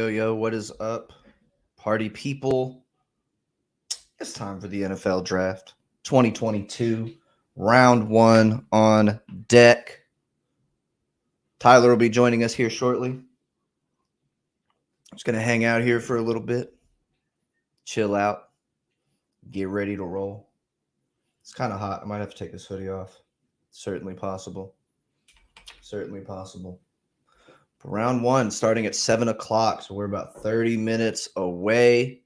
Yo, what is up, party people? It's time for the NFL Draft 2022, round one on deck. Tyler will be joining us here shortly. Just going to hang out here for a little bit, chill out, get ready to roll. It's kind of hot. I might have to take this hoodie off. Certainly possible. Round one starting at 7 o'clock, so we're about 30 minutes away.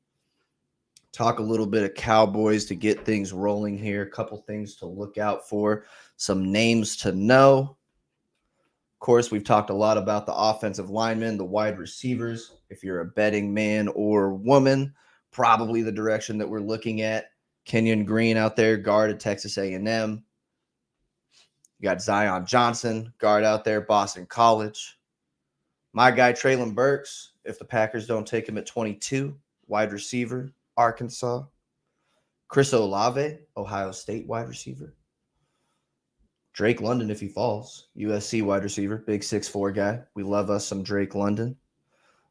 Talk a little bit of Cowboys to get things rolling here. A couple things to look out for, some names to know. Of course, we've talked a lot about the offensive linemen, the wide receivers. If you're a betting man or woman, probably the direction that we're looking at. Kenyon Green out there, guard at Texas A&M. You got Zion Johnson, guard out there, Boston College. My guy, Treylon Burks, if the Packers don't take him at 22, wide receiver, Arkansas. Chris Olave, Ohio State wide receiver. Drake London, if he falls, USC wide receiver, big 6'4" guy. We love us some Drake London.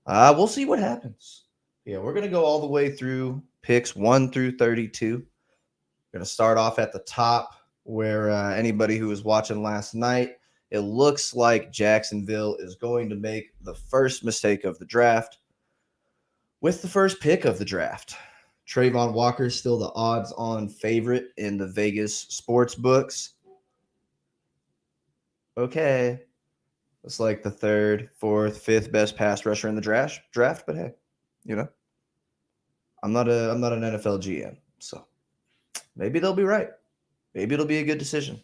We'll see what happens. Yeah, we're going to go all the way through picks 1 through 32. We're going to start off at the top where anybody who was watching last night, it looks like Jacksonville is going to make the first mistake of the draft with the first pick of the draft. Trayvon Walker is still the odds-on favorite in the Vegas sports books. Okay. It's like the third, fourth, fifth best pass rusher in the draft, but hey, you know, I'm not an NFL GM, so maybe they'll be right. Maybe it'll be a good decision.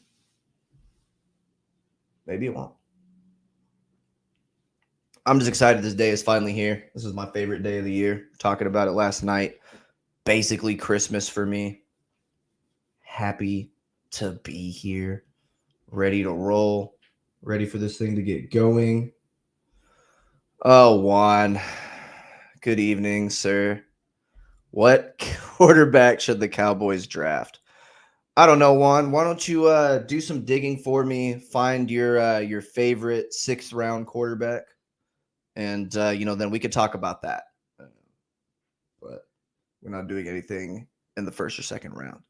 Maybe it won't. I'm just excited this day is finally here. This is my favorite day of the year. Talking about it last night. Basically Christmas for me. Happy to be here, ready to roll, ready for this thing to get going. Oh, Juan, good evening, sir. What quarterback should the Cowboys draft? I don't know, Juan. Why don't you do some digging for me? Find your favorite 6th-round quarterback, and then we could talk about that. But we're not doing anything in the 1st or 2nd round.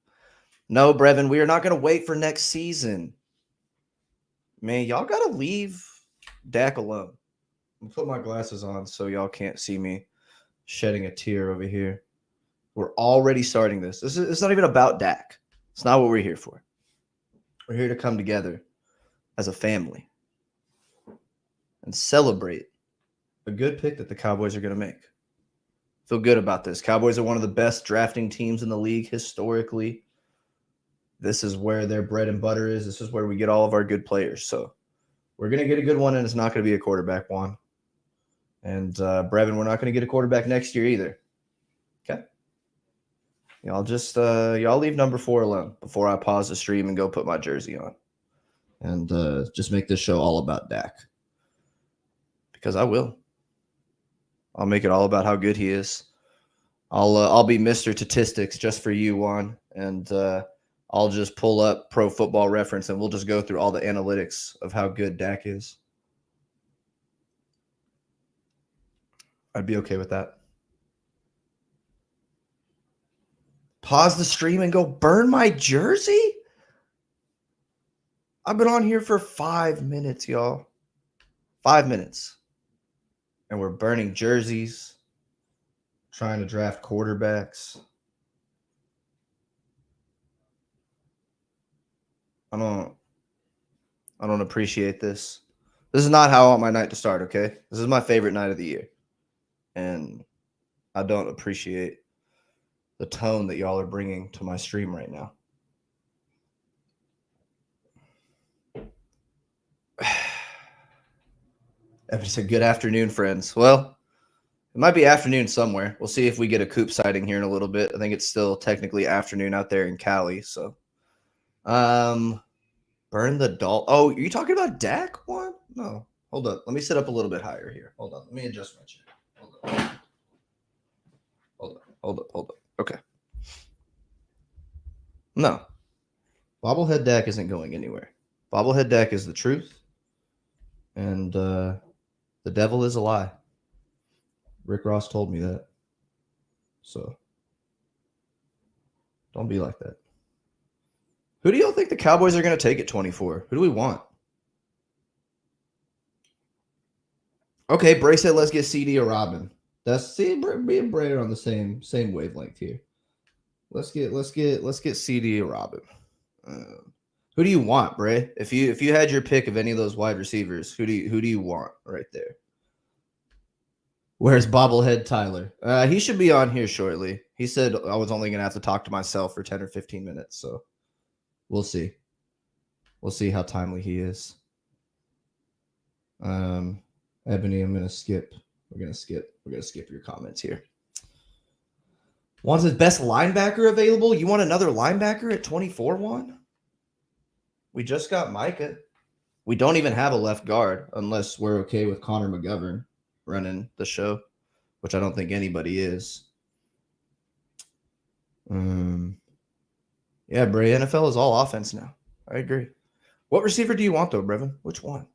No, Brevin, we are not going to wait for next season. Man, y'all got to leave Dak alone. I'm gonna put my glasses on so y'all can't see me shedding a tear over here. We're already starting this. It's not even about Dak. It's not what we're here for. We're here to come together as a family and celebrate a good pick that the Cowboys are going to make. Feel good about this. Cowboys are one of the best drafting teams in the league historically. This is where their bread and butter is. This is where we get all of our good players. So we're going to get a good one, and it's not going to be a quarterback one. And Brevin, we're not going to get a quarterback next year either. Okay? Y'all just y'all leave number 4 alone before I pause the stream and go put my jersey on. And just make this show all about Dak. Because I will. I'll make it all about how good he is. I'll be Mr. Statistics just for you, Juan. And I'll just pull up Pro Football Reference and we'll just go through all the analytics of how good Dak is. I'd be okay with that. Pause the stream and go burn my jersey? I've been on here for 5 minutes, y'all. 5 minutes. And we're burning jerseys, trying to draft quarterbacks. I don't appreciate this. This is not how I want my night to start, okay? This is my favorite night of the year. And I don't appreciate the tone that y'all are bringing to my stream right now. Evan said, good afternoon, friends. Well, it might be afternoon somewhere. We'll see if we get a coop sighting here in a little bit. I think it's still technically afternoon out there in Cali. So, burn the doll. Oh, are you talking about Dak one? No, hold up. Let me sit up a little bit higher here. Hold on. Let me adjust my chair. Hold up. Okay. No. Bobblehead Dak isn't going anywhere. Bobblehead Dak is the truth. And the devil is a lie. Rick Ross told me that. So don't be like that. Who do y'all think the Cowboys are going to take at 24? Who do we want? Okay, Bray said let's get CD or Robin. Me and Bray are on the same wavelength here. Let's get CD or Robin. Who do you want, Bray? If you had your pick of any of those wide receivers, who do you want right there? Where's bobblehead Tyler? He should be on here shortly. He said I was only gonna have to talk to myself for 10 or 15 minutes, so we'll see. We'll see how timely he is. Ebony, I'm gonna skip. We're gonna skip your comments here. Wants his best linebacker available. You want another linebacker at 24, Juan? We just got Micah. We don't even have a left guard unless we're okay with Connor McGovern running the show, which I don't think anybody is. Yeah, Bray, NFL is all offense now. I agree. What receiver do you want, though, Brevin? Which one?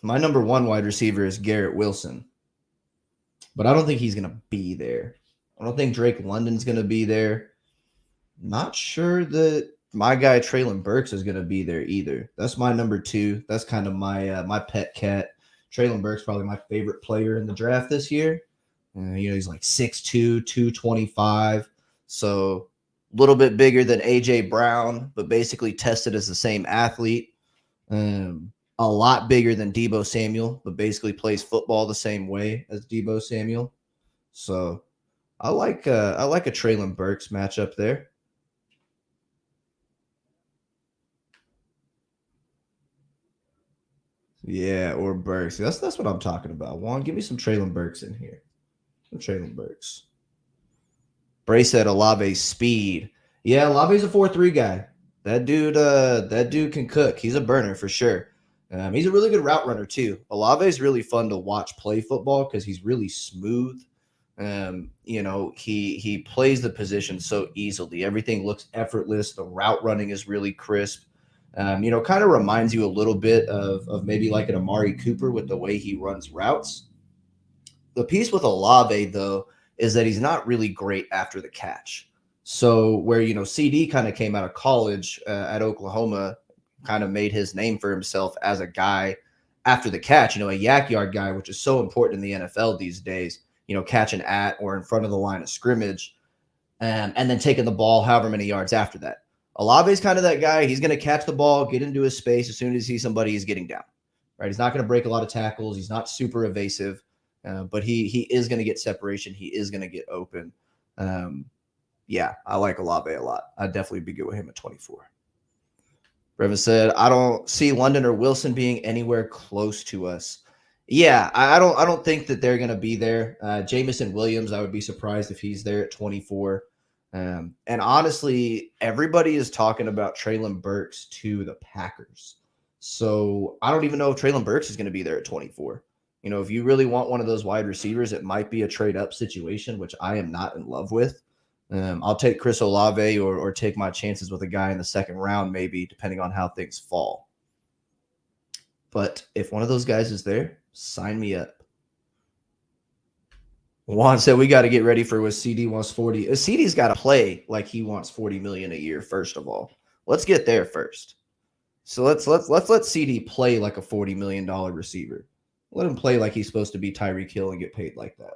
My number 1 wide receiver is Garrett Wilson, but I don't think he's going to be there. I don't think Drake London's going to be there. Not sure that my guy Treylon Burks is going to be there either. That's my number 2. That's kind of my pet cat. Treylon Burks probably my favorite player in the draft this year. He's like 6'2", 225. So a little bit bigger than A.J. Brown, but basically tested as the same athlete. A lot bigger than Deebo Samuel, but basically plays football the same way as Deebo Samuel. So I like a Treylon Burks matchup there. Yeah, or Burks. That's what I'm talking about. Juan, give me some Treylon Burks in here. Some Treylon Burks. Bray said Olave's speed Yeah, Olave's a 4-3 guy. That dude can cook. He's a burner for sure. He's a really good route runner too. Olave's really fun to watch play football because he's really smooth. He plays the position so easily. Everything looks effortless. The route running is really crisp. Kind of reminds you a little bit of maybe like an Amari Cooper with the way he runs routes. The piece with Olave, though, is that he's not really great after the catch. So where CD kind of came out of college at Oklahoma, kind of made his name for himself as a guy after the catch, a yak yard guy, which is so important in the NFL these days. Catching at or in front of the line of scrimmage, and then taking the ball however many yards after that. Olave's kind of that guy. He's going to catch the ball, get into his space as soon as he sees somebody, he's getting down. Right? He's not going to break a lot of tackles. He's not super evasive. But he is going to get separation. He is going to get open. Yeah, I like Olave a lot. I'd definitely be good with him at 24. Brevin said, I don't see London or Wilson being anywhere close to us. Yeah, I don't think that they're going to be there. Jamison Williams, I would be surprised if he's there at 24. And honestly, everybody is talking about Treylon Burks to the Packers. So I don't even know if Treylon Burks is going to be there at 24. If you really want one of those wide receivers, it might be a trade up situation, which I am not in love with. I'll take Chris Olave or take my chances with a guy in the second round, maybe, depending on how things fall. But if one of those guys is there, sign me up. Juan said we got to get ready for what CD wants 40. CD's got to play like he wants 40 million a year. First of all, let's get there first. So let's let CD play like a $40 million receiver. Let him play like he's supposed to be Tyreek Hill and get paid like that.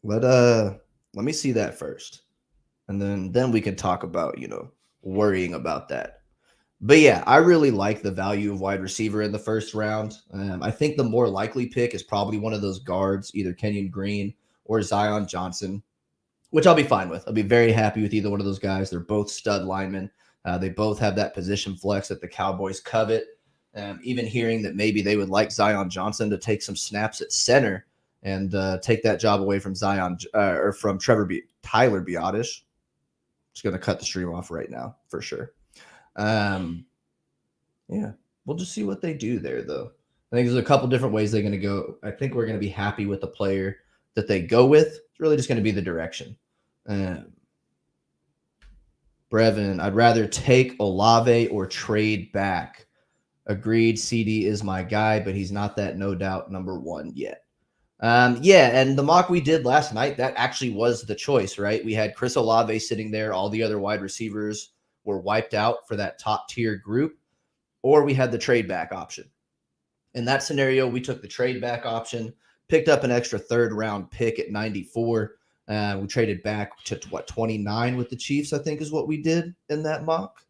Let me see that first, and then we can talk about worrying about that. But yeah, I really like the value of wide receiver in the first round. I think the more likely pick is probably one of those guards, either Kenyon Green or Zion Johnson, which I'll be fine with. I'll be very happy with either one of those guys. They're both stud linemen. They both have that position flex that the Cowboys covet. Even hearing that maybe they would like Zion Johnson to take some snaps at center and take that job away from Zion or from Tyler Biotish. Just going to cut the stream off right now for sure. Yeah, we'll just see what they do there, though. I think there's a couple different ways they're going to go. I think we're going to be happy with the player that they go with. It's really just going to be the direction. Brevin, I'd rather take Olave or trade back. Agreed, CD is my guy, but he's not that no doubt number one yet. Yeah, and the mock we did last night, that actually was the choice, right? We had Chris Olave sitting there. All the other wide receivers were wiped out for that top tier group, or we had the trade back option. In that scenario, we took the trade back option, picked up an extra third round pick at 94. We traded back to 29 with the Chiefs, I think is what we did in that mock.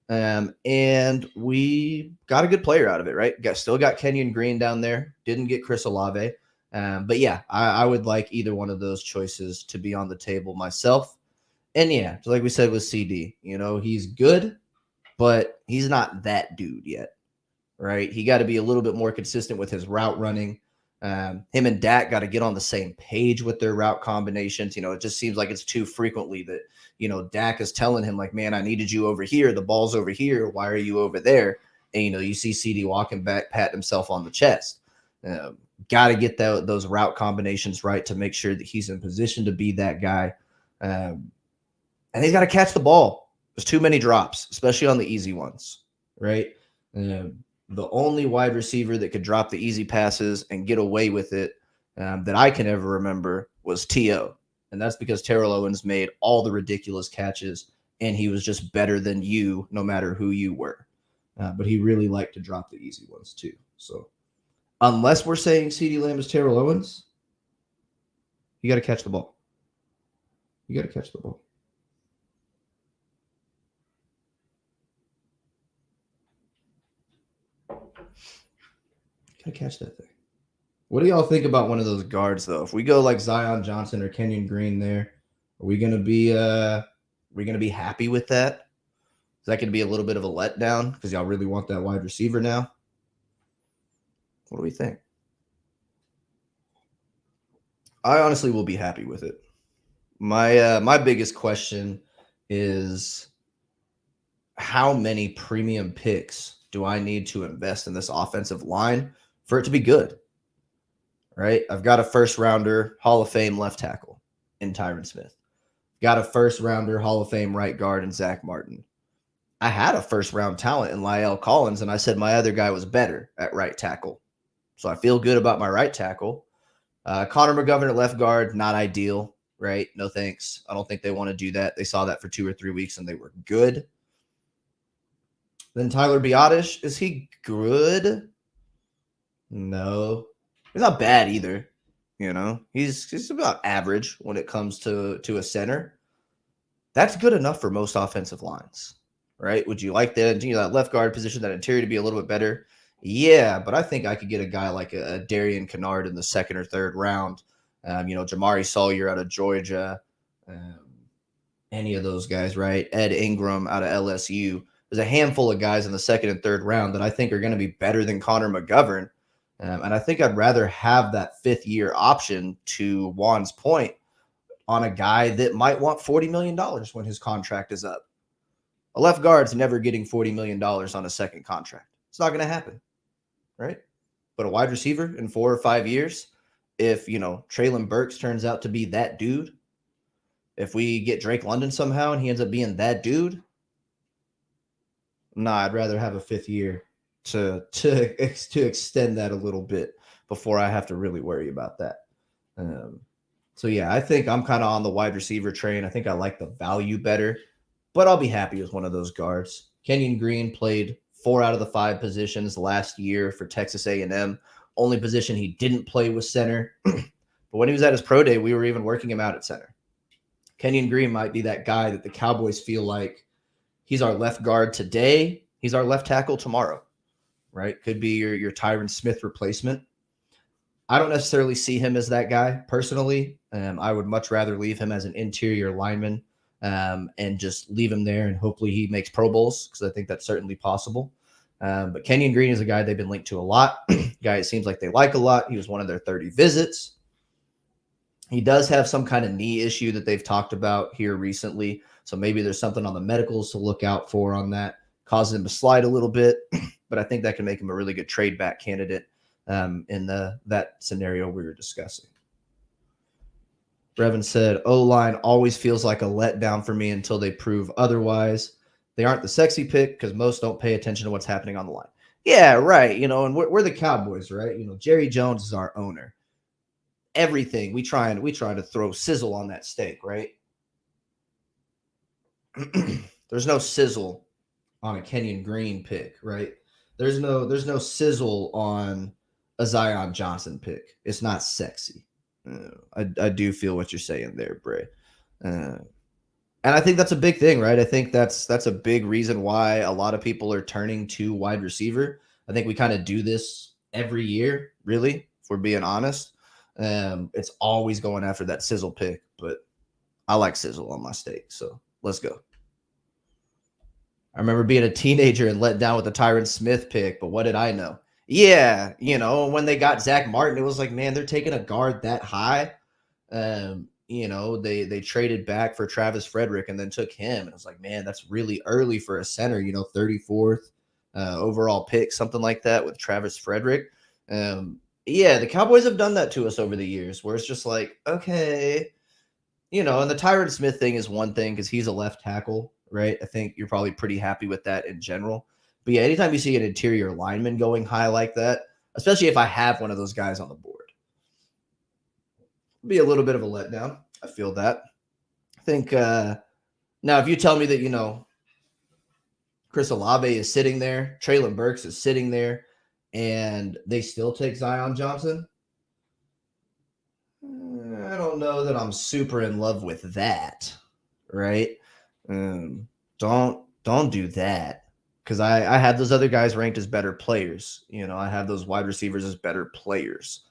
And we got a good player out of it, right? Still got Kenyon Green down there. Didn't get Chris Olave. But yeah, I would like either one of those choices to be on the table myself. And yeah, like we said with CD, he's good, but he's not that dude yet, right? He got to be a little bit more consistent with his route running. Him and Dak got to get on the same page with their route combinations. It just seems like it's too frequently that, Dak is telling him like, man, I needed you over here. The ball's over here. Why are you over there? And, you see CD walking back, patting himself on the chest. Got to get those route combinations right to make sure that he's in position to be that guy. And he's got to catch the ball. There's too many drops, especially on the easy ones, right? The only wide receiver that could drop the easy passes and get away with it that I can ever remember was T.O. And that's because Terrell Owens made all the ridiculous catches, and he was just better than you no matter who you were. But he really liked to drop the easy ones too. So unless we're saying CeeDee Lamb is Terrell Owens, you got to catch the ball. You got to catch the ball. Got to catch that thing. What do y'all think about one of those guards, though? If we go like Zion Johnson or Kenyon Green there, are we gonna be happy with that? Is that gonna be a little bit of a letdown because y'all really want that wide receiver now? What do we think? I honestly will be happy with it. My biggest question is how many premium picks do I need to invest in this offensive line for it to be good? Right? I've got a first rounder, Hall of Fame left tackle in Tyron Smith. Got a first rounder, Hall of Fame right guard in Zach Martin. I had a first round talent in La'el Collins, and I said my other guy was better at right tackle. So I feel good about my right tackle. Connor McGovern at left guard, not ideal, right? No thanks. I don't think they want to do that. They saw that for 2 or 3 weeks and they were good. Then Tyler Biotish, is he good? No. He's not bad either. He's about average when it comes to a center. That's good enough for most offensive lines, right? Would you like that left guard position, that interior to be a little bit better? Yeah, but I think I could get a guy like a Darian Kennard in the second or third round. Jamari Sawyer out of Georgia, any of those guys, right? Ed Ingram out of LSU. There's a handful of guys in the second and third round that I think are going to be better than Connor McGovern. And I think I'd rather have that fifth-year option, to Juan's point, on a guy that might want $40 million when his contract is up. A left guard's never getting $40 million on a second contract. It's not going to happen, right? But a wide receiver in 4 or 5 years, if, Treylon Burks turns out to be that dude, if we get Drake London somehow and he ends up being that dude, I'd rather have a fifth year to extend that a little bit before I have to really worry about that. So yeah, I think I'm kind of on the wide receiver train. I think I like the value better, but I'll be happy with one of those guards. Kenyon Green played 4 out of the 5 positions last year for Texas A&M. Only position he didn't play was center. But when he was at his pro day, we were even working him out at center. Kenyon Green might be that guy that the Cowboys feel like he's our left guard today. He's our left tackle tomorrow, right? Could be your Tyron Smith replacement. I don't necessarily see him as that guy personally. I would much rather leave him as an interior lineman and just leave him there, and hopefully he makes Pro Bowls, because I think that's certainly possible. But Kenyon Green is a guy they've been linked to a lot. Guy it seems like they like a lot. He was one of their 30 visits. He does have some kind of knee issue that they've talked about here recently. So maybe there's something on the medicals to look out for on that. Causes him to slide a little bit, but I think that can make him a really good trade back candidate in that scenario we were discussing. Brevin said, O-line always feels like a letdown for me until they prove otherwise. They aren't the sexy pick because most don't pay attention to what's happening on the line. Yeah, right. And we're the Cowboys, right? Jerry Jones is our owner. Everything we try to throw sizzle on that steak, right? There's no sizzle on a Kenyon Green pick, right? There's no sizzle on a Zion Johnson pick. It's not sexy. I do feel what you're saying there, Bray. And I think that's a big thing, right? I think that's a big reason why a lot of people are turning to wide receiver. I think we kind of do this every year, really, if we're being honest. It's always going after that sizzle pick, but I like sizzle on my steak, so let's go. I remember being a teenager and let down with the Tyron Smith pick, but what did I know? Yeah, when they got Zach Martin, it was like, man, they're taking a guard that high. They traded back for Travis Frederick and then took him. And it was like, man, that's really early for a center, 34th overall pick, something like that with Travis Frederick. Yeah, the Cowboys have done that to us over the years where it's just like, okay, and the Tyron Smith thing is one thing because he's a left tackle, right? I think you're probably pretty happy with that in general. But yeah, anytime you see an interior lineman going high like that, especially if I have one of those guys on the board, it'll be a little bit of a letdown. I feel that. I think now if you tell me that, Chris Olave is sitting there, Treylon Burks is sitting there, and they still take Zion Johnson, I don't know that I'm super in love with that, right? Don't do that, because I had those other guys ranked as better players. I have those wide receivers as better players.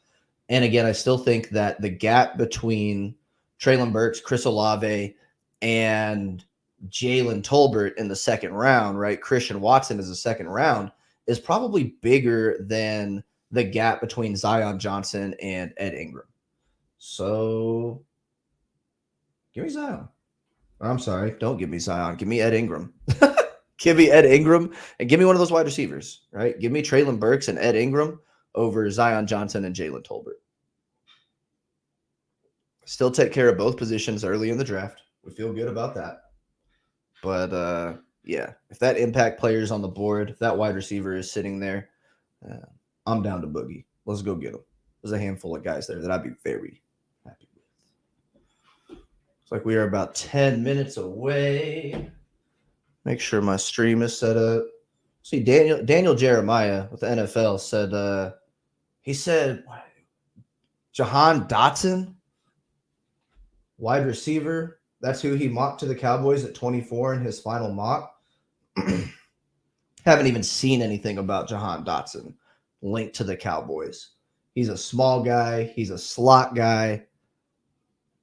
And again, I still think that the gap between Treylon Burks, Chris Olave, and Jalen Tolbert in the second round, right? Christian Watson is the second round, is probably bigger than the gap between Zion Johnson and Ed Ingram. So Give me Zion. I'm sorry. Don't give me Zion. Give me Ed Ingram. Give me Ed Ingram and give me one of those wide receivers, right? Give me Treylon Burks and Ed Ingram over Zion Johnson and Jalen Tolbert. Still take care of both positions early in the draft. We feel good about that. But yeah, if that impact player is on the board, if that wide receiver is sitting there, I'm down to boogie. Let's go get him. There's a handful of guys there that I'd be very happy with. Looks like we are about 10 minutes away. Make sure my stream is set up. See, Daniel Jeremiah with the NFL said, he said, Jahan Dotson, wide receiver. That's who he mocked to the Cowboys at 24 in his final mock. Haven't even seen anything about Jahan Dotson linked to the Cowboys. He's a small guy. He's a slot guy.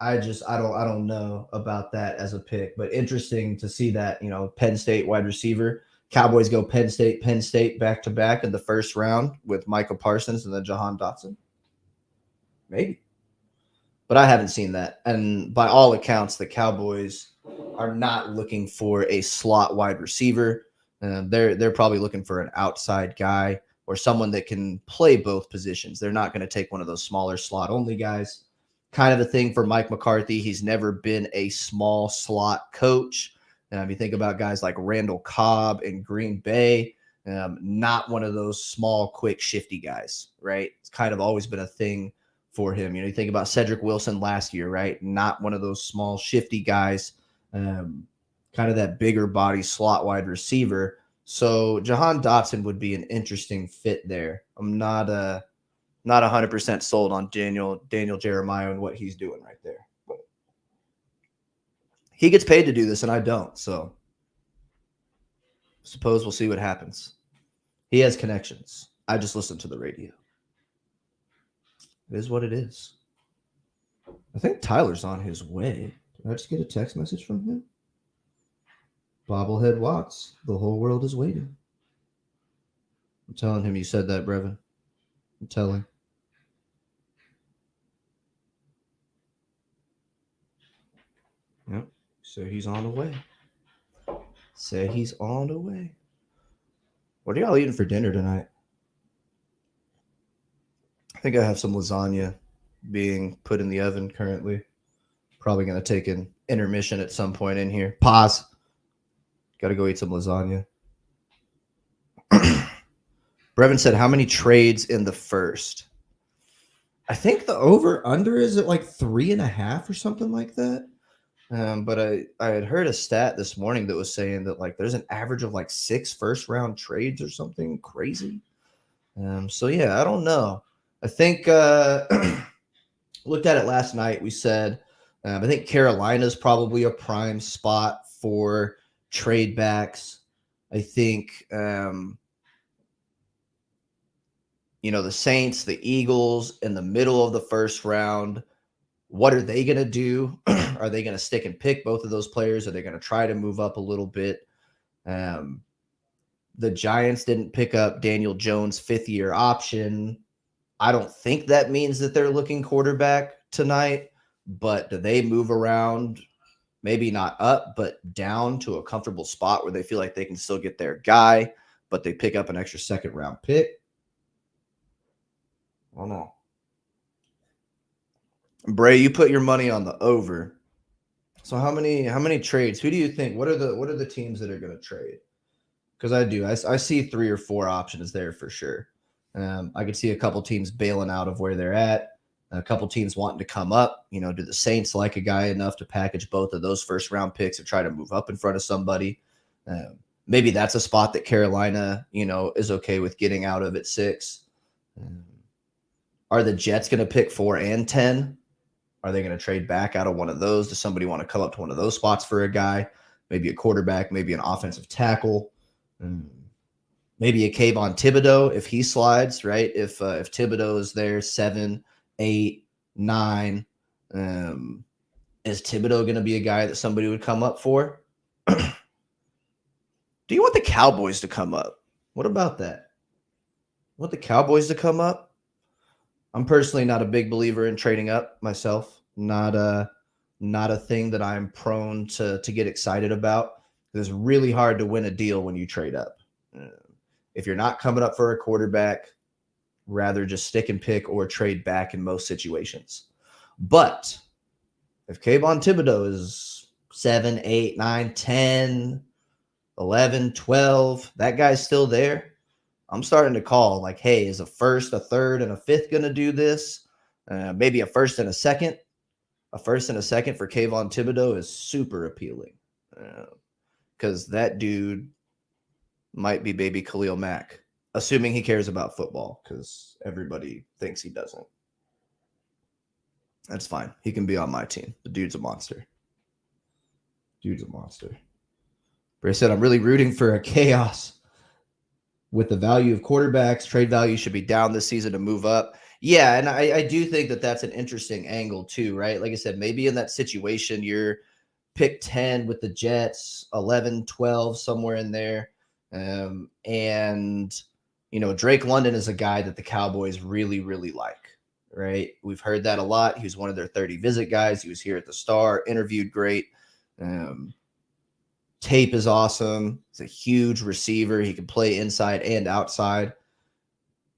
I don't know about that as a pick, but interesting to see that, Penn State wide receiver. Cowboys go Penn State back to back in the first round with Micah Parsons and then Jahan Dotson. Maybe. But I haven't seen that. And by all accounts, the Cowboys are not looking for a slot wide receiver. They're probably looking for an outside guy or someone that can play both positions. They're not going to take one of those smaller slot only guys. Kind of a thing for Mike McCarthy. He's never been a small slot coach. If you think about guys like Randall Cobb in Green Bay, not one of those small, quick, shifty guys, right? It's kind of always been a thing for him. You think about Cedric Wilson last year, right? Not one of those small, shifty guys, kind of that bigger body slot wide receiver. So Jahan Dotson would be an interesting fit there. I'm not 100% sold on Daniel Jeremiah and what he's doing right there. But he gets paid to do this, and I don't. So suppose we'll see what happens. He has connections. I just listen to the radio. It is what it is. I think Tyler's on his way. Did I just get a text message from him? Bobblehead Watts. The whole world is waiting. I'm telling him you said that, Brevin. I'm telling. Yep. So he's on the way. Say he's on the way. What are y'all eating for dinner tonight? I think I have some lasagna being put in the oven currently. Probably going to take an intermission at some point in here. Pause. Got to go eat some lasagna. Brevin said, how many trades in the first? I think the over-under is at like 3.5 or something like that. But I had heard a stat this morning that was saying that like there's an average of like 6 first-round trades or something crazy. So, yeah, I don't know. I think looked at it last night. We said I think Carolina's probably a prime spot for trade backs. I think the Saints, the Eagles in the middle of the first round. What are they going to do? Are they going to stick and pick both of those players? Are they going to try to move up a little bit? The Giants didn't pick up Daniel Jones' 5th-year option. I don't think that means that they're looking quarterback tonight, but do they move around? Maybe not up, but down to a comfortable spot where they feel like they can still get their guy, but they pick up an extra second-round pick? I don't know. Bray, you put your money on the over. So how many trades? Who do you think? What are the teams that are going to trade? Because I see 3 or 4 options there for sure. I could see a couple teams bailing out of where they're at. A couple teams wanting to come up. Do the Saints like a guy enough to package both of those first-round picks and try to move up in front of somebody? Maybe that's a spot that Carolina, is okay with getting out of at 6. Are the Jets going to pick 4 and 10? Are they going to trade back out of one of those? Does somebody want to come up to one of those spots for a guy? Maybe a quarterback, maybe an offensive tackle. Maybe a Kayvon Thibodeau if he slides, right? If Thibodeau is there 7, 8, 9, is Thibodeau going to be a guy that somebody would come up for? Do you want the Cowboys to come up? What about that? Want the Cowboys to come up? I'm personally not a big believer in trading up myself. Not not a thing that I'm prone to get excited about. It's really hard to win a deal when you trade up. If you're not coming up for a quarterback, rather just stick and pick or trade back in most situations. But if Kayvon Thibodeau is 7, 8, 9, 10, 11, 12, that guy's still there, I'm starting to call like, hey, is a first, a third, and a fifth going to do this? Maybe a first and a second. A first and a second for Kayvon Thibodeau is super appealing because that dude might be baby Khalil Mack, assuming he cares about football, because everybody thinks he doesn't. That's fine. He can be on my team. The dude's a monster. Dude's a monster. But I said I'm really rooting for a chaos with the value of quarterbacks. Trade value should be down this season to move up. Yeah, and I do think that that's an interesting angle too, right? Like I said, maybe in that situation, you're pick 10 with the Jets, 11, 12, somewhere in there. And, you know, Drake London is a guy that the Cowboys really, really like, right? We've heard that a lot. He was one of their 30 visit guys. He was here at the Star, interviewed great. Tape is awesome. He's a huge receiver. He can play inside and outside.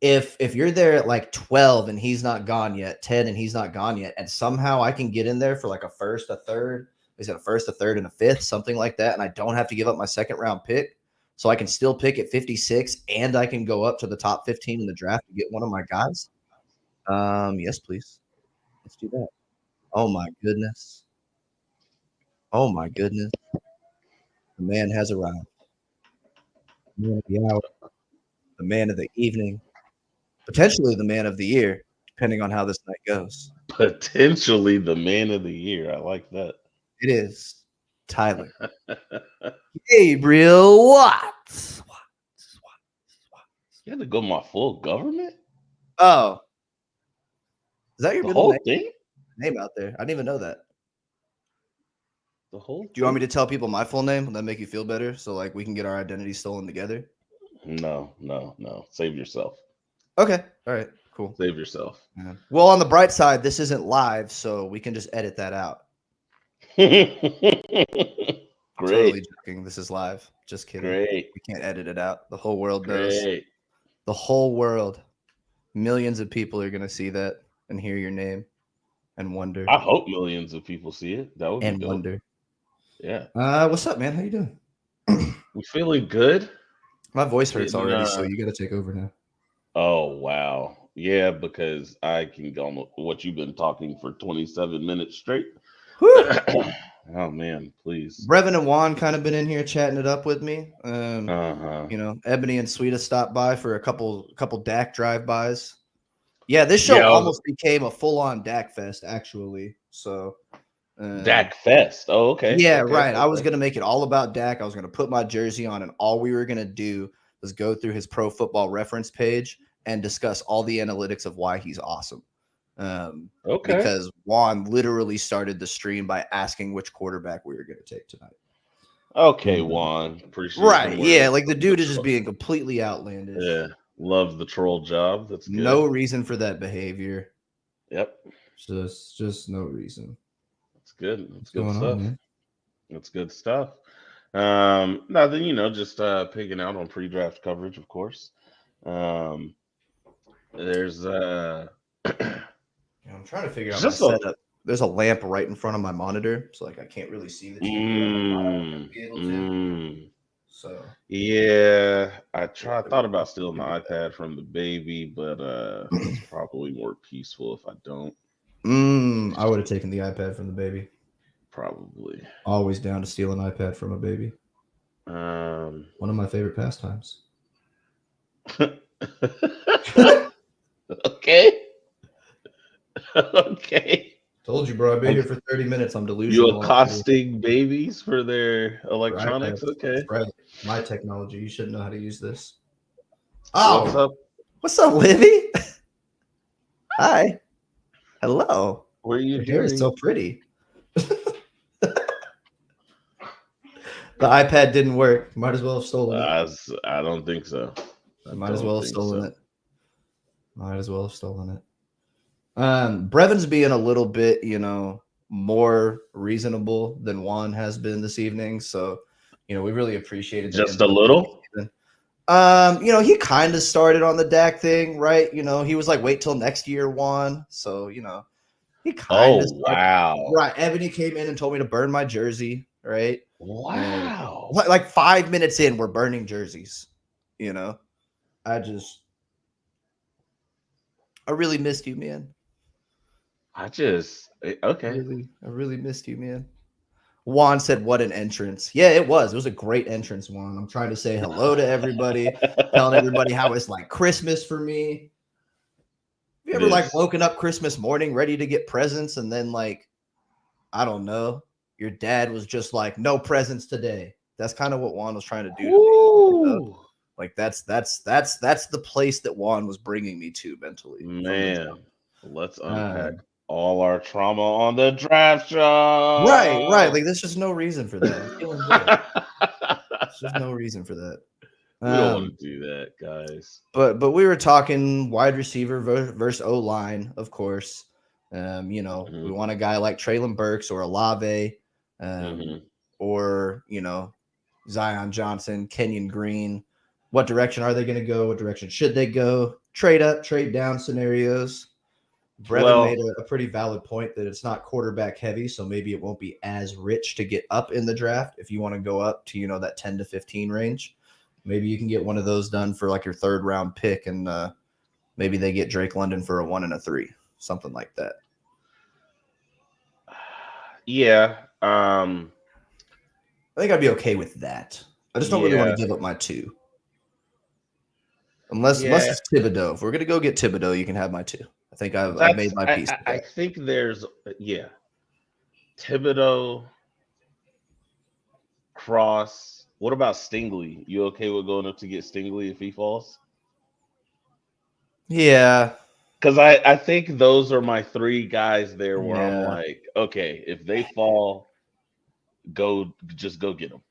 If you're there at like 12 and he's not gone yet, 10 and he's not gone yet, and somehow I can get in there for like a first, a third, is it a first, a third, and a fifth, something like that, and I don't have to give up my second round pick, so I can still pick at 56 and I can go up to the top 15 in the draft to get one of my guys. Yes, please. Let's do that. Oh my goodness. Oh my goodness. The man has arrived. The man of the hour, the man of the evening, potentially the man of the year, depending on how this night goes. Potentially the man of the year. I like that. It is Tyler Gabriel Watts. You had to go my full government? Oh, is that your The middle whole thing? name out there? I didn't even know that. The whole Do you want me thing? to tell people my full name? Will that make you feel better? So like we can get our identity stolen together? No. Save yourself. Okay. All right. Cool. Save yourself. Yeah. Well, on the bright side, this isn't live, so we can just edit that out. Totally Great. joking. This is live. Just kidding. Great. We can't edit it out. The whole world knows. Great. The whole world. Millions of people are going to see that and hear your name and wonder. I hope millions of people see it. That would be And dope. wonder. Yeah. What's up, man? How you doing? We feeling good? My voice hurts Getting, already, so you got to take over now. Oh wow. Yeah, because I can go on what you've been talking for 27 minutes straight. Oh man, please. Brevin and Juan kind of been in here chatting it up with me. Uh-huh. You know, Ebony and Sweeta stopped by for a couple Dak drive-bys. Yeah, this show Yeah, almost became a full-on Dak fest, actually. So Dak Fest. Oh, okay. yeah, Okay. right. I was Okay. gonna make it all about Dak. I was gonna put my jersey on, and all we were gonna do was go through his Pro Football Reference page and discuss all the analytics of why he's awesome. Okay. Because Juan literally started the stream by asking which quarterback we were going to take tonight. Okay, Juan. Appreciate Right. him Yeah. wearing Like the dude is just being completely outlandish. Yeah. Love the troll job. That's good. No reason for that behavior. Yep. Just no reason. That's good. That's What's good going stuff. on, man? That's good stuff. Nothing, just picking out on pre-draft coverage, of course. There's I'm trying to figure out my just a setup. There's a lamp right in front of my monitor, so like I can't really see the TV. I'm be able to. So yeah, I thought about stealing the iPad from the baby, but it's probably more peaceful if I don't. I would have taken the iPad from the baby. Probably. Always down to steal an iPad from a baby. One of my favorite pastimes. Okay. Okay. Told you, bro. I've been here for 30 minutes. I'm delusional. You accosting babies for their electronics? Okay. Right. My technology. You should know how to use this. What's up? What's up, Livy? Hi. Hello. What are you Your doing? hair is so pretty. The iPad didn't work. Might as well have stolen it. I don't think so. Might as well have stolen it. Might as well have stolen it. Brevin's being a little bit, more reasonable than Juan has been this evening. So, we really appreciated the Just a input. little. He kind of started on the Dak thing, right? He was like, wait till next year, Juan. So, he kind of Oh started. wow, Right. Ebony came in and told me to burn my jersey, right? And wow. like 5 minutes in, we're burning jerseys. I really missed you, man. Okay. I really missed you, man. Juan said, "What an entrance!" Yeah, it was. It was a great entrance, Juan. I'm trying to say hello to everybody, telling everybody how it's like Christmas for me. Have you It ever like is. woken up Christmas morning ready to get presents, and then like, I don't know, your dad was just like, "No presents today." That's kind of what Juan was trying to do to me. Woo! Like that's the place that Juan was bringing me to mentally from the Man, let's jump. unpack all our trauma on the draft Right. show. Like there's just no reason for that. I'm feeling good. There's just no reason for that. We don't want Um, to do that, guys. but we were talking wide receiver versus O line, of course. We Hmm. want a guy like Traylon Burks or Olave, Hmm. or Zion Johnson, Kenyon Green. What direction are they going to go? What direction should they go? Trade up, trade down scenarios. Brevin made Well, a pretty valid point that it's not quarterback heavy, so maybe it won't be as rich to get up in the draft if you want to go up to that 10 to 15 range. Maybe you can get one of those done for like your third round pick, and maybe they get Drake London for a 1 and a 3, something like that. yeah. I think I'd be okay with that. I just don't really want Yeah. to give up my 2. Unless Yeah. it's Thibodeau. If we're gonna go get Thibodeau, you can have my 2. I think I've made That's my peace with I that. think there's yeah. Thibodeau, Cross. What about Stingley? You okay with going up to get Stingley if he falls? Yeah, Because I think those are my 3 guys there where I'm yeah. like, okay, if they fall, just go get them.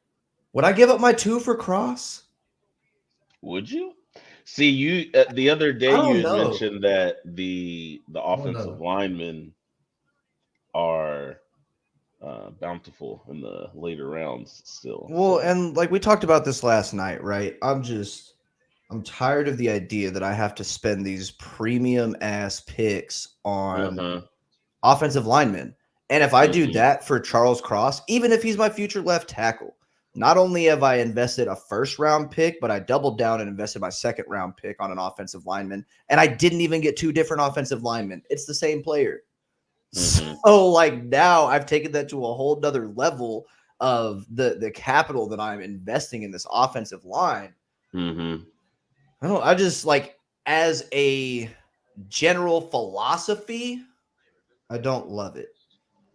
Would I give up my 2 for Cross? Would you? See, you the other day I you don't had know. mentioned that the I don't offensive know. linemen are bountiful in the later rounds still. Well, So, and like we talked about this last night, right? I'm tired of the idea that I have to spend these premium ass picks on uh-huh. offensive linemen. And if I do Hmm. that for Charles Cross, even if he's my future left tackle, not only have I invested a first round pick, but I doubled down and invested my second round pick on an offensive lineman. And I didn't even get 2 different offensive linemen. It's the same player. Hmm. So like now I've taken that to a whole nother level of the capital that I'm investing in this offensive line. Hmm. I just like, as a general philosophy, I don't love it.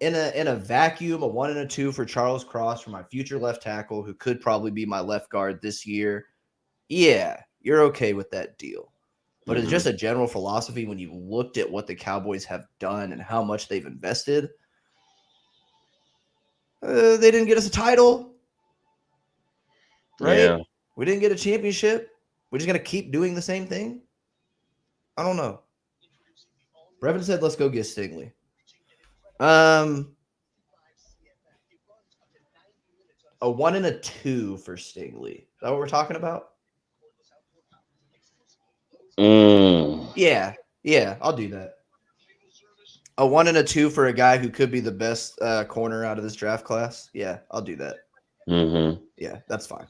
In a vacuum, a 1 and a 2 for Charles Cross for my future left tackle, who could probably be my left guard this year. Yeah, you're okay with that deal. But it's Hmm. just a general philosophy when you looked at what the Cowboys have done and how much they've invested. They didn't get us a title, right? Yeah. We didn't get a championship. We're just gonna keep doing the same thing. I don't know. Brevin said, "Let's go get Stingley." Um, a 1 and a 2 for Stingley. Is that what we're talking about? Mm. Yeah, I'll do that. A 1 and a 2 for a guy who could be the best corner out of this draft class. Yeah, I'll do that. Hmm. Yeah, that's fine.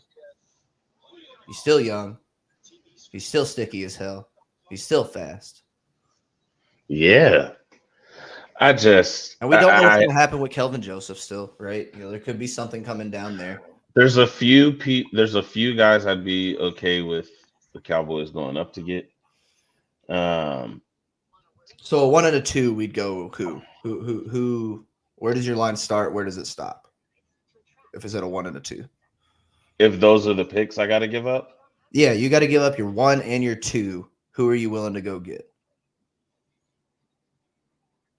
He's still young. He's still sticky as hell. He's still fast. Yeah. I just And we don't know what's going to happen with Kelvin Joseph still, right? There could be something coming down there. there's a few guys I'd be okay with the Cowboys going up to get. Um, So a 1 and a 2, we'd go who? Where does your line start? Where does it stop? If it's at a 1 and a 2. if those are the picks I got to give up, Yeah, you got to give up your 1 and your 2. Who are you willing to go get?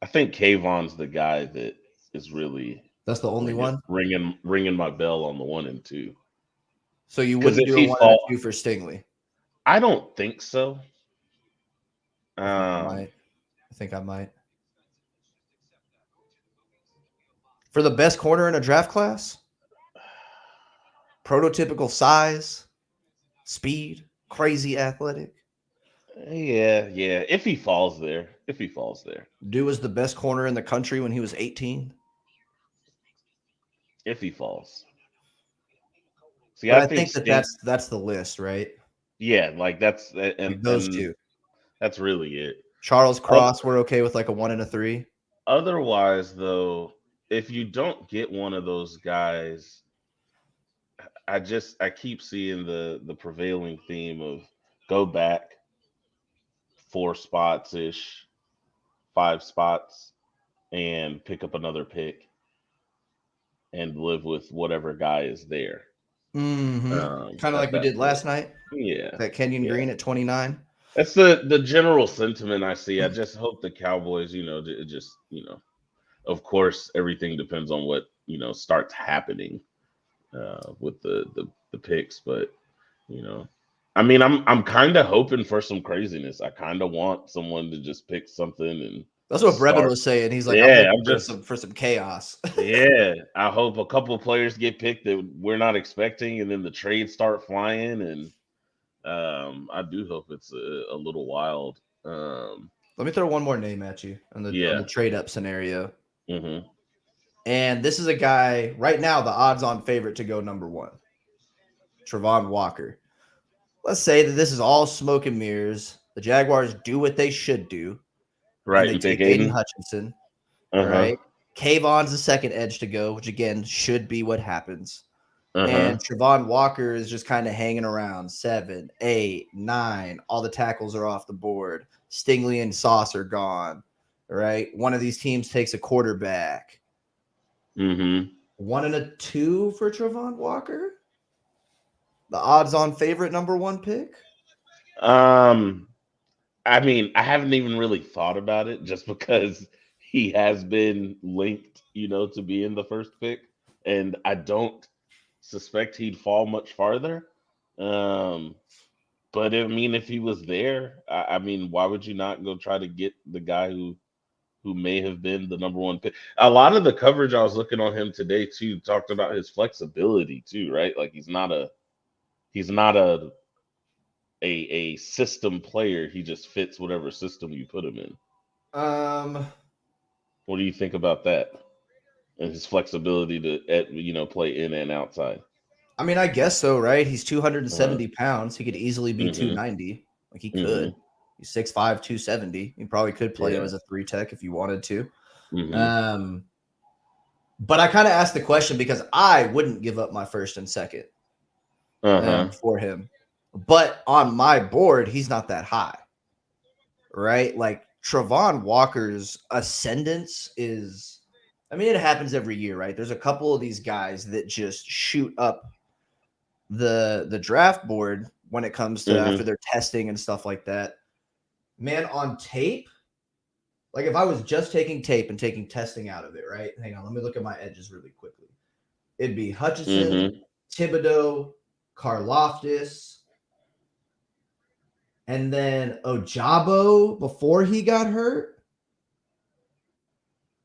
I think Kayvon's the guy that is really That's the only one. ringing my bell on the 1 and 2. So you Because wouldn't if do a he 1 and a fall, 2 for Stingley. I don't think so. I think I Um, might. I think I might. For the best corner in a draft class, prototypical size, speed, crazy athletic. Yeah. If he falls there. Dude was the best corner in the country when he was 18. If he falls. See, But I I think think Stink. that's the list, right? Yeah, like that's Like those and two. that's really it. Charles Oth- Cross, we're okay with like a 1 and a 3. Otherwise, though, if you don't get one of those guys, I keep seeing the prevailing theme of go back 4 spots ish, 5 spots, and pick up another pick and live with whatever guy is there. Mm-hmm. Kind of At like we that did point, last night. yeah, That Kenyon yeah. Green at 29. That's the general sentiment I see. I just hope the Cowboys, just of course, everything depends on what starts happening with the picks, but you know, I mean, I'm kind of hoping for some craziness. I kind of want someone to just pick something and That's what Brevin start. was saying. He's like, I'm Yeah, looking I'm just for some chaos. yeah. I hope a couple of players get picked that we're not expecting, and then the trades start flying, and I do hope it's a little wild. Let me throw one more name at you on the Yeah. trade up scenario. Hmm. And this is a guy right now, the odds on favorite to go number 1, Travon Walker. Let's say that this is all smoke and mirrors. The Jaguars do what they should do, and Right. they You take take Aiden Aiden. Hutchinson. Uh huh. Right. Kayvon's the second edge to go, which again should be what happens. Uh huh. And Travon Walker is just kind of hanging around 7, 8, 9. All the tackles are off the board. Stingley and Sauce are gone. Right. One of these teams takes a quarterback. Mm-hmm. 1 and a 2 for Travon Walker. The odds on favorite number 1 pick. Um, I mean, I haven't even really thought about it just because he has been linked, to be in the first pick, and I don't suspect he'd fall much farther. Um, but I mean, if he was there, I mean, why would you not go try to get the guy who may have been the number 1 pick? A lot of the coverage I was looking on him today too talked about his flexibility too, right? Like he's not a system player. He just fits whatever system you put him in. Um, What do you think about that? And his flexibility to play in and outside. I mean, I guess so, right? He's Uh-huh. 270 pounds. He could easily be Mm-hmm. 290. Like he could. Mm-hmm. He's 6'5", 270. You probably could play him Yeah. as a 3 tech if you wanted to. Mm-hmm. Um, but I kind of asked the question because I wouldn't give up my first and second Uh-huh. for him. But on my board, he's not that high, right? Like Travon Walker's ascendance is, I mean, it happens every year, right? There's a couple of these guys that just shoot up the draft board when it comes to after Mm-hmm. their testing and stuff like that. Man, on tape, like if I was just taking tape and taking testing out of it, right? Hang on, let me look at my edges really quickly. It'd be Hutchinson, Mm-hmm. Thibodeau, Karloftis, and then Ojabo before he got hurt,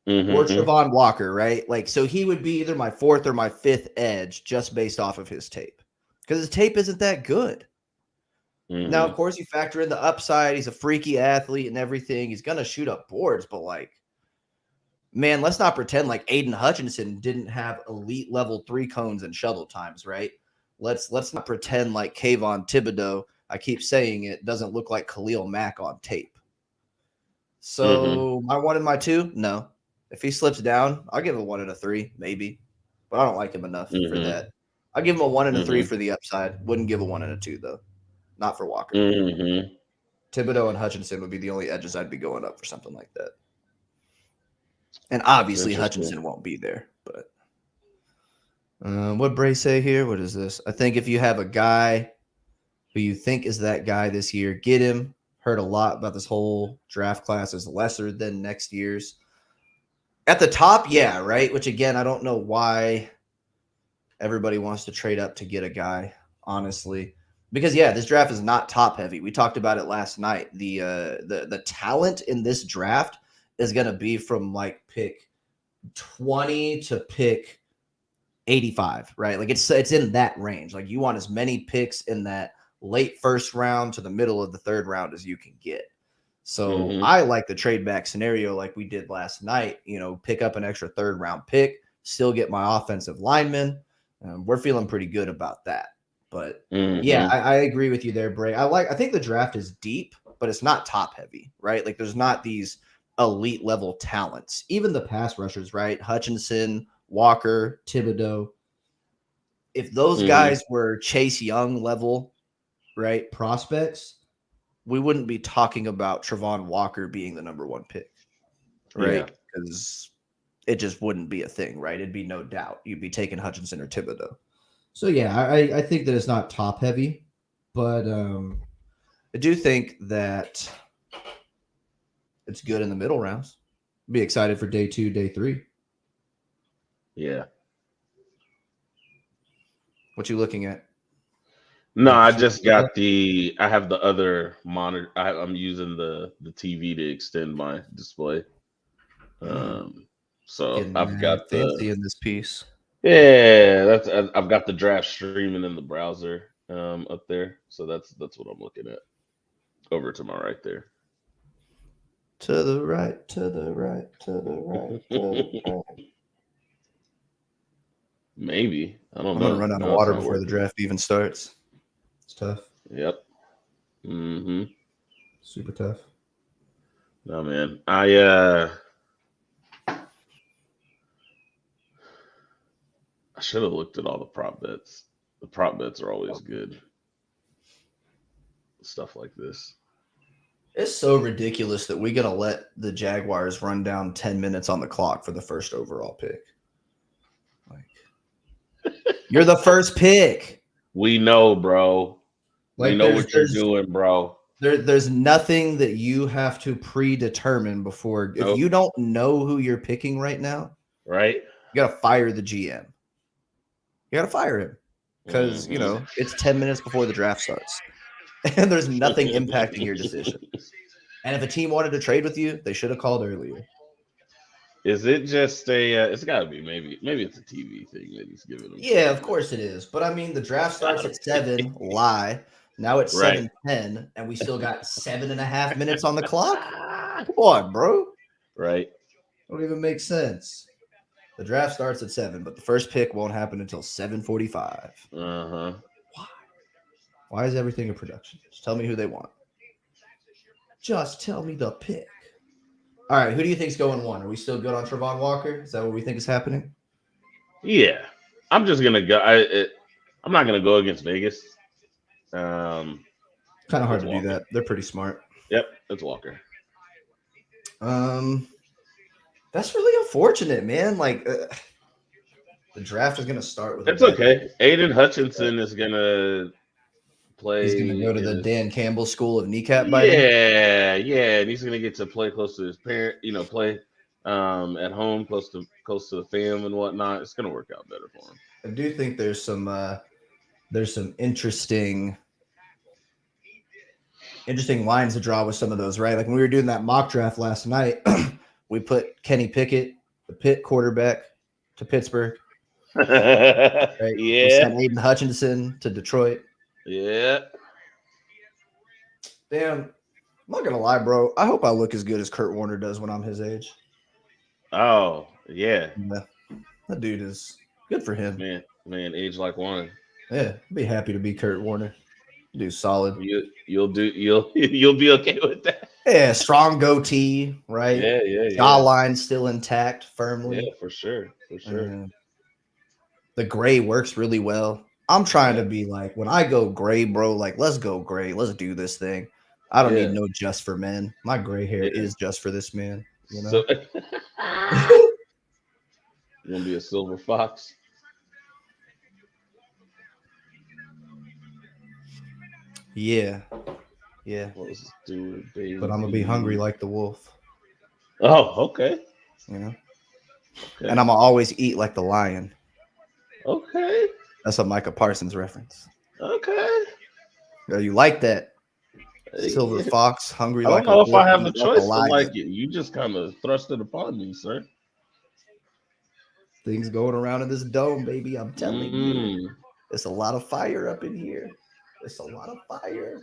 or Mm-hmm. Travon Walker, right? Like, so he would be either my 4th or my 5th edge just based off of his tape because his tape isn't that good. Now, of Mm-hmm. course, you factor in the upside. He's a freaky athlete and everything. He's going to shoot up boards, but like, man, let's not pretend like Aiden Hutchinson didn't have elite level 3 cones and shuttle times, right? Let's not pretend like Kayvon Thibodeau, I keep saying it, doesn't look like Khalil Mack on tape. Mm-hmm. So my 1 and my 2, no. If he slips down, I'll give him a 1 and a 3, maybe. But I don't like him enough for Mm-hmm. that. I'll give him a 1 and a 3 Mm-hmm. for the upside. Wouldn't give a 1 and a 2, though. Not for Walker. Mm-hmm. Thibodeau and Hutchinson would be the only edges I'd be going up for something like that. And obviously Interesting. Hutchinson won't be there. But what Bray say here? What is this? I think if you have a guy who you think is that guy this year, get him. Heard a lot about this whole draft class is lesser than next year's. At the top, yeah, right? Which again, I don't know why everybody wants to trade up to get a guy, honestly. Because yeah, this draft is not top heavy. We talked about it last night. The talent in this draft is going to be from like pick 20 to pick 85, right? Like it's in that range. Like you want as many picks in that late first round to the middle of the third round as you can get. So I like the trade back scenario like we did last night, pick up an extra third round pick, still get my offensive lineman. We're feeling pretty good about that. But yeah, I agree with you there, Bray. I think the draft is deep, but it's not top heavy, right? Like there's not these elite level talents. Even the pass rushers, right? Hutchinson, Walker, Thibodeau. If those guys were Chase Young level, right, prospects, we wouldn't be talking about Travon Walker being the number one pick, right? Because it just wouldn't be a thing, right? It'd be no doubt. You'd be taking Hutchinson or Thibodeau. So, yeah, I think that it's not top heavy, but I do think that it's good in the middle rounds. Be excited for day 2, day 3. Yeah. What you looking at? No, I just got I have the other monitor. I'm using the TV to extend my display. So I've got fancy in this piece. Yeah, I've got the draft streaming in the browser up there. So that's what I'm looking at. Over to my right there. To the right, to the right, to the right, to the right. Maybe. I don't I'm know. gonna run out of water before the draft even starts. It's tough. Yep. Super tough. No, man. I should have looked at all the prop bets. The prop bets are always good. Stuff like this. It's so ridiculous that we're going to let the Jaguars run down 10 minutes on the clock for the first overall pick. Like, you're the first pick. We know, bro. Like, we know what you're doing, bro. There's nothing that you have to predetermine before. If you don't know who you're picking right now, right, you got to fire the GM. You got to fire him because, it's 10 minutes before the draft starts. And there's nothing impacting your decision. And if a team wanted to trade with you, they should have called earlier. Is it just it's got to be maybe it's a TV thing that he's giving them. Yeah, of course it is. But I mean, the draft starts at 7. Lie. Now it's 7:10, and we still got 7.5 minutes on the clock. Come on, bro. Right. Don't even make sense. The draft starts at 7, but the first pick won't happen until 7:45. Why? Why is everything a production? Just tell me who they want. Just tell me the pick. All right, who do you think's going 1? Are we still good on Travon Walker? Is that what we think is happening? Yeah, I'm just gonna go. I'm not gonna go against Vegas. Kind of hard to do that. They're pretty smart. Yep, it's Walker. That's really unfortunate, man. Like the draft is gonna start with. It's okay. Aiden Hutchinson is gonna play. He's gonna go to the Dan Campbell School of Kneecap Biting. Yeah, and he's gonna get to play close to his parent. Play at home, close to the fam and whatnot. It's gonna work out better for him. I do think there's some interesting lines to draw with some of those, right? Like when we were doing that mock draft last night, we put Kenny Pickett, the Pitt quarterback, to Pittsburgh. Right? Yeah. We sent Aiden Hutchinson to Detroit. Yeah. Damn, I'm not gonna lie, bro. I hope I look as good as Kurt Warner does when I'm his age. Oh, yeah. That dude is good for him. Man, age like wine. Yeah, I'd be happy to be Kurt Warner. Do solid. You'll be okay with that. Yeah, strong goatee, right? Yeah. Jawline still intact, firmly. Yeah, for sure. The gray works really well. I'm trying to be like, when I go gray, bro, like, let's go gray. Let's do this thing. I don't need no just for men. My gray hair is just for this man. You know? So, you want to be a silver fox? Yeah. What was this dude, baby? But I'm gonna be hungry like the wolf. Oh, okay. Okay. And I'm gonna always eat like the lion. Okay. That's a Micah Parsons reference. Okay. Yeah, you like that? Silver fox, hungry like a wolf. I don't know if I have the choice to like it. You just kind of thrust it upon me, sir. Things going around in this dome, baby. I'm telling you. Mm. There's a lot of fire up in here. There's a lot of fire.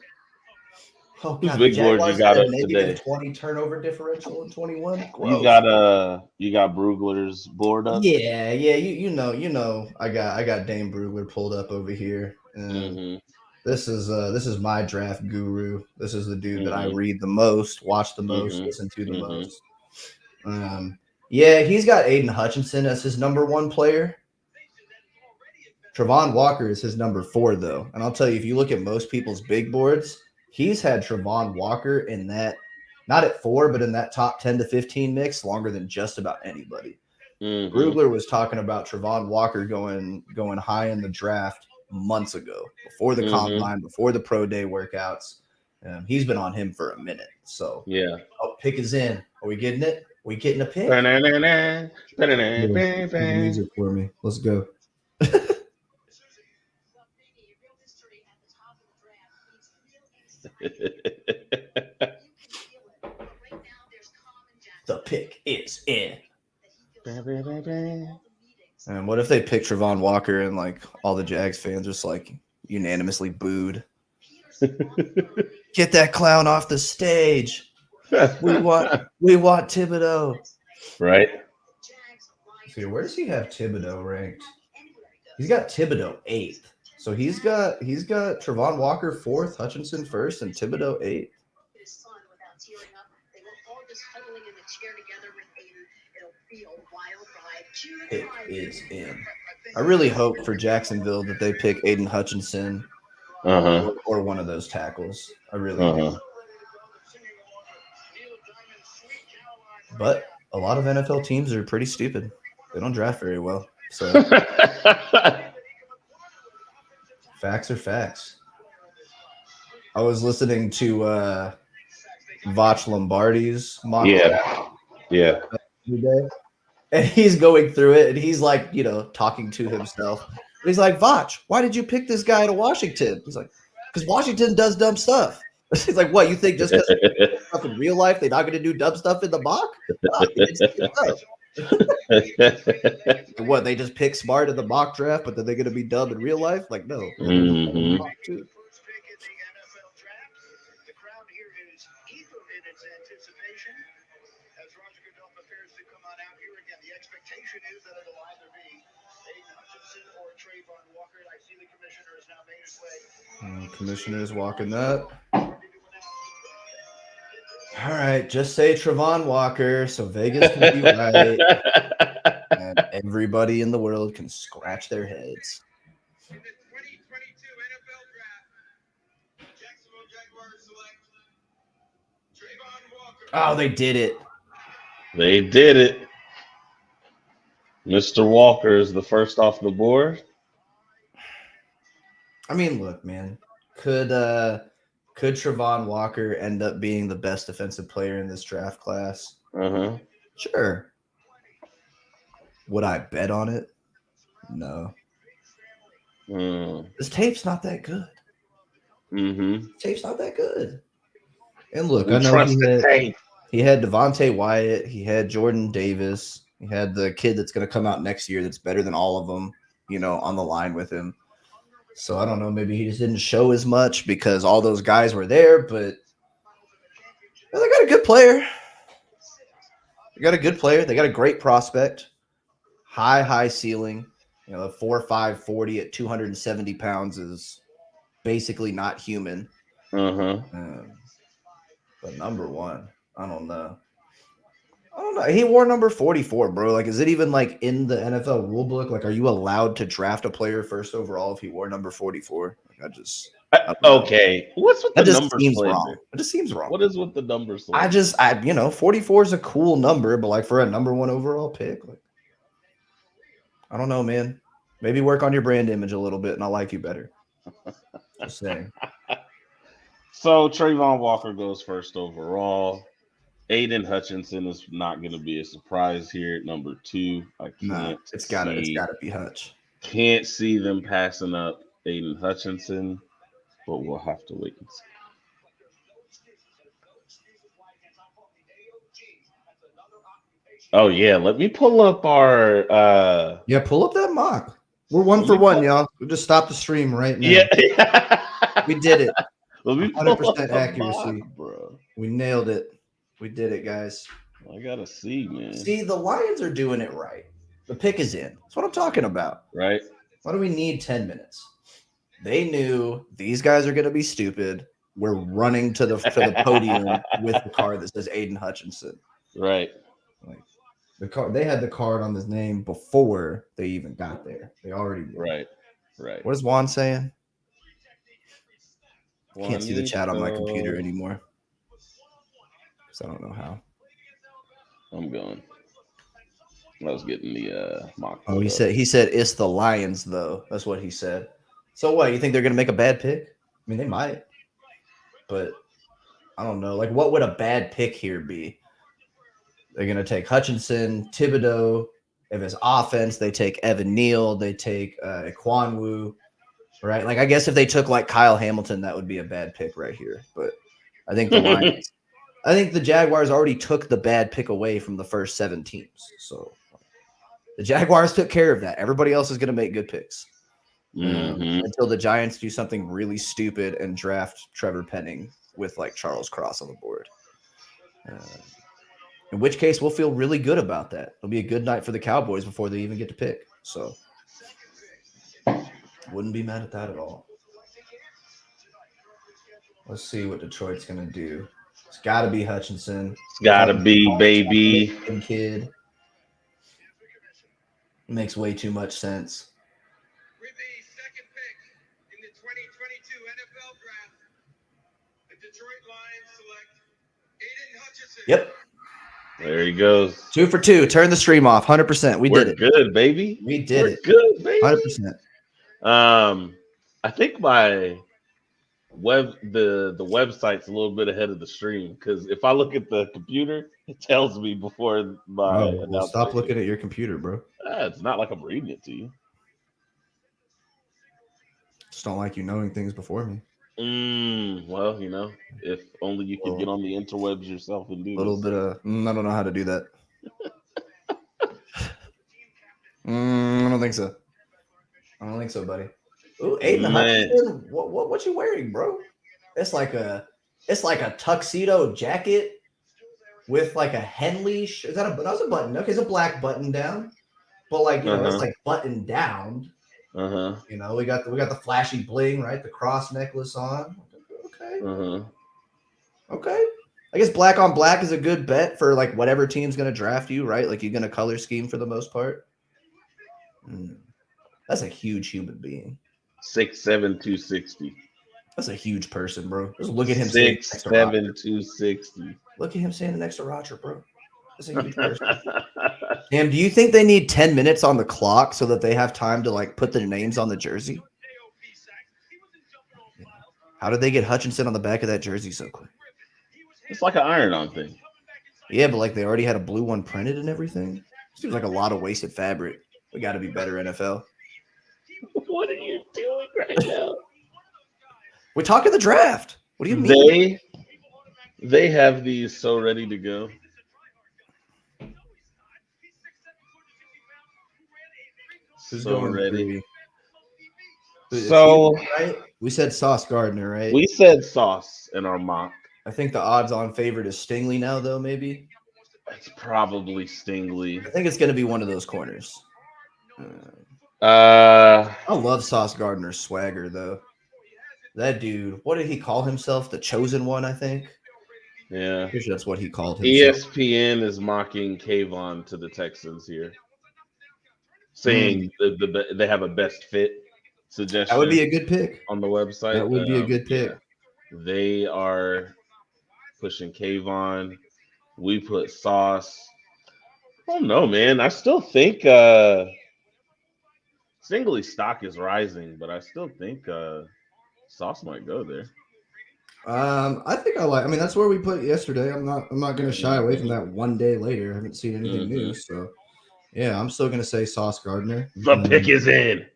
Oh Whose god, the big board you Jaguars got had a up negative today? 20 turnover differential in 21. You Gross. got Brugler's board up. Yeah, you know. I got Dame Brugler pulled up over here, and Mm-hmm. this is my draft guru. This is the dude that I Mm-hmm. read the most, watch the most, listen to the Mm-hmm. most. Yeah, he's got Aiden Hutchinson as his number one player. Travon Walker is his number 4, though. And I'll tell you, if you look at most people's big boards, he's had Travon Walker in that, not at 4, but in that top 10 to 15 mix longer than just about anybody. Mm-hmm. Brugler was talking about Travon Walker going high in the draft months ago, before the Mm-hmm. combine, before the pro day workouts. He's been on him for a minute. So, Yeah. pick is in. Are we getting it? Are we getting a pick? Ba-na-na-na, Play the ba-na-na-ba-ba. music for me. Let's go. The pick is in. Ba-ba-ba-ba. And what if they pick Travon Walker and like all the Jags fans just like unanimously booed? Get that clown off the stage. We want Thibodeau. Right. See, where does he have Thibodeau ranked? He's got Thibodeau 8th. So he's got Travon Walker 4th, Hutchinson 1st, and Thibodeau 8th. Pick is in. I really hope for Jacksonville that they pick Aiden Hutchinson or one of those tackles. I really do. But a lot of NFL teams are pretty stupid. They don't draft very well. So facts are facts. I was listening to Vach Lombardi's mock draft Yeah. today, and he's going through it, and he's like, talking to himself. And he's like, Vach, why did you pick this guy to Washington? He's like, because Washington does dumb stuff. He's like, what? You think just because stuff in real life, they're not going to do dumb stuff in the mock? What? They just pick smart in the mock draft, but then they're going to be dumb in real life? Like, no. Mm-hmm. Too. Commissioner's walking up. All right, just say Travon Walker so Vegas can be right, and everybody in the world can scratch their heads. Oh, they did it. They did it. Mr. Walker is the first off the board. I mean, look, man. Could Travon Walker end up being the best defensive player in this draft class? Sure. Would I bet on it? No. This tape's not that good. Tape's not that good. And look, I know he had Devontae Wyatt, he had Jordan Davis, he had the kid that's going to come out next year that's better than all of them, on the line with him. So I don't know, maybe he just didn't show as much because all those guys were there, but they got a good player. They got a good player. They got a great prospect. High ceiling. 4.5 40 at 270 pounds is basically not human. But number one, I don't know. He wore number 44, bro. Like, is it even like in the NFL rule book? Like, are you allowed to draft a player first overall if he wore number 44? Like, okay. What's with the number seems slander? wrong. It just seems wrong. What is with the number slander? 44 is a cool number, but like for a number one overall pick, like, I don't know, man. Maybe work on your brand image a little bit, and I'll like you better. Just saying. So Travon Walker goes first overall. Aiden Hutchinson is not going to be a surprise here at number 2. It's gotta be Hutch. Can't see them passing up Aiden Hutchinson, but we'll have to wait and see. Oh yeah, let me pull up our. Yeah, pull up that mock. We're 1 for 1, y'all. We just stop the stream right now. Yeah, We did it. let me pull up 100% the accuracy. mock, bro. We nailed it. We did it, guys. I gotta see, man. See, the Lions are doing it right. The pick is in. That's what I'm talking about. Right? Why do we need 10 minutes? They knew these guys are going to be stupid. We're running to the podium with the card that says Aiden Hutchinson. Right. Like the card, they had the card on his name before they even got there. They already did. Right. Right. What is Juan saying? I can't see the Juanito. chat on my computer anymore because I don't know how. I'm going. I was getting the mock. Oh, he said it's the Lions though. That's what he said. So what? You think they're gonna make a bad pick? I mean, they might, but I don't know. Like, what would a bad pick here be? They're gonna take Hutchinson, Thibodeau. If it's offense, they take Evan Neal. They take Ekwonu, right? Like, I guess if they took like Kyle Hamilton, that would be a bad pick right here. But I think the Lions. I think the Jaguars already took the bad pick away from the first 7 teams. So the Jaguars took care of that. Everybody else is going to make good picks until the Giants do something really stupid and draft Trevor Penning with like Charles Cross on the board. In which case, we'll feel really good about that. It'll be a good night for the Cowboys before they even get to pick. So wouldn't be mad at that at all. Let's see what Detroit's going to do. It's got to be Hutchinson. It's got to be, baby. Kid. Makes way too much sense. With the second pick in the 2022 NFL Draft, the Detroit Lions select Aiden Hutchinson. Yep. There he goes. 2 for 2. Turn the stream off. 100%. We're did it. Good, baby. We did it. Good, baby. 100%. I think my the website's a little bit ahead of the stream because if I look at the computer, it tells me before my. Well, stop looking at your computer, bro. It's not like I'm reading it to you. Just don't like you knowing things before me. Well, if only you could get on the interwebs yourself and do a little bit of. I don't know how to do that. I don't think so. I don't think so, buddy. Ooh, Aiden Hutchinson. What you wearing, bro? It's like a tuxedo jacket with like a Henley. Is that that was a button? Okay, it's a black button down, but like it's like button down. We got the flashy bling, right? The cross necklace on. Okay. Okay. I guess black on black is a good bet for like whatever team's gonna draft you, right? Like you're gonna color scheme for the most part. That's a huge human being. 6'7", 260. That's a huge person, bro. Just look at him. 6'7", 260. Look at him standing next to Roger, bro. That's a huge person. Damn, do you think they need 10 minutes on the clock so that they have time to like put their names on the jersey? How did they get Hutchinson on the back of that jersey so quick? It's like an iron-on thing. Yeah, but like they already had a blue one printed and everything. Seems like a lot of wasted fabric. We got to be better, NFL. What are you doing right now? We're talking the draft. What do you mean? They have these so ready to go. Who's so going ready? So right? We said Sauce Gardner, right? We said Sauce in our mock. I think the odds-on favorite is Stingley now, though. Maybe it's probably Stingley. I think it's going to be one of those corners. I love Sauce Gardner's swagger, though. That dude, what did he call himself? The chosen one, I think. Yeah, pretty sure that's what he called himself. ESPN is mocking Kayvon to the Texans here, saying they have a best fit suggestion. That would be a good pick on the website. That would be a good pick. Yeah. They are pushing Kayvon. We put Sauce. I don't know, man. I still think Stingley's stock is rising, but I still think Sauce might go there. I think I mean, that's where we put it yesterday. I'm not going to shy away from that one day later. I haven't seen anything new. So, yeah, I'm still going to say Sauce Gardner. The pick is in.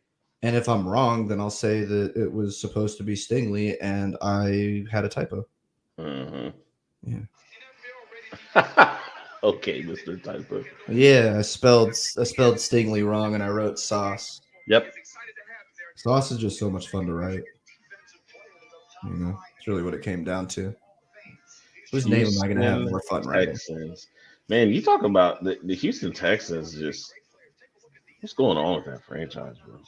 And if I'm wrong, then I'll say that it was supposed to be Stingley and I had a typo. Yeah. Okay, Mr. Typer. Yeah, I spelled Stingley wrong and I wrote Sauce. Yep. Sauce is just so much fun to write. You know, it's really what it came down to. Whose name am I going to have more fun writing? Texans. Man, you talk about the Houston Texans. Just what's going on with that franchise, bro?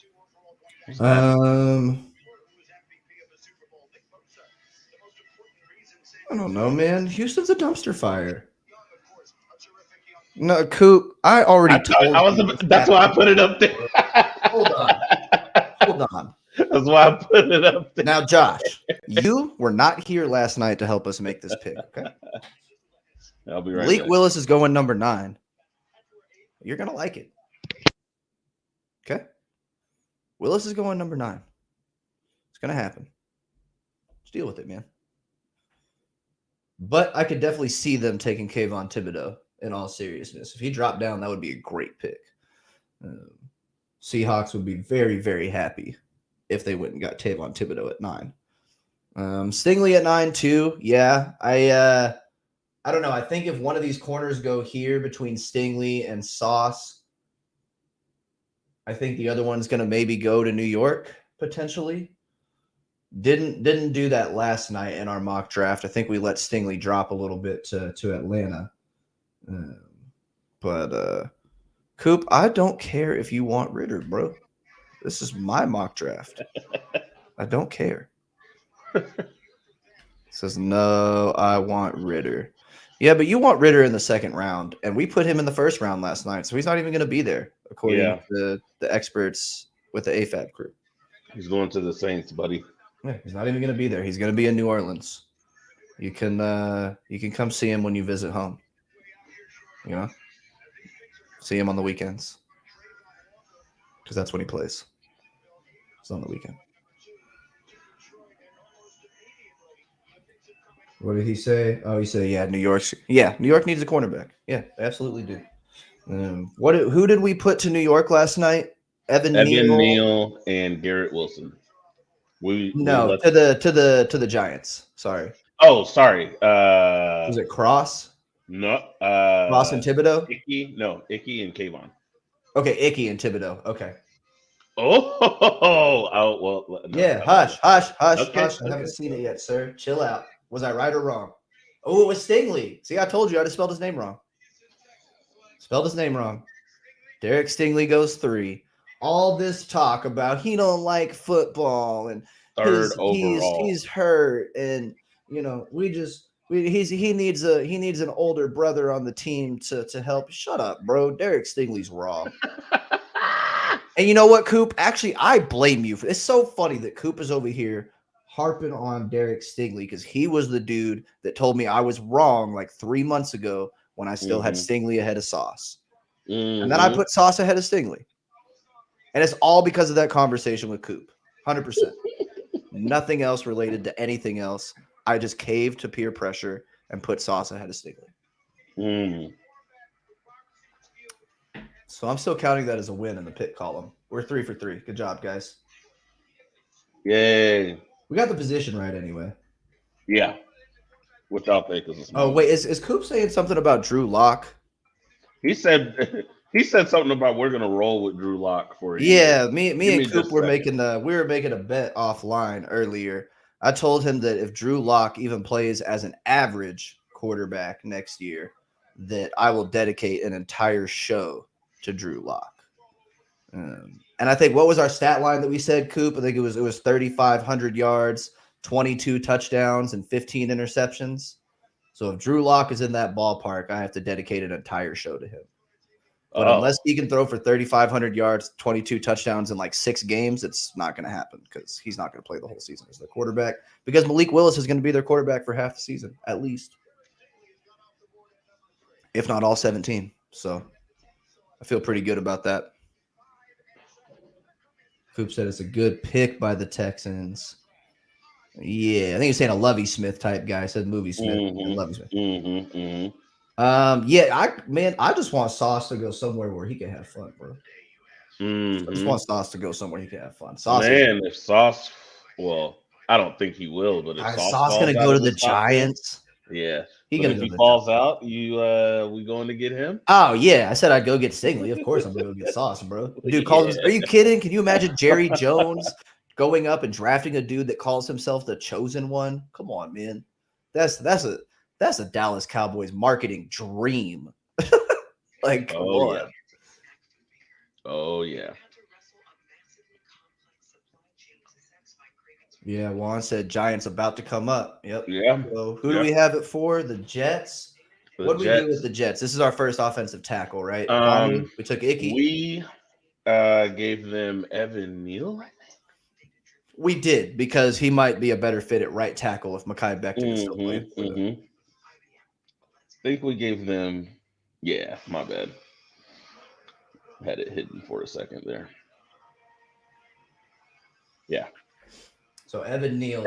What's happening? I don't know, man. Houston's a dumpster fire. No, Coop, I already told you. That's why I put it up there. Hold on. That's why I put it up there. Now, Josh, you were not here last night to help us make this pick, okay? I'll be right Malik back. Willis is going number 9. You're going to like it. Okay? Willis is going number 9. It's going to happen. Just deal with it, man. But I could definitely see them taking Kayvon Thibodeau in all seriousness. If he dropped down, that would be a great pick. Seahawks would be very, very happy if they went and got Kayvon Thibodeau at 9. Stingley at 9 too. Yeah, I don't know. I think if one of these corners go here between Stingley and Sauce, I think the other one's going to maybe go to New York potentially. Didn't do that last night in our mock draft. I think we let Stingley drop a little bit to Atlanta. But Coop, I don't care if you want Ritter, bro. This is my mock draft. I don't care. Says no, I want Ritter. Yeah, but you want Ritter in the second round, and we put him in the first round last night, so he's not even going to be there, according to the experts with the AFAB crew. He's going to the Saints, buddy. Yeah, he's not even going to be there. He's going to be in New Orleans. You can come see him when you visit home. You know, see him on the weekends because that's when he plays. It's on the weekend. What did he say? Oh, he said, yeah, New York. Yeah, New York needs a cornerback. Yeah, they absolutely do. Who did we put to New York last night? Evan Neal and Garrett Wilson. To the Giants. Sorry. Oh, sorry. Was it Cross? No. Cross and Thibodeau? Icky and Kayvon. Okay, Icky and Thibodeau. Okay. Well. No, yeah, hush. I Okay. haven't seen it yet, sir. Chill out. Was I right or wrong? Oh, it was Stingley. See, I told you I just spelled his name wrong. Derek Stingley goes 3. All this talk about he don't like football and third overall. He's hurt, and you know he needs an older brother on the team to help. Shut up, bro. Derek Stingley's raw. And you know what, Coop? Actually, I blame you for. It's so funny that Coop is over here harping on Derek Stingley because he was the dude that told me I was wrong like 3 months ago when I still had Stingley ahead of Sauce. And then I put Sauce ahead of Stingley. And it's all because of that conversation with Coop. 100%. Nothing else related to anything else. I just caved to peer pressure and put Sauce ahead of Stingley. So I'm still counting that as a win in the pick column. We're 3 for 3. Good job, guys. Yay. We got the position right anyway. Yeah. Without Akers. Oh, wait. Is Coop saying something about Drew Lock? He said something about we're gonna roll with Drew Lock for a year. Yeah, me and Coop were making a bet offline earlier. I told him that if Drew Lock even plays as an average quarterback next year, that I will dedicate an entire show to Drew Lock. And I think what was our stat line that we said, Coop? I think it was 3,500 yards, 22 touchdowns, and 15 interceptions. So if Drew Lock is in that ballpark, I have to dedicate an entire show to him. But unless he can throw for 3,500 yards, 22 touchdowns in like 6 games, it's not going to happen because he's not going to play the whole season as their quarterback because Malik Willis is going to be their quarterback for half the season, at least, if not all 17. So I feel pretty good about that. Coop said it's a good pick by the Texans. Yeah, I think he's saying a Lovie Smith type guy. I said Movie Smith. Lovie Smith. I just want Sauce to go somewhere where he can have fun, bro. I just want Sauce to go somewhere he can have fun. If Sauce, well, I don't think he will, but if Sauce going to go to the Giants. Yeah. He So gonna if go he to the falls out, we going to get him? Oh yeah, I said I'd go get Stingley. Of course, I'm gonna go get Sauce, bro. Dude calls. Yeah. Are you kidding? Can you imagine Jerry Jones going up and drafting a dude that calls himself the chosen one? Come on, man. That's a Dallas Cowboys marketing dream. Like, come Oh yeah. on. Oh yeah. Yeah, Juan said Giants about to come up. Yep. Yeah. So who do Yeah. we have it for? The Jets. The What do we do with Jets. the Jets? This is our first offensive tackle, right? Kwame, we took Icky. We gave them Evan Neal. We did because he might be a better fit at right tackle if Mekhi Becton is still playing for them. I think we gave them. Yeah, my bad. Had it hidden for a second there. Yeah. So Evan Neal.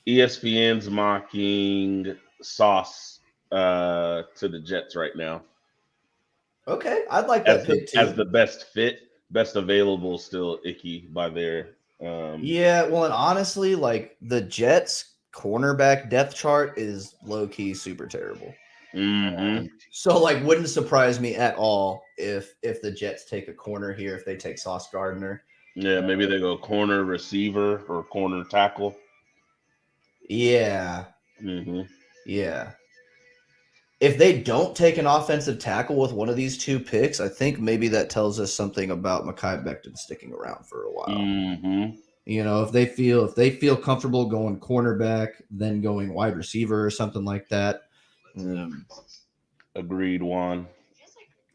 ESPN's mocking Sauce to the Jets right now. Okay, I'd like that pick too. As the best fit, best available, still Icky by their. Yeah, well, and honestly, like the Jets' cornerback depth chart is low key super terrible. So, like, wouldn't surprise me at all if the Jets take a corner here if they take Sauce Gardner. Yeah, maybe they go corner receiver or corner tackle. Yeah. Yeah. If they don't take an offensive tackle with one of these two picks, I think maybe that tells us something about Mekhi Becton sticking around for a while. You know, if they feel comfortable going cornerback, then going wide receiver or something like that. Agreed, Juan.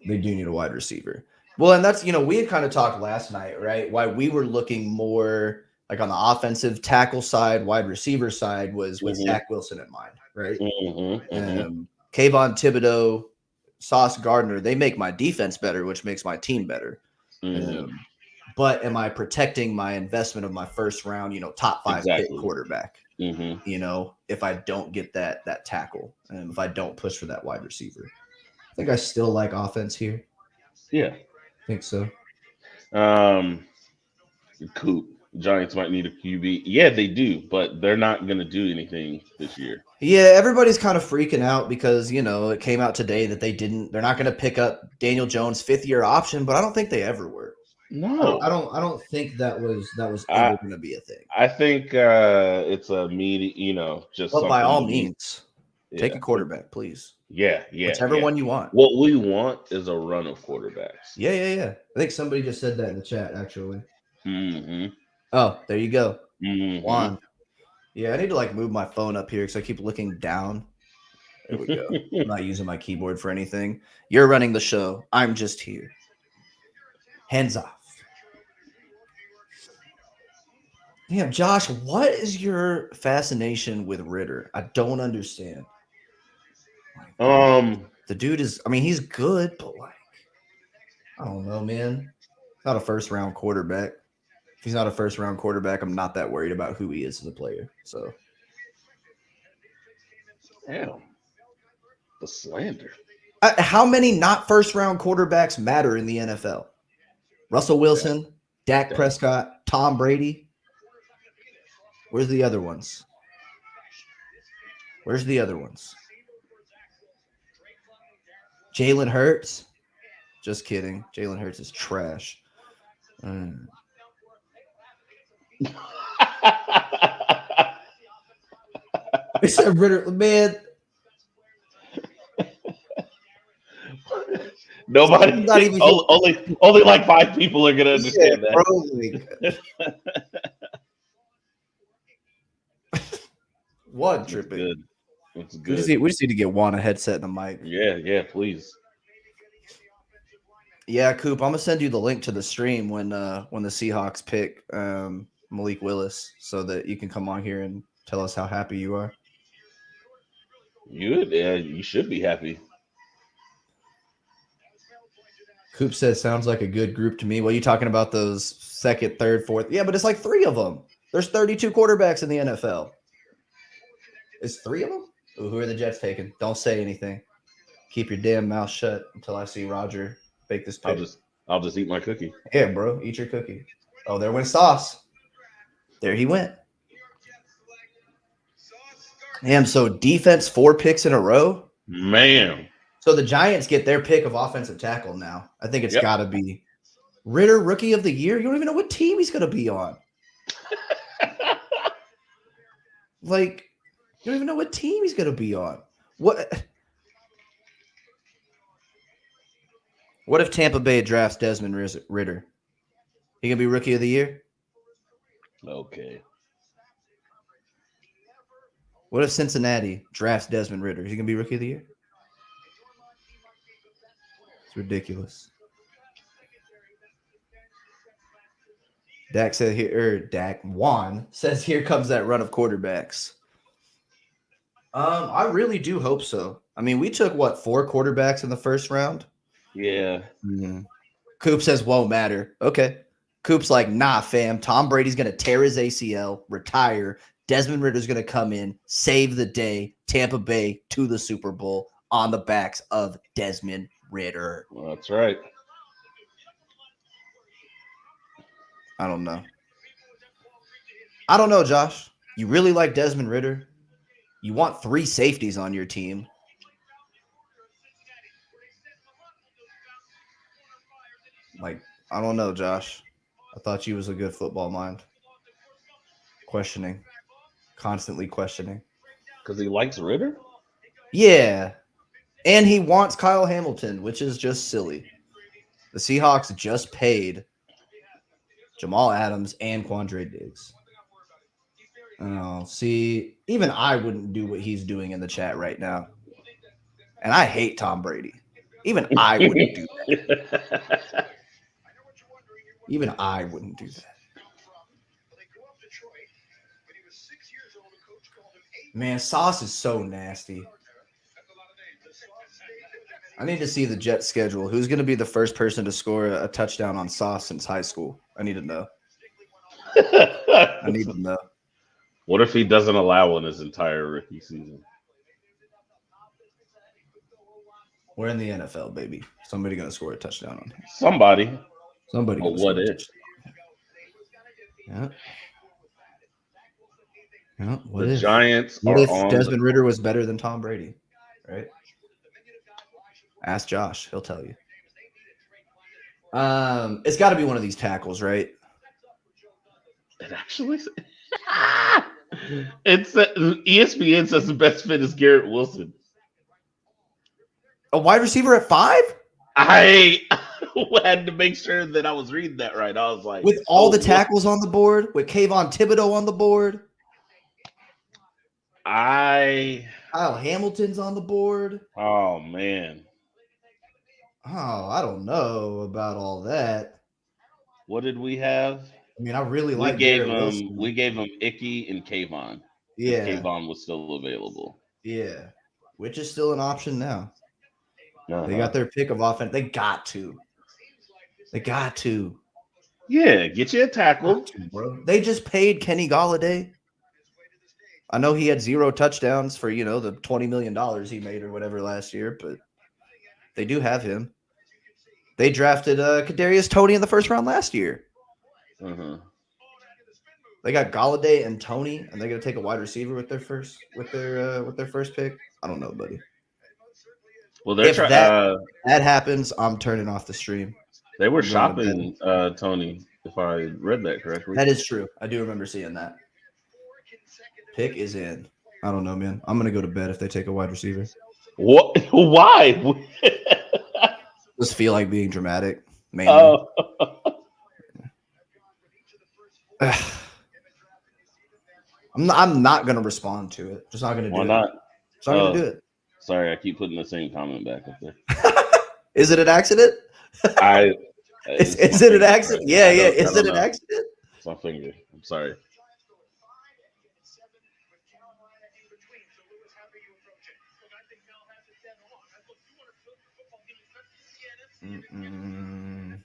They do need a wide receiver. Well, and that's, we had kind of talked last night, right? Why we were looking more like on the offensive tackle side, wide receiver side was with Zach Wilson in mind, right? Kayvon Thibodeau, Sauce Gardner, they make my defense better, which makes my team better. But am I protecting my investment of my first round, top 5 pick quarterback? If I don't get that tackle and if I don't push for that wide receiver. I think I still like offense here. Yeah. I think so. Coop. Giants might need a QB. Yeah, they do, but they're not going to do anything this year. Yeah, everybody's kind of freaking out because, it came out today that they're not going to pick up Daniel Jones' 5th-year option, but I don't think they ever were. No. I don't think that was ever going to be a thing. I think it's a just But by all means, take a quarterback, please. Yeah. Whichever one you want. What we want is a run of quarterbacks. Yeah. I think somebody just said that in the chat, actually. Oh, there you go. Juan. Yeah, I need to move my phone up here because I keep looking down. There we go. I'm not using my keyboard for anything. You're running the show. I'm just here. Hands off. Damn, Josh, what is your fascination with Ritter? I don't understand. The dude is, he's good, but I don't know, man. He's not a first-round quarterback. If he's not a first-round quarterback, I'm not that worried about who he is as a player. So, damn, the slander. How many not first-round quarterbacks matter in the NFL? Russell Wilson, Dak Prescott, Tom Brady. Where's the other ones? Jalen Hurts? Just kidding. Jalen Hurts is trash. I said Ritter, man. Nobody, not even only like 5 people are gonna understand that. One tripping. That's good. We just need to get Juan a headset and a mic. Yeah, please. Yeah, Coop, I'm gonna send you the link to the stream when the Seahawks pick Malik Willis so that you can come on here and tell us how happy you are. You should be happy. Coop says sounds like a good group to me. What are you talking about? Those 2nd, 3rd, 4th? Yeah, but it's like 3 of them. There's 32 quarterbacks in the NFL. Is 3 of them? Ooh, who are the Jets taking? Don't say anything. Keep your damn mouth shut until I see Roger bake this pick. I'll just eat my cookie. Yeah, bro, eat your cookie. Oh, there went Sauce. There he went. Damn, so defense 4 picks in a row. Man. So the Giants get their pick of offensive tackle now. I think it's got to be Ritter, rookie of the year. You don't even know what team he's going to be on. Like, you don't even know what team he's going to be on. What if Tampa Bay drafts Desmond Ritter? He going to be rookie of the year? Okay. What if Cincinnati drafts Desmond Ritter? Is he going to be rookie of the year? It's ridiculous. Dak Juan says, here comes that run of quarterbacks. I really do hope so. I mean, we took 4 quarterbacks in the first round? Yeah. Mm-hmm. Coop says won't matter. Okay. Coop's like, nah, fam. Tom Brady's going to tear his ACL, retire. Desmond Ritter's going to come in, save the day, Tampa Bay to the Super Bowl on the backs of Desmond Ritter. Well, that's right. I don't know. Josh. You really like Desmond Ritter? You want 3 safeties on your team. Like, I don't know, Josh. I thought you was a good football mind. Constantly questioning. Because he likes Ritter? Yeah. And he wants Kyle Hamilton, which is just silly. The Seahawks just paid Jamal Adams and Quandre Diggs. Oh, see, even I wouldn't do what he's doing in the chat right now. And I hate Tom Brady. Even I wouldn't do that. Even I wouldn't do that. Man, Sauce is so nasty. I need to see the Jets schedule. Who's going to be the first person to score a touchdown on Sauce since high school? I need to know. I need to know. What if he doesn't allow one his entire rookie season? We're in the NFL, baby. Somebody going to score a touchdown on him. Somebody. Somebody. What if? Yeah. Yeah. What if Giants what are if on Desmond Ritter was better than Tom Brady? Right? Ask Josh. He'll tell you. It's got to be one of these tackles, right? It actually it's ESPN says the best fit is Garrett Wilson. A wide receiver at 5? I had to make sure that I was reading that right. I was like, with all the tackles on the board, with Kayvon Thibodeau on the board. Kyle Hamilton's on the board. Oh, man. Oh, I don't know about all that. What did we have? I mean, I really like Garrett Wilson. We gave him Icky and Kayvon. Yeah. Kayvon was still available. Yeah. Which is still an option now. They got their pick of offense. They got to. Yeah, get you a tackle. Bro. They just paid Kenny Golladay. I know he had 0 touchdowns for, the $20 million he made or whatever last year, but they do have him. They drafted Kadarius Toney in the first round last year. Uh-huh. They got Golladay and Toney, and they're gonna take a wide receiver with their first pick. I don't know, buddy. Well, if that happens, I'm turning off the stream. They were shopping Toney, if I read that correctly. That is true. I do remember seeing that. Pick is in. I don't know, man. I'm gonna go to bed if they take a wide receiver. What? Why? Just feel like being dramatic. Mainly. I'm not gonna respond to it. Just not gonna do it. Why not? Just not gonna do it. Sorry, I keep putting the same comment back up there. Is it an accident? Is it an accident? Right? Yeah. Is it an accident? It's my finger. I'm sorry. Man,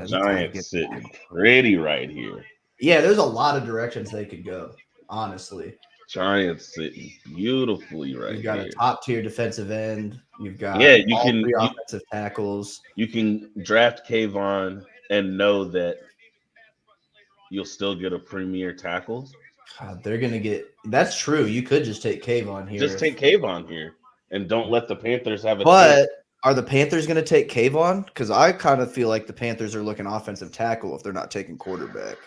Giants sitting pretty right here. Yeah, there's a lot of directions they could go, honestly. Giants sitting beautifully right here. You've got a top-tier defensive end. You've got three offensive tackles. You can draft Kayvon and know that you'll still get a premier tackle. God, they're gonna get. That's true. You could just take Kayvon here. Just take Kayvon here and don't let the Panthers have a chance. But are the Panthers going to take Kayvon? Because I kind of feel like the Panthers are looking offensive tackle if they're not taking quarterback.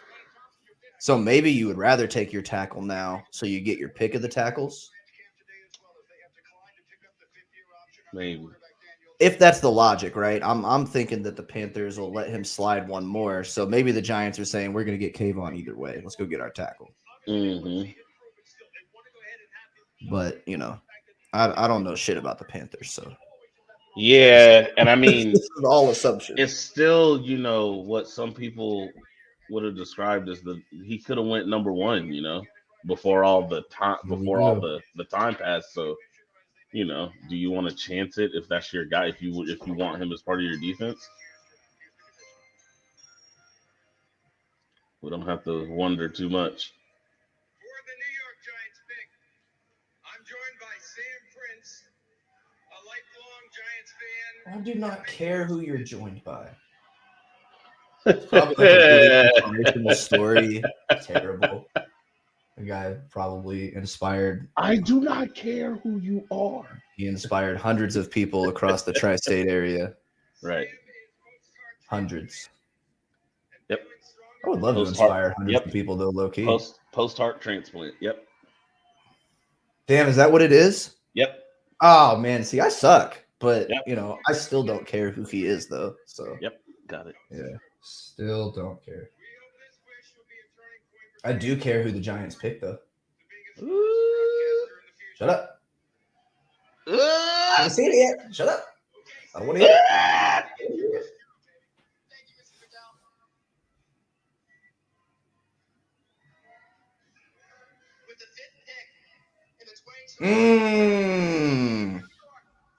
So maybe you would rather take your tackle now so you get your pick of the tackles. Maybe. If that's the logic, right? I'm thinking that the Panthers will let him slide one more. So maybe the Giants are saying we're going to get Kayvon either way. Let's go get our tackle. Mm-hmm. But, I don't know shit about the Panthers. So yeah, and I mean, this is all assumption. It's still, what some people would have described as he could have went number 1, before all the time the time passed. So, do you want to chance it if that's your guy? If you want him as part of your defense, we don't have to wonder too much. For the New York Giants pick, I'm joined by Sam Prince, a lifelong Giants fan. I do not care who you're joined by. It's probably like a really inspirational story. Terrible. The guy probably inspired. I do not care who you are. He inspired hundreds of people across the tri-state area. Right. Hundreds. Yep. I would love to inspire hundreds of people, though, low key. Post-heart transplant. Yep. Damn, is that what it is? Yep. Oh, man. See, I suck. But, I still don't care who he is, though. So. Yep. Got it. Yeah. Still don't care. I do care who the Giants pick, though. Shut up. I haven't seen it yet. Shut up. I don't want to hear it.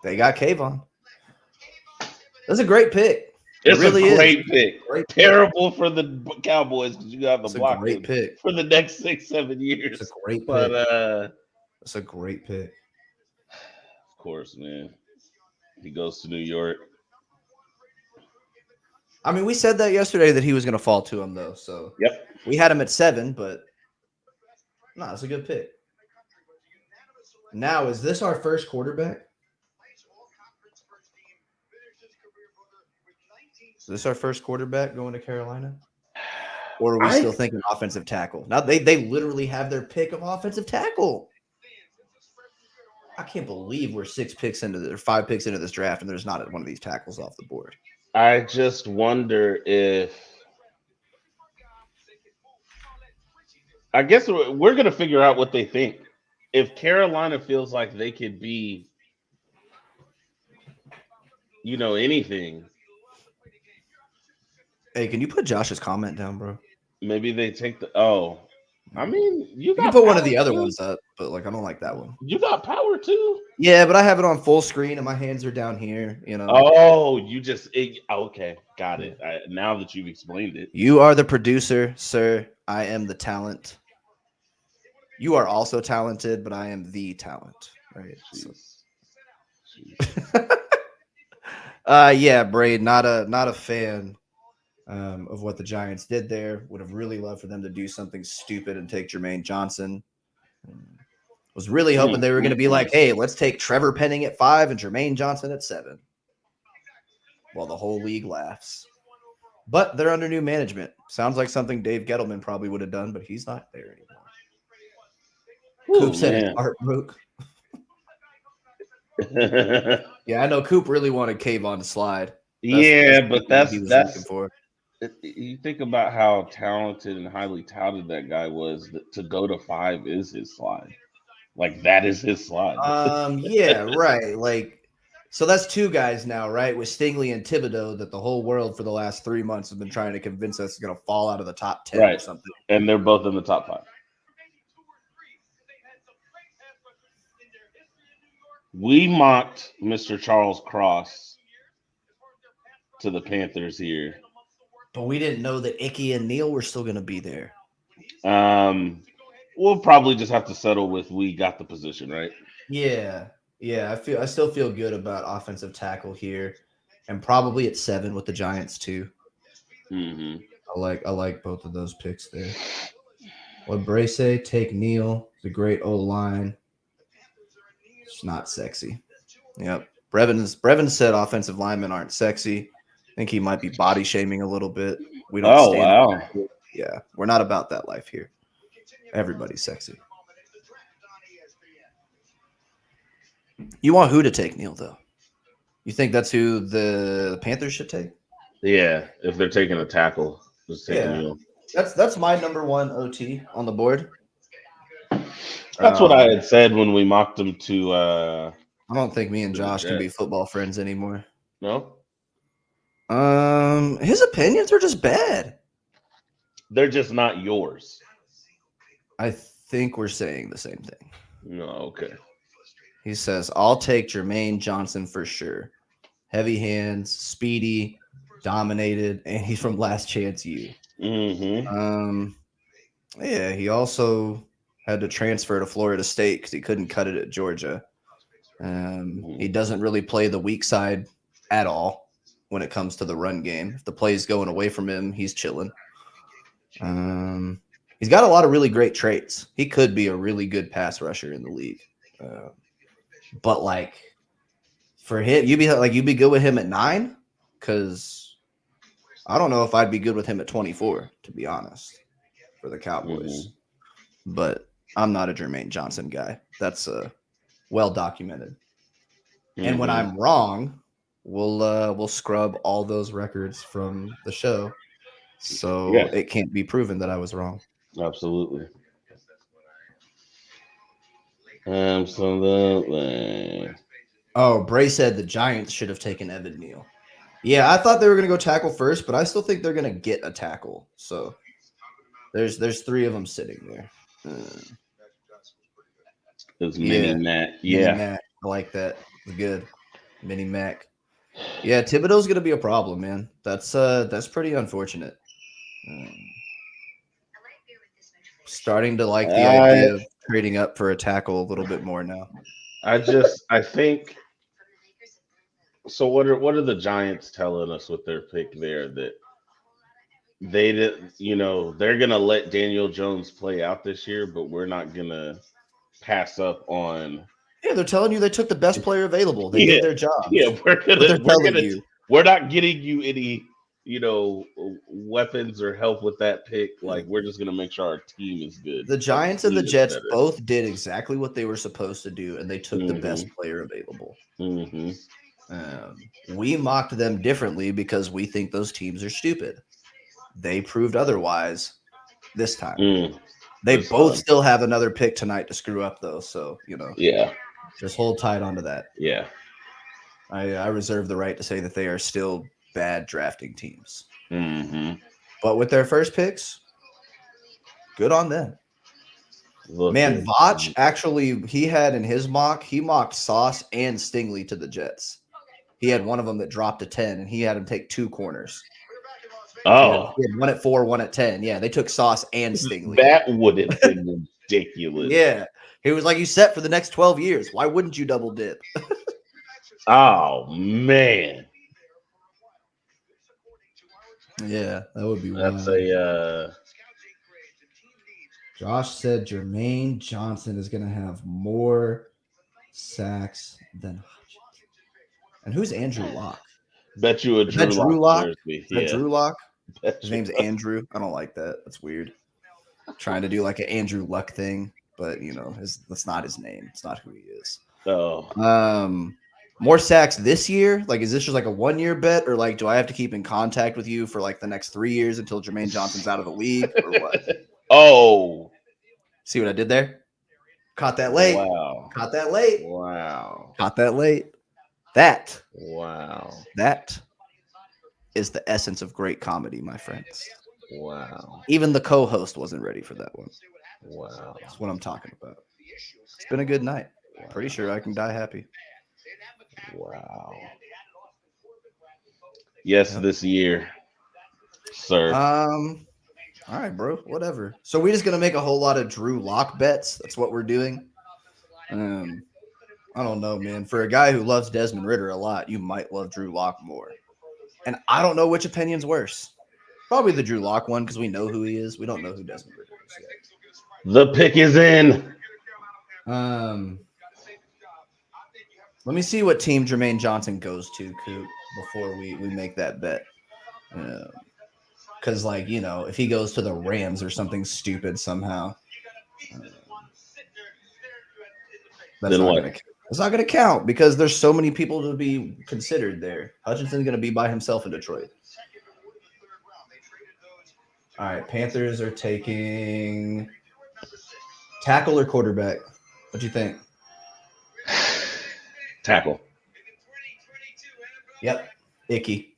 They got Kayvon. That's a great pick. It's really a great pick. Great Terrible for the Cowboys because you got the block great pick for the next 6-7 years. It's a great pick. But it's a great pick. Of course, man. He goes to New York. I mean, we said that yesterday that he was going to fall to him, though. So yep, we had him at 7, but no, it's a good pick. Now, is this our first quarterback? Is this our first quarterback going to Carolina? Or are we still thinking offensive tackle? Now they literally have their pick of offensive tackle. I can't believe we're 5 picks into this draft and there's not one of these tackles off the board. I just wonder if I guess we're going to figure out what they think. If Carolina feels like they could be, anything. Hey, can you put Josh's comment down, bro? Maybe they take I mean, you can put one of the other ones up, but I don't like that one. You got power too? Yeah, but I have it on full screen and my hands are down here, Oh, okay, got it. Now that you've explained it. You are the producer, sir. I am the talent. You are also talented, but I am the talent, right? So. Yeah, Braid, not a fan of what the Giants did there. Would have really loved for them to do something stupid and take Jermaine Johnson. Was really hoping they were going to be like, hey, let's take Trevor Penning at 5 and Jermaine Johnson at 7. Well, the whole league laughs. But they're under new management. Sounds like something Dave Gettleman probably would have done, but he's not there anymore. Coop said his heart broke. Yeah, I know Coop really wanted Kayvon to slide. That's looking for. You think about how talented and highly touted that guy was. That to go to 5 is his slide. That is his slide. Yeah, right. So that's 2 guys now, right? With Stingley and Thibodeau, that the whole world for the last 3 months has been trying to convince us is going to fall out of the top 10 or something. And they're both in the top 5. We mocked Mr. Charles Cross to the Panthers here. But we didn't know that Icky and Neal were still going to be there. We'll probably just have to settle with we got the position, right? Yeah. I still feel good about offensive tackle here, and probably at 7 with the Giants too. Mm-hmm. I like both of those picks there. What Bray say? Take Neal. The great O line. It's not sexy. Yep. Brevin said offensive linemen aren't sexy. I think he might be body shaming a little bit. We don't Oh, stand. wow. Yeah, we're not about that life here. Everybody's sexy. You want who to take Neal though? You think that's who the Panthers should take? Yeah, if they're taking a tackle, just take Yeah. Neal. That's my number one OT on the board. That's what I had said when we mocked him to. I don't think me and the Josh can be Jets. football friends anymore. No, His opinions are just bad. they're just not yours. I think we're saying the same thing. No, okay. He says, I'll take Jermaine Johnson for sure. Heavy hands, speedy, dominated, and he's from Last Chance U. Mm-hmm. Yeah, he also had to transfer to Florida State because he couldn't cut it at Georgia. He doesn't really play the weak side at all when it comes to the run game. If the play's going away from him, he's chilling. He's got a lot of really great traits. He could be a really good pass rusher in the league. But like for him, you'd be good with him at 9, because I don't know if I'd be good with him at 24, to be honest, for the Cowboys. But I'm not a Jermaine Johnson guy. That's well documented. And when I'm wrong, we'll scrub all those records from the show, so it can't be proven that I was wrong. Absolutely. Absolutely. Oh, Bray said the Giants should have taken Evan Neal. Yeah, I thought they were going to go tackle first, but I still think they're going to get a tackle. So there's 3 of them sitting there. It's Mini Mac. Mini Mac. I like that. It's good. Mini Mac. Yeah, Thibodeau's going to be a problem, man. That's pretty unfortunate. Starting to like the idea of trading up for a tackle a little bit more now. I think. So what are the Giants telling us with their pick there, that they did, they're gonna let Daniel Jones play out this year, but we're not gonna pass up on. Yeah, they're telling you they took the best player available. They did their job. Yeah, we're not getting you any, weapons or help with that pick. Like, we're just gonna make sure our team is good. The Giants and the Jets both did exactly what they were supposed to do, and they took the best player available. We mocked them differently because we think those teams are stupid. They proved otherwise this time. They both still have another pick tonight to screw up, though. So, just hold tight onto that. Yeah. I reserve the right to say that they are still bad drafting teams. But with their first picks, good on them. Man, Vach, actually, he had in his mock, he mocked Sauce and Stingley to the Jets. He had one of them that dropped to 10, and he had him take 2 corners. Oh. He had one at 4, one at 10. Yeah, they took Sauce and Stingley. That would have been ridiculous. Yeah. He was like, you set for the next 12 years. Why wouldn't you double dip? Oh, man. Yeah, that would be That's wild. Josh said Jermaine Johnson is going to have more sacks than Hutchins. And who's Andrew Locke? Bet you a Drew Locke? Yeah. Drew Locke? His name's Andrew. I don't like that. That's weird. Trying to do like an Andrew Luck thing, but that's not his name. It's not who he is. Oh. More sacks this year? Like, is this just like a 1-year bet, or like, do I have to keep in contact with you for like the next 3 years until Jermaine Johnson's out of the league, or what? Oh. See what I did there? Caught that late. Wow. Caught that late. Wow. Caught that late. That. Wow. That is the essence of great comedy, my friends. Wow. Even the co-host wasn't ready for that one. Wow. That's what I'm talking about. It's been a good night. Pretty sure I can die happy. Wow. Yes, this year, sir. All right, bro. Whatever. So we're just gonna make a whole lot of Drew Lock bets. That's what we're doing. I don't know, man. For a guy who loves Desmond Ridder a lot, you might love Drew Lock more. And I don't know which opinion's worse. Probably the Drew Lock one, because we know who he is. We don't know who Desmond Ridder is yet. The pick is in. Let me see what team Jermaine Johnson goes to, Coop, before we make that bet. Because, like, you know, if he goes to the Rams or something stupid somehow, that's Then not what? going to. It's not going to count because there's so many people to be considered there. Hutchinson's going to be by himself in Detroit. All right, Panthers are taking tackle or quarterback. What do you think? Tackle. Yep, Icky.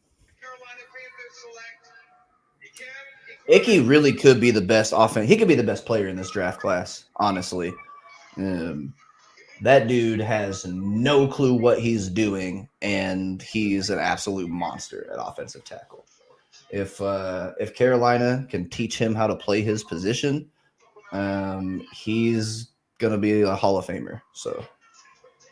Icky really could be the best offense. He could be the best player in this draft class, honestly. That dude has no clue what he's doing, and he's an absolute monster at offensive tackle. If Carolina can teach him how to play his position, he's gonna be a Hall of Famer. So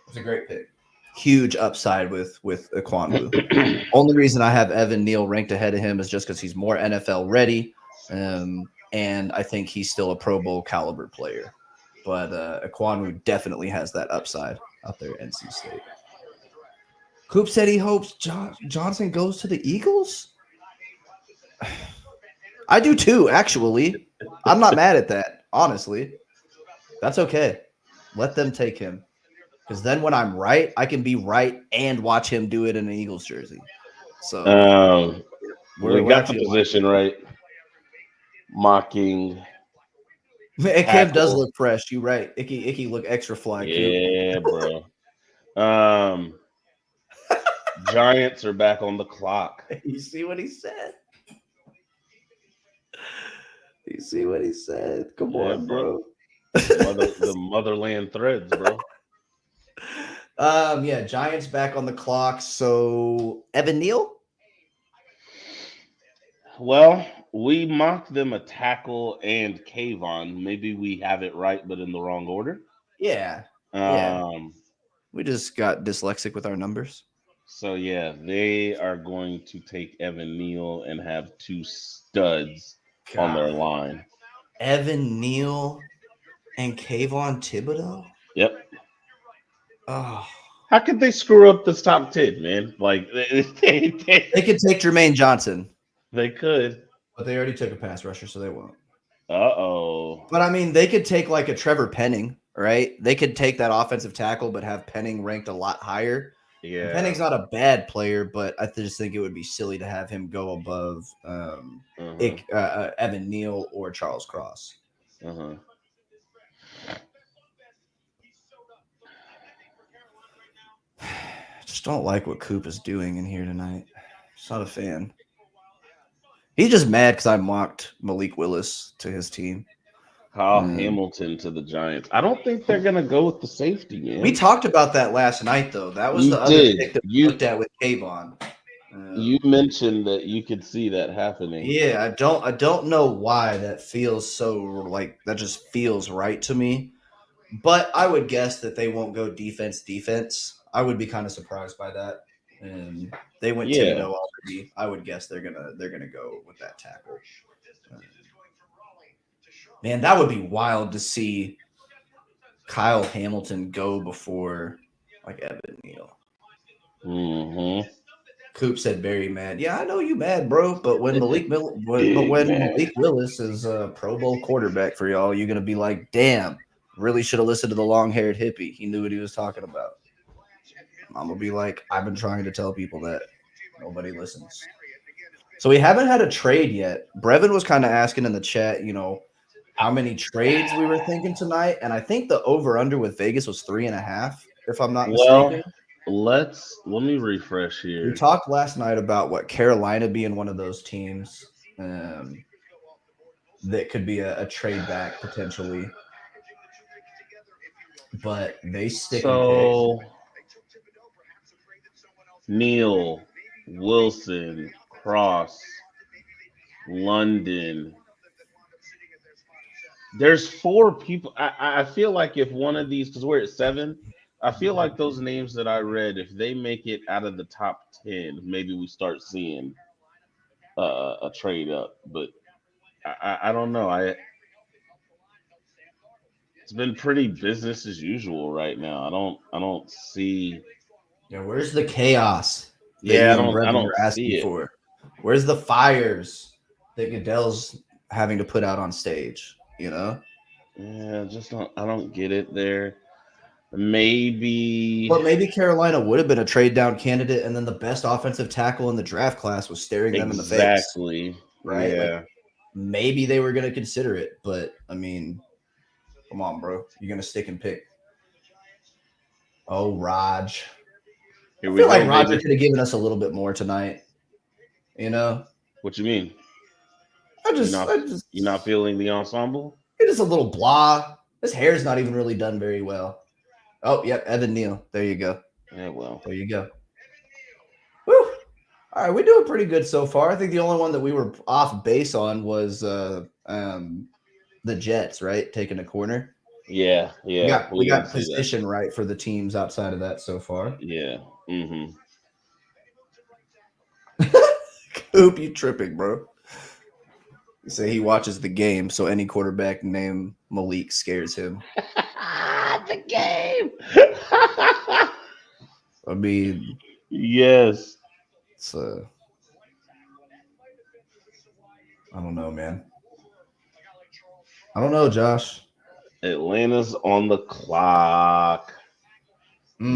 it's a great pick. Huge upside with Ekwonu. Only reason I have Evan Neal ranked ahead of him is just because he's more NFL ready, and I think he's still a Pro Bowl caliber player. But Ekwonu definitely has that upside out there at NC State. Coop said he hopes Johnson goes to the Eagles. I do too, actually. I'm not mad at that, honestly. That's okay. Let them take him. Because then when I'm right, I can be right and watch him do it in an Eagles jersey. So we got the position right. Mocking. Cam does look fresh. You're right. Icky look extra fly. Yeah, bro. Giants are back on the clock. You see what he said? You see what he said? Come on, bro. The motherland threads, bro. Yeah, Giants back on the clock. So Evan Neal? Well, we mocked them a tackle and Kayvon. Maybe we have it right, but in the wrong order. Yeah. We just got dyslexic with our numbers. So yeah, they are going to take Evan Neal and have two studs on their line. Evan Neal and Kayvon Thibodeau? Yep. Oh. How could they screw up this top 10, man? Like they could take Jermaine Johnson. They could. But they already took a pass rusher, so they won't. Uh-oh. But I mean, they could take like a Trevor Penning, right? They could take that offensive tackle, but have Penning ranked a lot higher. Yeah. And Penning's not a bad player, but I just think it would be silly to have him go above Evan Neal or Charles Cross. Just don't like what Coop is doing in here tonight. Just not a fan. He's just mad because I mocked Malik Willis to his team. Kyle Hamilton to the Giants. I don't think they're gonna go with the safety, man. We talked about that last night, though. That was the other pick that we looked at with Kayvon. You mentioned that you could see that happening. Yeah, I don't know why that feels so like that just feels right to me. But I would guess that they won't go defense. I would be kind of surprised by that. And they went Thibodeau already. I would guess they're gonna go with that tackle. Man, that would be wild to see Kyle Hamilton go before like Evan Neal. Mm-hmm. Coop said very mad. Yeah, I know you mad, bro. But when Malik Willis is a Pro Bowl quarterback for y'all, you're gonna be like, damn, really should have listened to the long-haired hippie. He knew what he was talking about. I'm gonna be like, I've been trying to tell people that. Nobody listens. So we haven't had a trade yet. Brevin was kind of asking in the chat, how many trades we were thinking tonight, and I think the over/under with Vegas was 3.5, if I'm not mistaken. Let me refresh here. We talked last night about what Carolina being one of those teams that could be a trade back potentially, but they stick. So Neal, Wilson, Cross, London. There's 4 people. I feel like if one of these, because we're at 7, I feel like those names that I read, if they make it out of the top 10, maybe we start seeing a trade up. But I don't know. It's been pretty business as usual right now. I don't see. Yeah, where's the chaos that Yeah, you and I Brendan don't are see asking it. for? Where's the fires that Goodell's having to put out on stage? You know, Yeah, just don't. I don't get it there. Maybe but maybe Carolina would have been a trade down candidate, and then the best offensive tackle in the draft class was staring them in the face, exactly. right? Like Yeah. maybe they were going to consider it, but I mean, come on, bro, you're going to stick and pick. Oh, Raj. Here I we feel like go, Roger baby. could have given us a little bit more tonight. You know, What you mean? I You just, not I just, you not feeling the ensemble? it is a little blah. His hair's not even really done very well. Oh, yep, Evan Neal. There you go. Yeah, well. There you go. Woo. All right, we're doing pretty good so far. I think the only one that we were off base on was the Jets, right? Taking a corner. Yeah, We yeah. got We we didn't got see that. position right for the teams outside of that so far. Yeah. Mm-hmm. Coop, you tripping, bro? You say he watches the game, so any quarterback named Malik scares him. The game. I mean, Yes. it's I don't know, man. I don't know, Josh. Atlanta's on the clock. We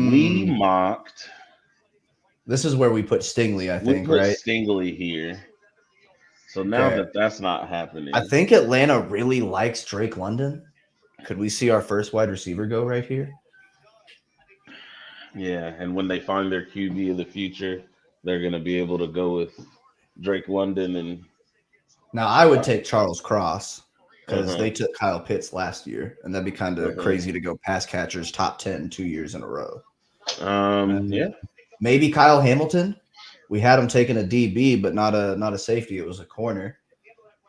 Mm, mocked. this is where we put Stingley, I We think, put right? Stingley here. So now Okay. that that's not happening, I think Atlanta really likes Drake London. Could we see our first wide receiver go right here? yeah. And when they find their QB of the future, they're gonna be able to go with Drake London and Now, I would take Charles Cross because uh-huh, they took Kyle Pitts last year, and that'd be kind of uh-huh. crazy to go pass catchers top 10 2 years in a row. Yeah. Maybe Kyle Hamilton. We had him taking a DB, but not a safety. It was a corner.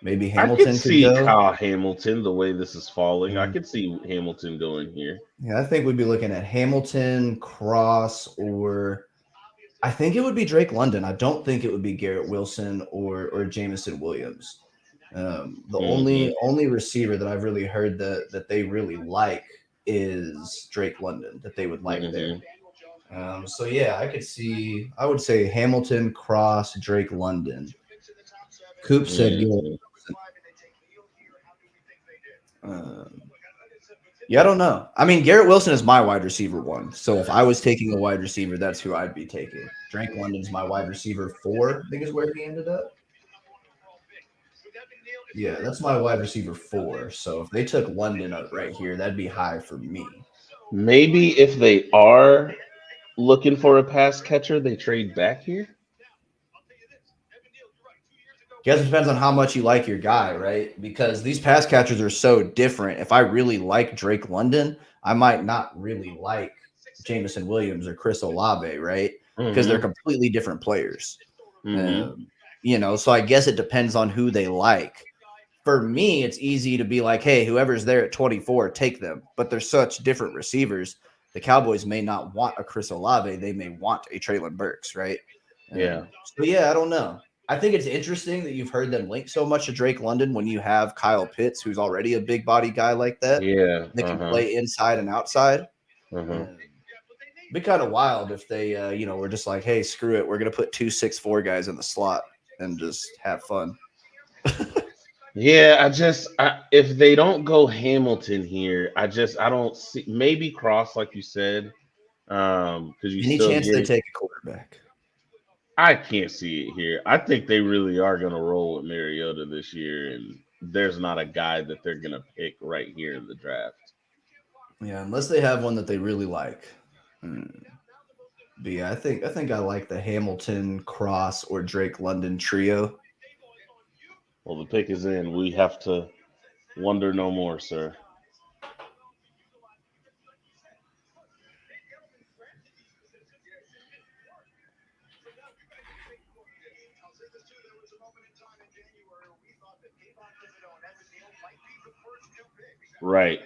Maybe I could Hamilton could see go. Kyle Hamilton the way this is falling. I Mm. could see Hamilton going here. Yeah, I think we'd be looking at Hamilton, Cross, or I think it would be Drake London. I don't think it would be Garrett Wilson or Jamison Williams. The Hmm. only receiver that I've really heard that they really like is Drake London. That they would like there. Hmm. So yeah, I would say Hamilton, Cross, Drake London. Coop said Garrett. Hmm. Um, yeah, I don't know. I mean, Garrett Wilson is my wide receiver one. So if I was taking a wide receiver, that's who I'd be taking. Drake London's my wide receiver 4, I think is where he ended up. Yeah, that's my wide receiver 4. So if they took London up right here, that'd be high for me. Maybe if they are looking for a pass catcher, they trade back here. Guess it depends on how much you like your guy, right? Because these pass catchers are so different. If I really like Drake London, I might not really like Jamison Williams or Chris Olave, right? Because they're Hmm. completely different players. Hmm. So I guess it depends on who they like. For me, it's easy to be like, hey, whoever's there at 24, take them. But they're such different receivers. The Cowboys may not want a Chris Olave. They may want a Traylon Burks, right? Yeah. So, yeah, I don't know. I think it's interesting that you've heard them link so much to Drake London when you have Kyle Pitts, who's already a big body guy like that, Yeah. that can Uh-huh. play inside and outside. Uh-huh. It'd be kind of wild if they, were just like, hey, screw it. We're going to put 2-6-4 guys in the slot and just have fun. Yeah, if they don't go Hamilton here, I don't see maybe Cross like you said, because you Any still chance they get. take a quarterback? I can't see it here. I think they really are going to roll with Mariota this year, and there's not a guy that they're going to pick right here in the draft. Yeah, unless they have one that they really like. But yeah, I think I like the Hamilton, Cross, or Drake London trio. Well, the pick is in. We have to wonder no more, sir. Right.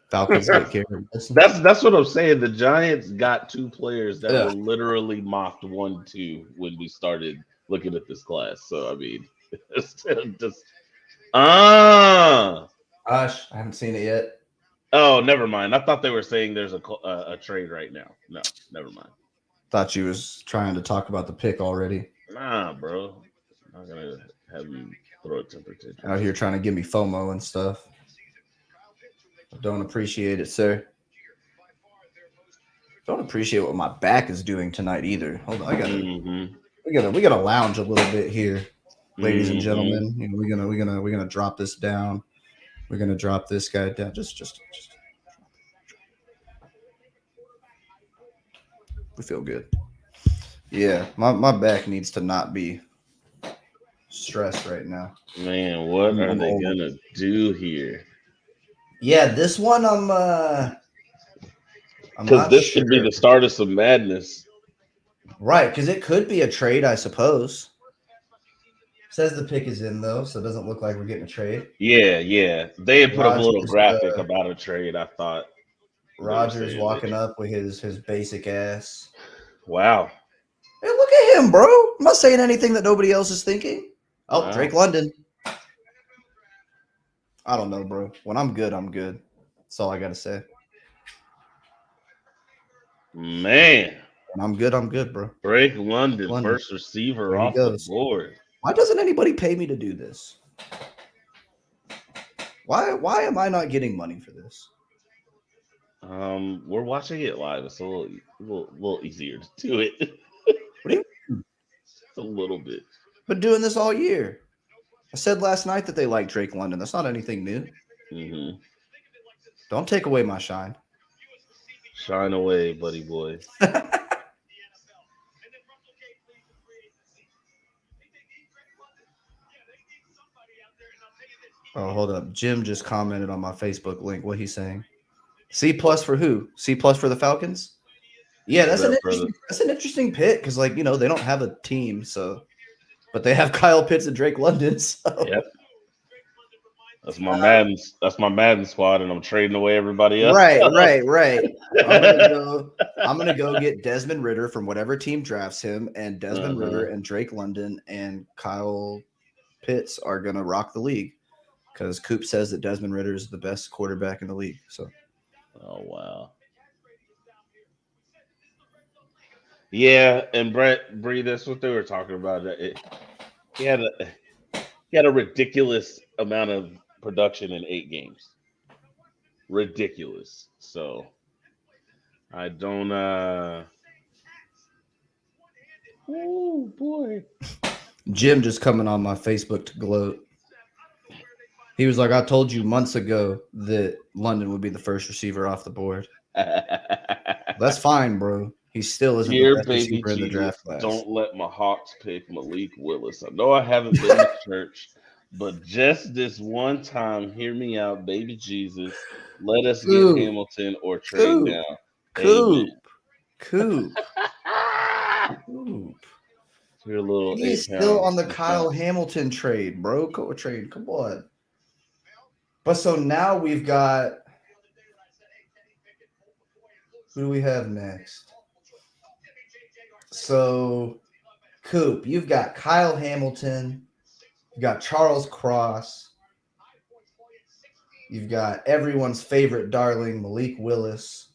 Falcons get Garrett Wilson. That's what I'm saying. The Giants got two players that were Ugh. literally mocked 1-2 when we started looking at this class. So I mean, it's just Gosh, I haven't seen it yet. Oh, never mind. I thought they were saying there's a trade right now. No, never mind. Thought you was trying to talk about the pick already. Nah, bro. I'm not gonna have you throw a temper tantrum. Out here trying to give me FOMO and stuff. I don't appreciate it, sir. Don't appreciate what my back is doing tonight either. Hold on, we gotta lounge a little bit here, ladies and gentlemen. You know, we're gonna drop this down. We're gonna drop this guy down. Just. We feel good. Yeah, my back needs to not be stressed right now. Man, what are they gonna do here? Yeah, this one I'm because this sure. could be the start of some madness. Right, because it could be a trade, I suppose. Says the pick is in though, so it doesn't look like we're getting a trade. Yeah. They had put up a little graphic about a trade. I thought Rogers walking up with his basic ass. Wow. Hey, look at him, bro. I'm not saying anything that nobody else is thinking. Oh, wow. Drake London. I don't know, bro. When I'm good, I'm good. That's all I got to say. Man. When I'm good, bro. Drake London, first receiver off the board. Why doesn't anybody pay me to do this? Why am I not getting money for this? We're watching it live. It's a little easier to do it. What do you mean? It's a little bit. Been doing this all year. I said last night that they like Drake London. That's not anything new. Mm-hmm. Don't take away my shine. Shine away, buddy boy. Oh, hold up. Jim just commented on my Facebook link. What he's saying. C+ for who? C+ for the Falcons? Yeah, that's an interesting pick because, like, you know, they don't have a team, so, but they have Kyle Pitts and Drake London. So. Yep. That's my Madden squad, and I'm trading away everybody else. Right. I'm gonna go get Desmond Ridder from whatever team drafts him, and Desmond Ridder and Drake London and Kyle Pitts are gonna rock the league because Coop says that Desmond Ridder is the best quarterback in the league. So. Oh wow. Yeah, and Bree, that's what they were talking about. He had a ridiculous amount of production in 8 games. Ridiculous. So I don't oh boy. Jim just coming on my Facebook to gloat. He was like, I told you months ago that London would be the first receiver off the board. That's fine, bro. He still isn't the best receiver in the draft class. Don't let my Hawks pick Malik Willis. I know I haven't been to church, but just this one time, hear me out, baby Jesus. Let us get Hamilton or trade down. Coop. He's still on the Kyle Hamilton trade, bro. Come on. But so now we've got who do we have next? So Coop, you've got Kyle Hamilton, you've got Charles Cross, you've got everyone's favorite darling Malik Willis.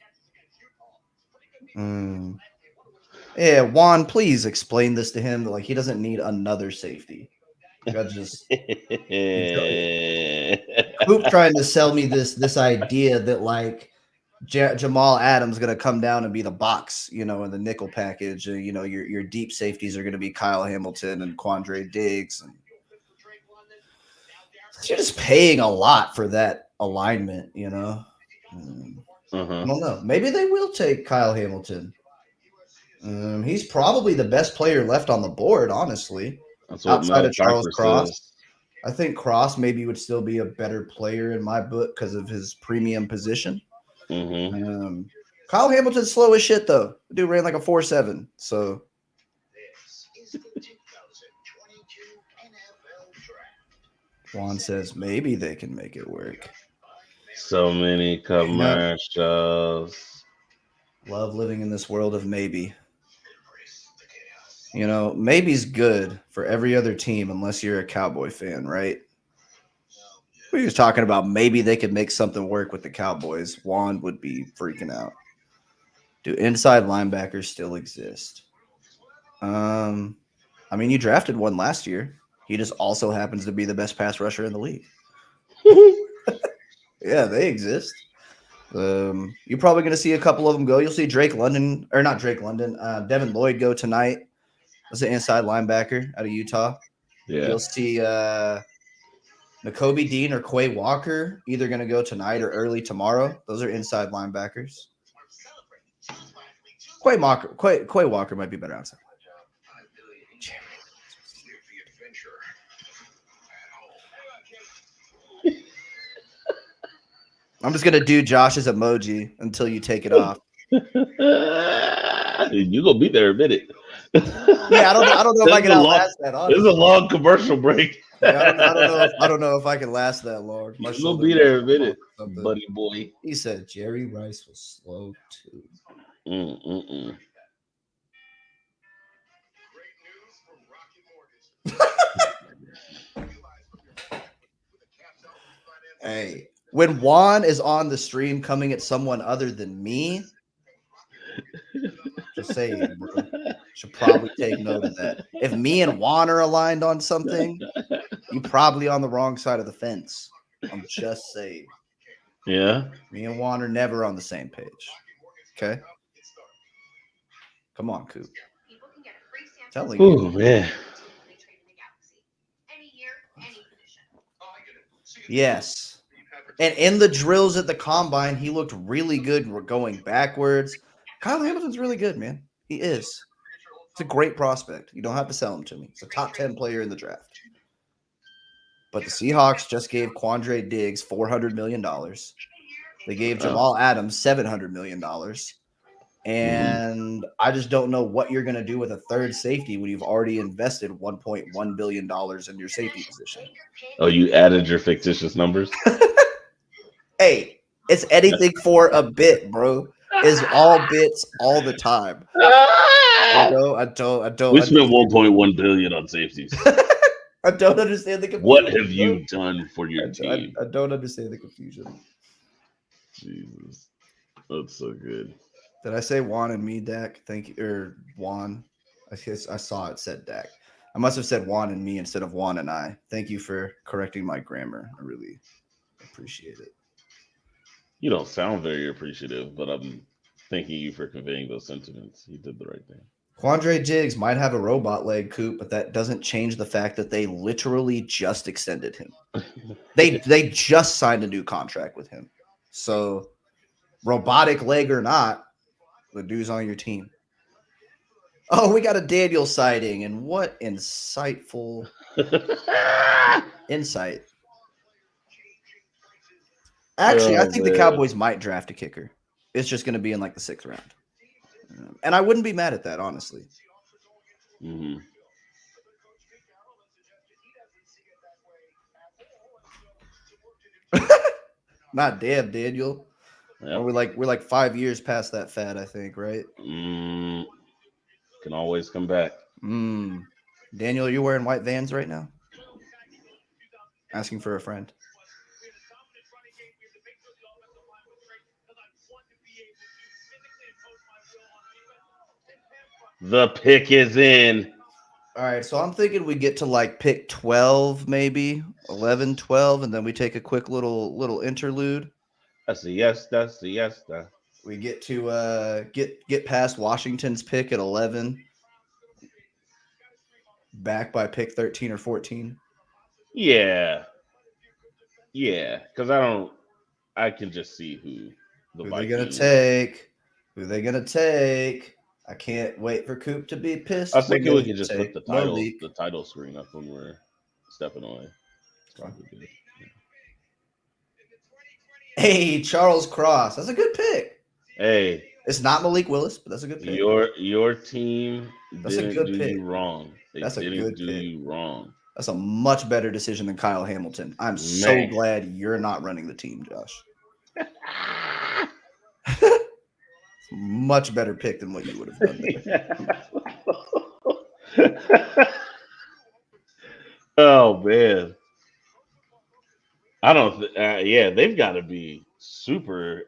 Yeah, Juan, please explain this to him that like he doesn't need another safety. That just Coop trying to sell me this idea that like Jamal Adams going to come down and be the box, you know, in the nickel package. You know, your deep safeties are going to be Kyle Hamilton and Quandre Diggs. And you're just paying a lot for that alignment, you know. I don't know. Maybe they will take Kyle Hamilton. He's probably the best player left on the board, honestly. Outside of Charles Cross. I think Cross maybe would still be a better player in my book because of his premium position. Kyle Hamilton's slow as shit, though. The dude ran like a 4.7. So Juan says maybe they can make it work. So many commercials. Love living in this world of maybe. You know, maybe's good for every other team unless you're a Cowboy fan, right? We was talking about maybe they could make something work with the Cowboys. Juan would be freaking out. Do inside linebackers still exist? I mean, you drafted one last year. He just also happens to be the best pass rusher in the league. Yeah, they exist. You're probably going to see a couple of them go. You'll see Drake London, or not Drake London, Devin Lloyd go tonight. That's an inside linebacker out of Utah. Yeah. You'll see Nakobe Dean or Quay Walker either going to go tonight or early tomorrow. Those are inside linebackers. Quay Walker might be better outside. I'm just gonna do Josh's emoji until you take it off. You gonna be there a minute. Yeah, I don't know if I can outlast that. Honestly. This is a long commercial break. Yeah, I don't know if I can last that long. You're gonna be there a minute, buddy boy. He said Jerry Rice was slow too. Hey, when Juan is on the stream coming at someone other than me, just saying, bro. Should probably take note of that. If me and Juan are aligned on something, you probably on the wrong side of the fence. I'm just saying. Yeah. Me and Juan are never on the same page. Okay? Come on, Coop. Telling you. Oh, man. Yes. And in the drills at the combine, he looked really good. We're going backwards. Kyle Hamilton's really good, man. He is. It's a great prospect. You don't have to sell him to me. It's a top 10 player in the draft. But the Seahawks just gave Quandre Diggs $400 million. They gave Jamal Adams $700 million. And I just don't know what you're going to do with a third safety when you've already invested $1.1 billion in your safety position. Oh, you added your fictitious numbers? Hey, it's anything for a bit, bro. It's all bits all the time. I don't. We spent $1.1 billion on safeties. I don't understand the confusion. What have you done for your team? I don't understand the confusion. Jesus, that's so good. Did I say Juan and me, Dak? Thank you, or Juan. I guess I saw it said Dak. I must have said Juan and me instead of Juan and I. Thank you for correcting my grammar. I really appreciate it. You don't sound very appreciative, but I'm thanking you for conveying those sentiments. You did the right thing. Quandre Diggs might have a robot leg, Coop, but that doesn't change the fact that they literally just extended him. They just signed a new contract with him. So, robotic leg or not, the dude's on your team. Oh, we got a Daniel sighting, and what insightful insight. Actually, I think the Cowboys might draft a kicker. It's just going to be in like the 6th round. And I wouldn't be mad at that, honestly. Mm-hmm. Not damn, Daniel. Yep. We're like 5 years past that fad, I think, right? Can always come back. Daniel, are you wearing white Vans right now? Asking for a friend. The pick is in. All right, so I'm thinking we get to like pick 12, maybe 11, 12, and then we take a quick little interlude. That's a yes. That's a yes. We get to get past Washington's pick at 11, back by pick 13 or 14. Yeah, because I can just see who they're gonna take. Who they gonna take? I can't wait for Coop to be pissed. I was thinking we could just put the title screen up when we're stepping away. It's probably good. Yeah. Hey, Charles Cross. That's a good pick. Hey. It's not Malik Willis, but that's a good pick. Your team didn't do you wrong. That's a good pick. You wrong. That's a much better decision than Kyle Hamilton. I'm so glad you're not running the team, Josh. Much better pick than what you would have done there. Oh man, I don't. Yeah, they've got to be super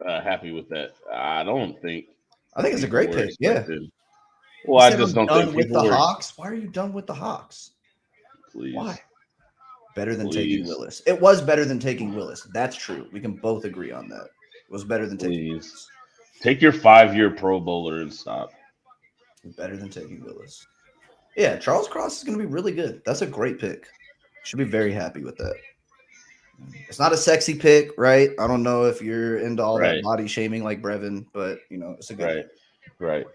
happy with that. I don't think I think it's a people great were pick. Yeah. expecting. You Well, I said just I'm don't think done with people the were. Hawks. Why are you done with the Hawks? Please, Why? Better than taking please, Willis. It was better than taking Willis. That's true. We can both agree on that. It was better than taking please. Willis. Take your 5-year Pro Bowler and stop. Better than taking Willis. Yeah, Charles Cross is going to be really good. That's a great pick. Should be very happy with that. It's not a sexy pick, right? I don't know if you're into all that Right, body shaming like Brevin, but it's a good right, pick. right.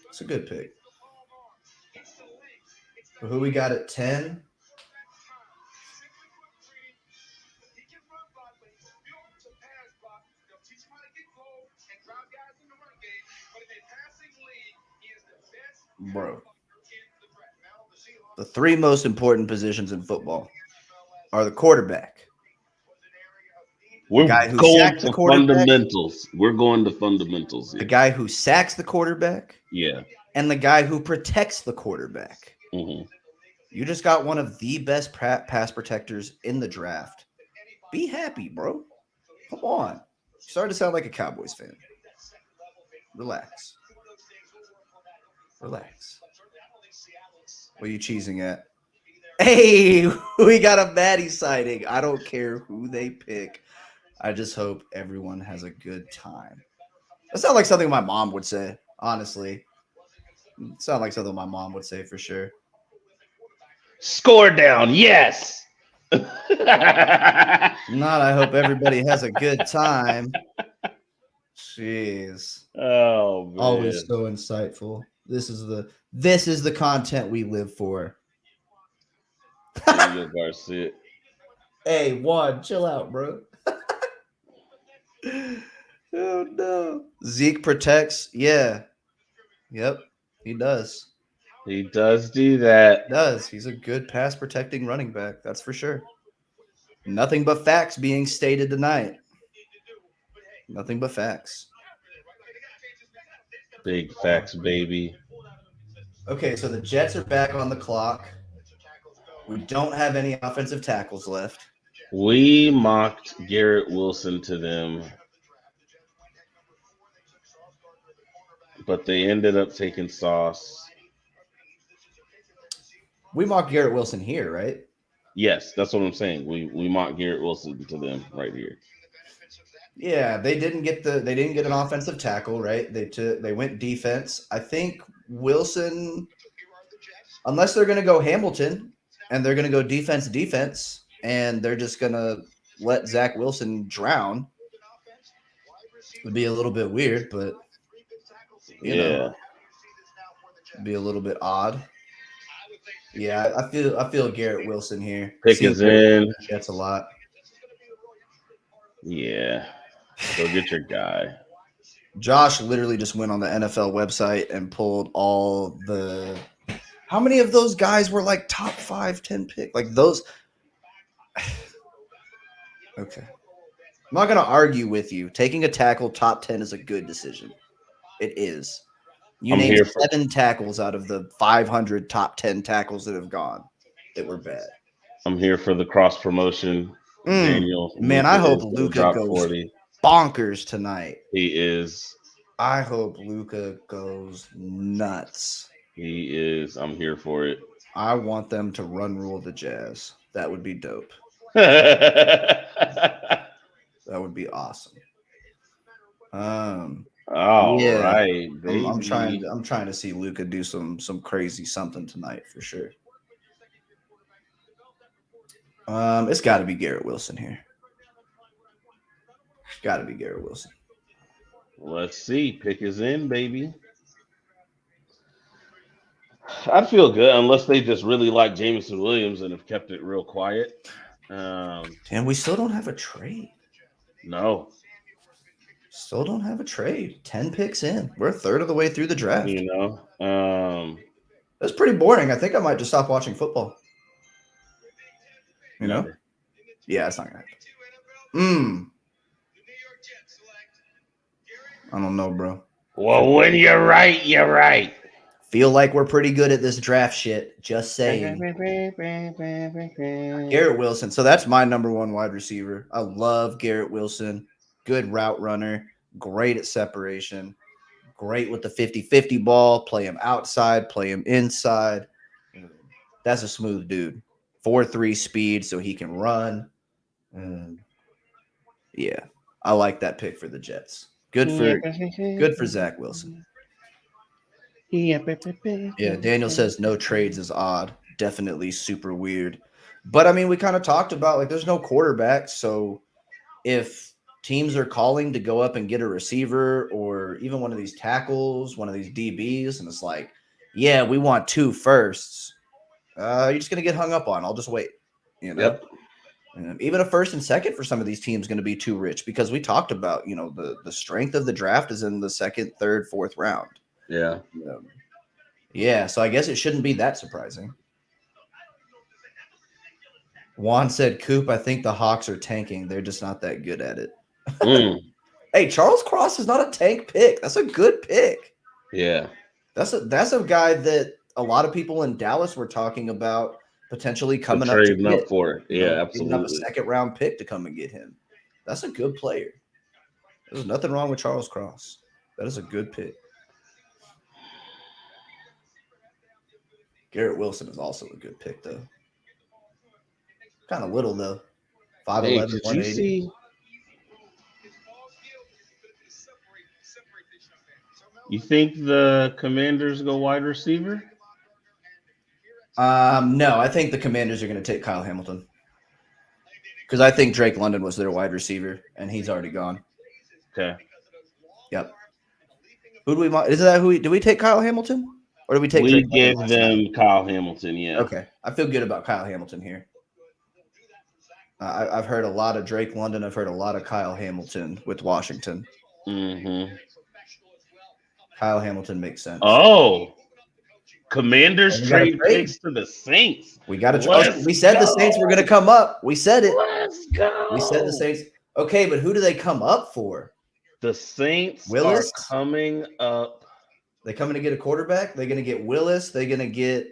It's a good pick. So who we got at 10? Bro. The three most important positions in football are the quarterback, We're guy who going sacks the to quarterback, fundamentals. We're going to fundamentals the here. guy who sacks the quarterback, Yeah. and the guy who protects the quarterback. Mm-hmm. You just got one of the best pass protectors in the draft. Be happy, bro. Come on. You started to sound like a Cowboys fan. Relax. Relax. What are you cheesing at? Hey, we got a Maddie sighting. I don't care who they pick. I just hope everyone has a good time. That sounds like something my mom would say, honestly. It sounds like something my mom would say for sure. Score down, yes. Not, I hope everybody has a good time. Jeez. Oh man. Always so insightful. This is the content we live for. Daniel Garcia. Hey, Juan, chill out, bro. Oh no. Zeke protects. Yeah. Yep. He does. He does do that. Does. He's a good pass protecting running back. That's for sure. Nothing but facts being stated tonight. Nothing but facts. Big facts, baby. Okay, so the Jets are back on the clock. We don't have any offensive tackles left. We mocked Garrett Wilson to them, but they ended up taking Sauce. We mocked Garrett Wilson here, right? Yes, that's what I'm saying. We mocked Garrett Wilson to them right here. Yeah, they didn't get an offensive tackle, right? They went defense. I think Wilson, unless they're going to go Hamilton and they're going to go defense, and they're just going to let Zach Wilson drown, would be a little bit weird, but you know, be a little bit odd. Yeah, I feel Garrett Wilson here. Pick is in. That's a lot. Yeah. Go get your guy. Josh literally just went on the NFL website and pulled all the. How many of those guys were like top 5, 10 pick? Like those. Okay. I'm not going to argue with you. Taking a tackle top 10 is a good decision. It is. You named 7 tackles out of the 500 top 10 tackles that have gone that were bad. I'm here for the cross promotion. Daniel. Man, I hope Luka goes 40. Bonkers tonight. He is. I hope Luka goes nuts. He is. I'm here for it. I want them to run rule the Jazz. That would be dope. That would be awesome. All right, baby. I'm trying to see Luka do some crazy something tonight for sure. It's got to be Garrett Wilson here. Got to be Garrett Wilson. Let's see. Pick is in, baby. I'd feel good unless they just really like Jamison Williams and have kept it real quiet. And we still don't have a trade. No. Still don't have a trade. 10 picks in. We're a third of the way through the draft. You know. That's pretty boring. I think I might just stop watching football. You know? Yeah, it's not gonna happen. I don't know, bro. Well, when you're right, you're right. Feel like we're pretty good at this draft shit. Just saying. Garrett Wilson. So that's my number one wide receiver. I love Garrett Wilson. Good route runner. Great at separation. Great with the 50-50 ball. Play him outside. Play him inside. That's a smooth dude. 4.3 speed so he can run. Yeah. I like that pick for the Jets. Good for Zach Wilson. Yeah, Daniel says no trades is odd. Definitely super weird. But I mean, we kind of talked about like there's no quarterback. So if teams are calling to go up and get a receiver or even one of these tackles, one of these DBs, and it's like, yeah, we want 2 firsts. You're just gonna get hung up on. I'll just wait. You know? Yep. And even a first and second for some of these teams going to be too rich because we talked about, you know, the strength of the draft is in the second, third, fourth round. Yeah. Yeah, so I guess it shouldn't be that surprising. Juan said, Coop, I think the Hawks are tanking. They're just not that good at it. Hey, Charles Cross is not a tank pick. That's a good pick. Yeah. That's a guy that a lot of people in Dallas were talking about potentially coming up to trading up for it. Yeah, Giving up a absolutely. second round pick to come and get him. That's a good player. There's nothing wrong with Charles Cross. That is a good pick. Garrett Wilson is also a good pick, though. Kind of little, though. 5'11", Hey, 180. did you see? You think the Commanders go wide receiver? No, I think the Commanders are going to take Kyle Hamilton. Because I think Drake London was their wide receiver, and he's already gone. Okay. Yep. Who do we want? Is that who? Do we take Kyle Hamilton? Or do we take We Drake give London last them night? Kyle Hamilton, yeah. Okay. I feel good about Kyle Hamilton here. I've heard a lot of Drake London. I've heard a lot of Kyle Hamilton with Washington. Mm-hmm. Kyle Hamilton makes sense. Oh, Commanders We gotta trade trade. picks to the Saints. We got to. We said the Saints were going to come up. We said it. Let's go. We said the Saints. Okay, but who do they come up for? The Saints Willis? are coming up. They coming to get a quarterback? They're going to get Willis. They're going to get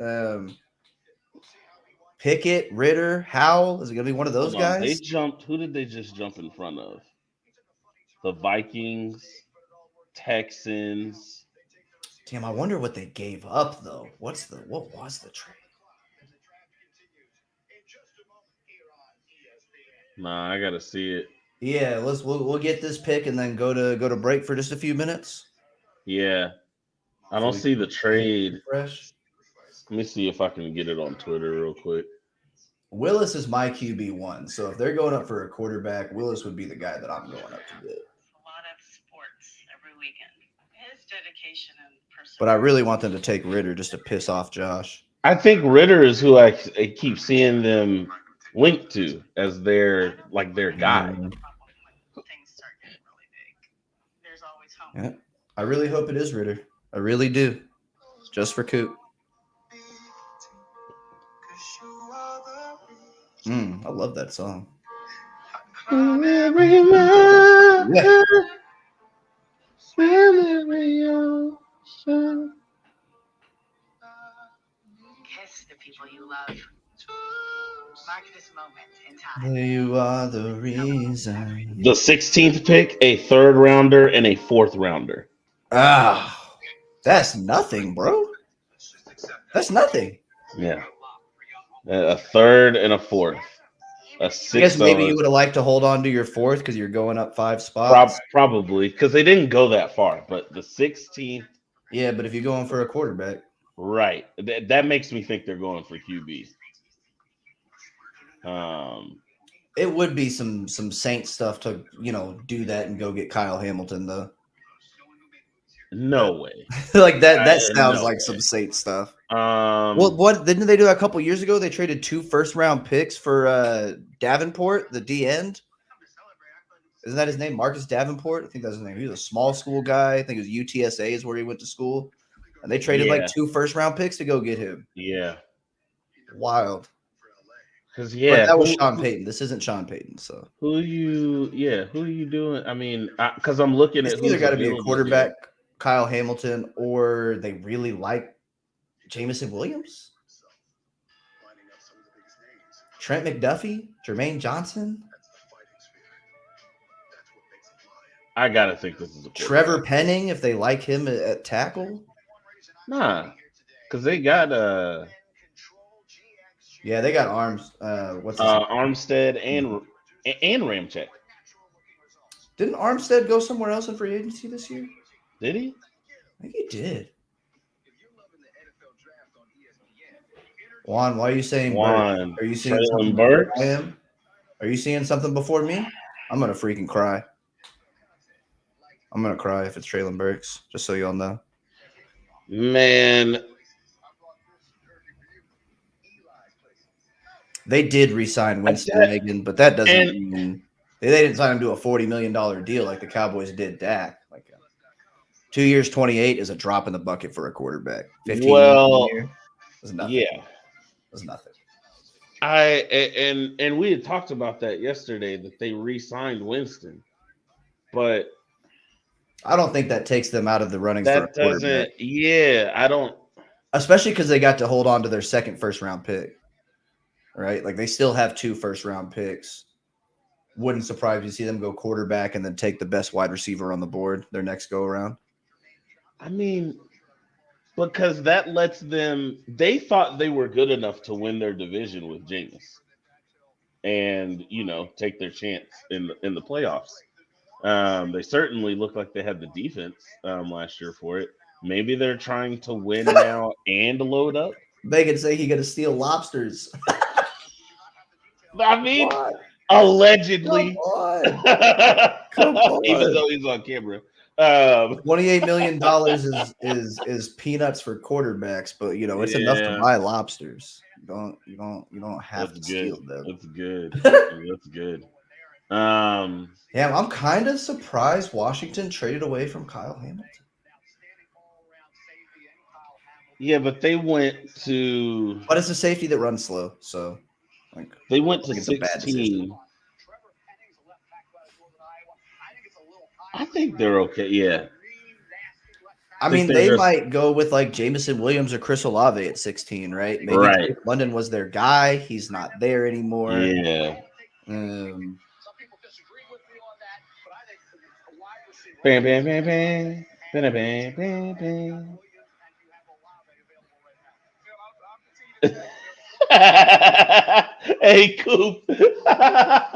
Pickett, Ritter, Howell. Is it going to be one of those Hold on. They guys? jumped. Who did they just jump in front of? The Vikings, Texans. Damn, I wonder what they gave up though. What was the trade? Nah, I gotta see it. Yeah, we'll get this pick and then go to break for just a few minutes. Yeah, I don't So we see the trade. Fresh. Let me see if I can get it on Twitter real quick. Willis is my QB1, so if they're going up for a quarterback, Willis would be the guy that I'm going up to get. A lot of sports every weekend. His dedication and perseverance. But I really want them to take Ritter just to piss off Josh. I think Ritter is who I keep seeing them linked to as their guy. Things start getting really big. There's always hope. Yeah, I really hope it is Ritter. I really do. Just for Coop. I love that song. Yeah. Kiss the people you love. Mark this moment in time. You are the reason. The 16th pick, a 3rd rounder, and a 4th rounder. Ah, that's nothing, bro. That's nothing. Yeah. A 3rd and a 4th. A 6th. I guess maybe you would have liked to hold on to your 4th because you're going up 5 spots. Probably, because they didn't go that far. But the 16th. Yeah, but if you're going for a quarterback. Right. That makes me think they're going for QB. It would be some Saints stuff to, do that and go get Kyle Hamilton, though. No way. Like that sounds no like way. some Saints stuff. Well, what didn't they do that a couple years ago? They traded 2 first-round picks for Davenport, the D end. Isn't that his name? Marcus Davenport? I think that's his name. He was a small school guy. I think it was UTSA is where he went to school. And they traded like 2 first-round picks to go get him. Yeah. Wild. Because But that was Sean Payton. This isn't Sean Payton. So who are you doing? I mean, because I'm looking at it's either got to be a quarterback, Kyle Hamilton, or they really like Jamison Williams, Trent McDuffie, Jermaine Johnson, I gotta think this is a Trevor Penning, if they like him at tackle. Nah, because they got Yeah, they got arms. What's his Armstead and Ramczyk. Didn't Armstead go somewhere else in free agency this year? Did he? I think he did. Juan, why are you saying Juan? Are you seeing something Burks? before I am? Are you seeing something before me? I'm gonna freaking cry. I'm gonna cry if it's Traylon Burks, just so y'all know. Man, they did re-sign Winston Megan, but that doesn't mean they didn't sign him to a $40 million deal like the Cowboys did Dak. Like 2 years, 28 is a drop in the bucket for a quarterback. 15 well, a year is nothing. Yeah, it's nothing. And we had talked about that yesterday that they re-signed Winston, but I don't think that takes them out of the running for a quarterback. Doesn't. Yeah, I don't. Especially because they got to hold on to their second first-round pick, right? Like they still have 2 first-round picks. Wouldn't surprise you to see them go quarterback and then take the best wide receiver on the board their next go-around. I mean, because that lets them. They thought they were good enough to win their division with Jameis, and take their chance in the playoffs. They certainly looked like they had the defense last year for it. Maybe they're trying to win now and load up. Megan say he gonna steal lobsters. I mean, allegedly. Come on. Even though he's on camera. $28 million is peanuts for quarterbacks, but it's enough to buy lobsters. You don't have to steal them. That's good. That's good. Yeah, I'm kind of surprised Washington traded away from Kyle Hamilton. Yeah, but they went to. But it's a safety that runs slow, so they went to 16. I think they're okay. Yeah. I mean, they might go with like Jamison Williams or Chris Olave at 16, right? Maybe right. London was their guy. He's not there anymore. Yeah. Bam, bam, bam, bam. Bam, bam, bam, bam. Hey, Coop.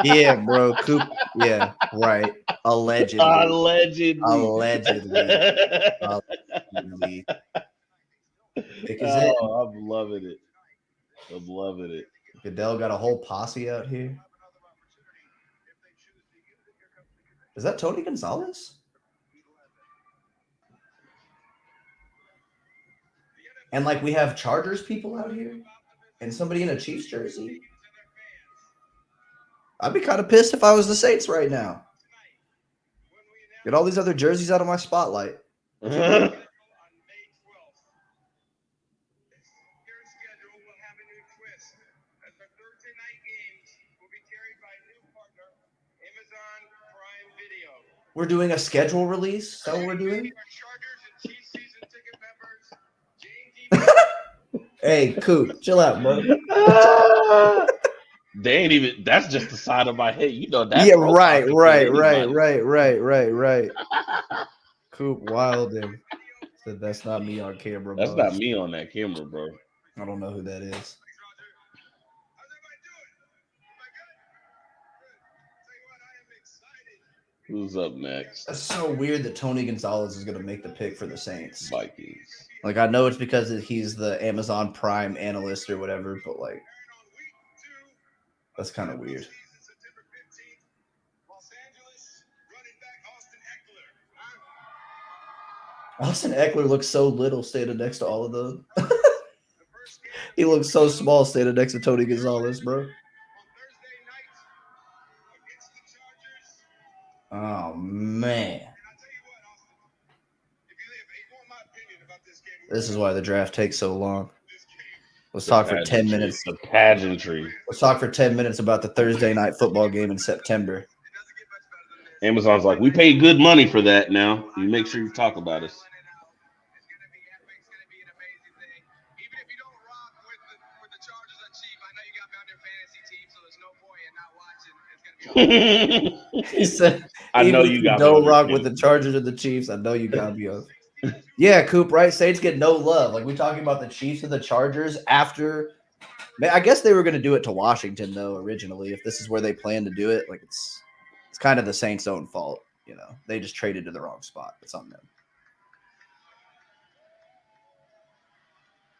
Yeah, bro. Coop. Yeah, right. Allegedly. I'm loving it. Goodell got a whole posse out here. Is that Tony Gonzalez? And like we have Chargers people out here and somebody in a Chiefs jersey. I'd be kind of pissed if I was the Saints right now. Get all these other jerseys out of my spotlight. We're doing a schedule release. Is that what we're doing? Hey, Coop, chill out, bro. They ain't even. That's just the side of my head. That. Yeah, right. Coop Wilding said that's not me on camera. That's not me on that camera, bro. I don't know who that is. Who's up next? That's so weird that Tony Gonzalez is going to make the pick for the Saints. Vikings. Like, I know it's because he's the Amazon Prime analyst or whatever, but, like, that's kind of weird. Austin Eckler looks so little standing next to all of them. He looks so small standing next to Tony Gonzalez, bro. Oh, man. This is why the draft takes so long. Let's talk for 10 minutes. The pageantry. Let's talk for 10 minutes about the Thursday night football game in September. Amazon's like, we pay good money for that now. You make sure you talk about us. He said, I know even if you you got me don't on rock this, with the Chargers or the Chiefs, I know you got me on. Yeah, Coop, right? Saints get no love. Like, we talking about the Chiefs and the Chargers after. I guess they were going to do it to Washington, though, originally. If this is where they plan to do it, like, it's kind of the Saints' own fault. You know, they just traded to the wrong spot. It's on them.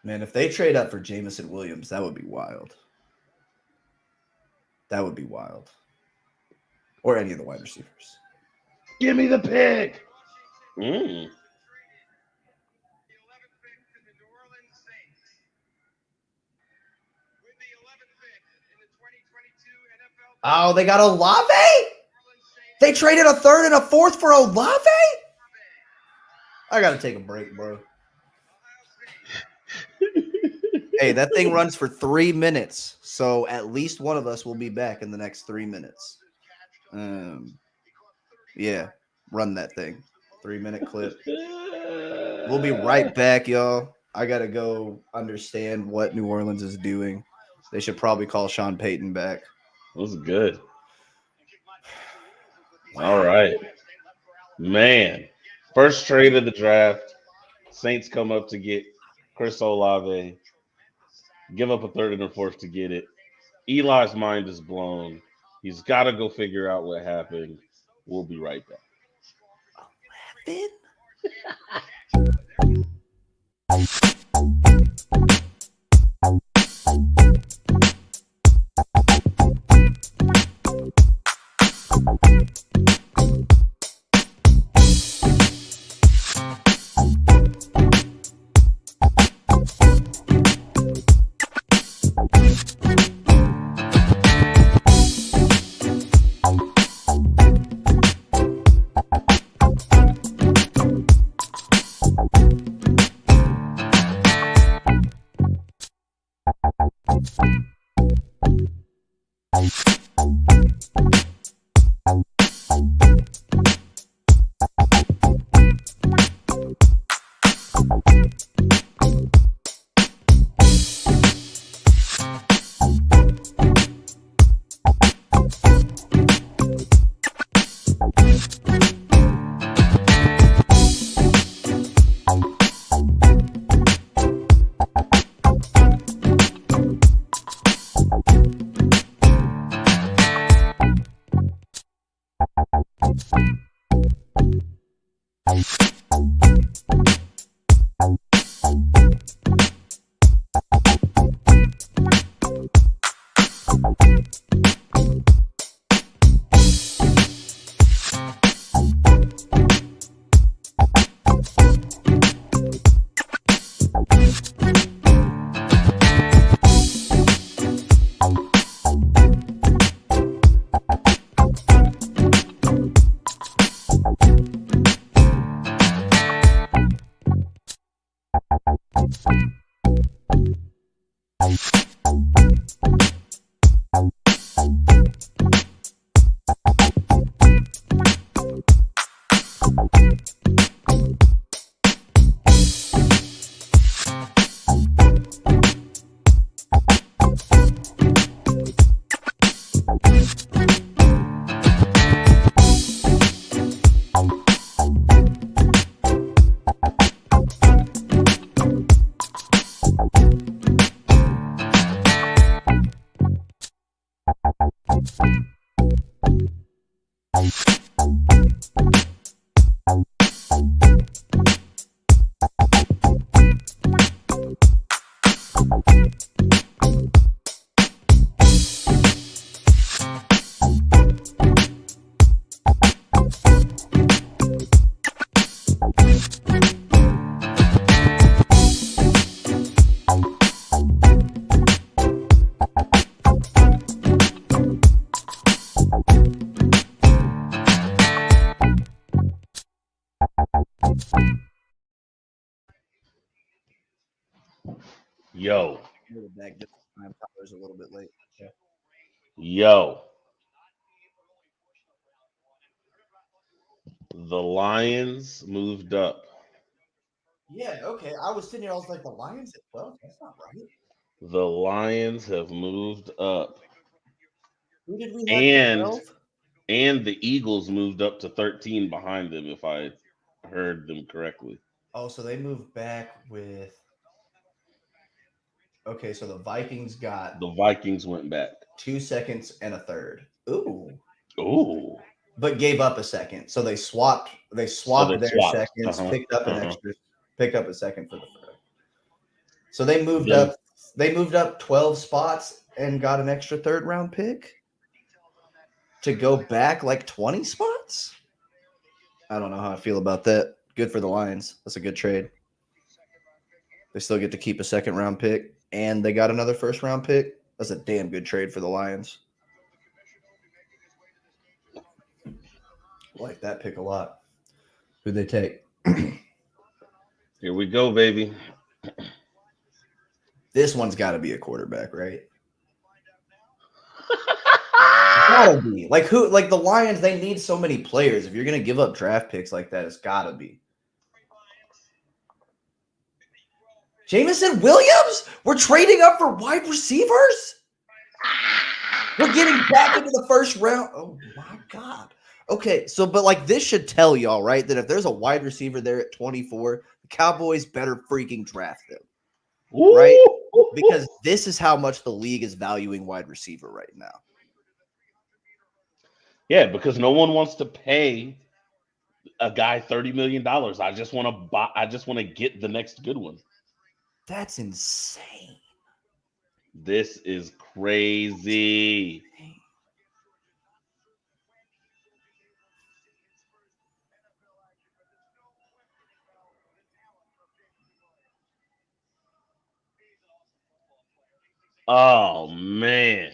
Man, if they trade up for Jamison Williams, that would be wild. That would be wild. Or any of the wide receivers. Give me the pick. Mm. The 11th pick to the New Orleans Saints. With the 11th pick in the 2022 NFL Draft, Oh, they got Olave? New Orleans Saints They traded a third and a fourth for Olave? I got to take a break, bro. Ohio State. Hey, that thing runs for 3 minutes. So at least one of us will be back in the next 3 minutes. Yeah, run that thing. 3-minute clip. We'll be right back, y'all. I got to go understand what New Orleans is doing. They should probably call Sean Payton back. That was good. All right. Man. First trade of the draft. Saints come up to get Chris Olave. Give up a third and a fourth to get it. Eli's mind is blown. He's got to go figure out what happened. We'll be right back. Yo, Back this time. Tyler's a little bit late. yo. The Lions moved up. Yeah, okay. I was sitting here. I was like, the Lions at 12? That's not right. The Lions have moved up. Who did we have And 12? and the Eagles moved up to 13 behind them, if I heard them correctly. Oh, so they moved back with. Okay, so the Vikings got The Vikings went back. 2 seconds and a third. Ooh. Ooh. But gave up a second. So they swapped So their they swapped. seconds, Uh-huh. picked up a second for the third. So they moved Then- up 12 spots and got an extra third round pick to go back like 20 spots. I don't know how I feel about that. Good for the Lions. That's a good trade. They still get to keep a second round pick and they got another first round pick. That's a damn good trade for the Lions. Like that pick a lot. Who'd they take? Here we go, baby. This one's got to be a quarterback, right? Gotta be. Like who? Like the Lions, they need so many players. If you're gonna give up draft picks like that, it's gotta be. Jamison Williams? We're trading up for wide receivers? We're getting back into the first round. Oh my God. Okay, so but like this should tell y'all, right? That if there's a wide receiver there at 24, the Cowboys better freaking draft them. Right? Because this is how much the league is valuing wide receiver right now. Yeah, because no one wants to pay a guy $30 million. I just want to buy. I just want to get the next good one. That's insane. This is crazy. Oh man.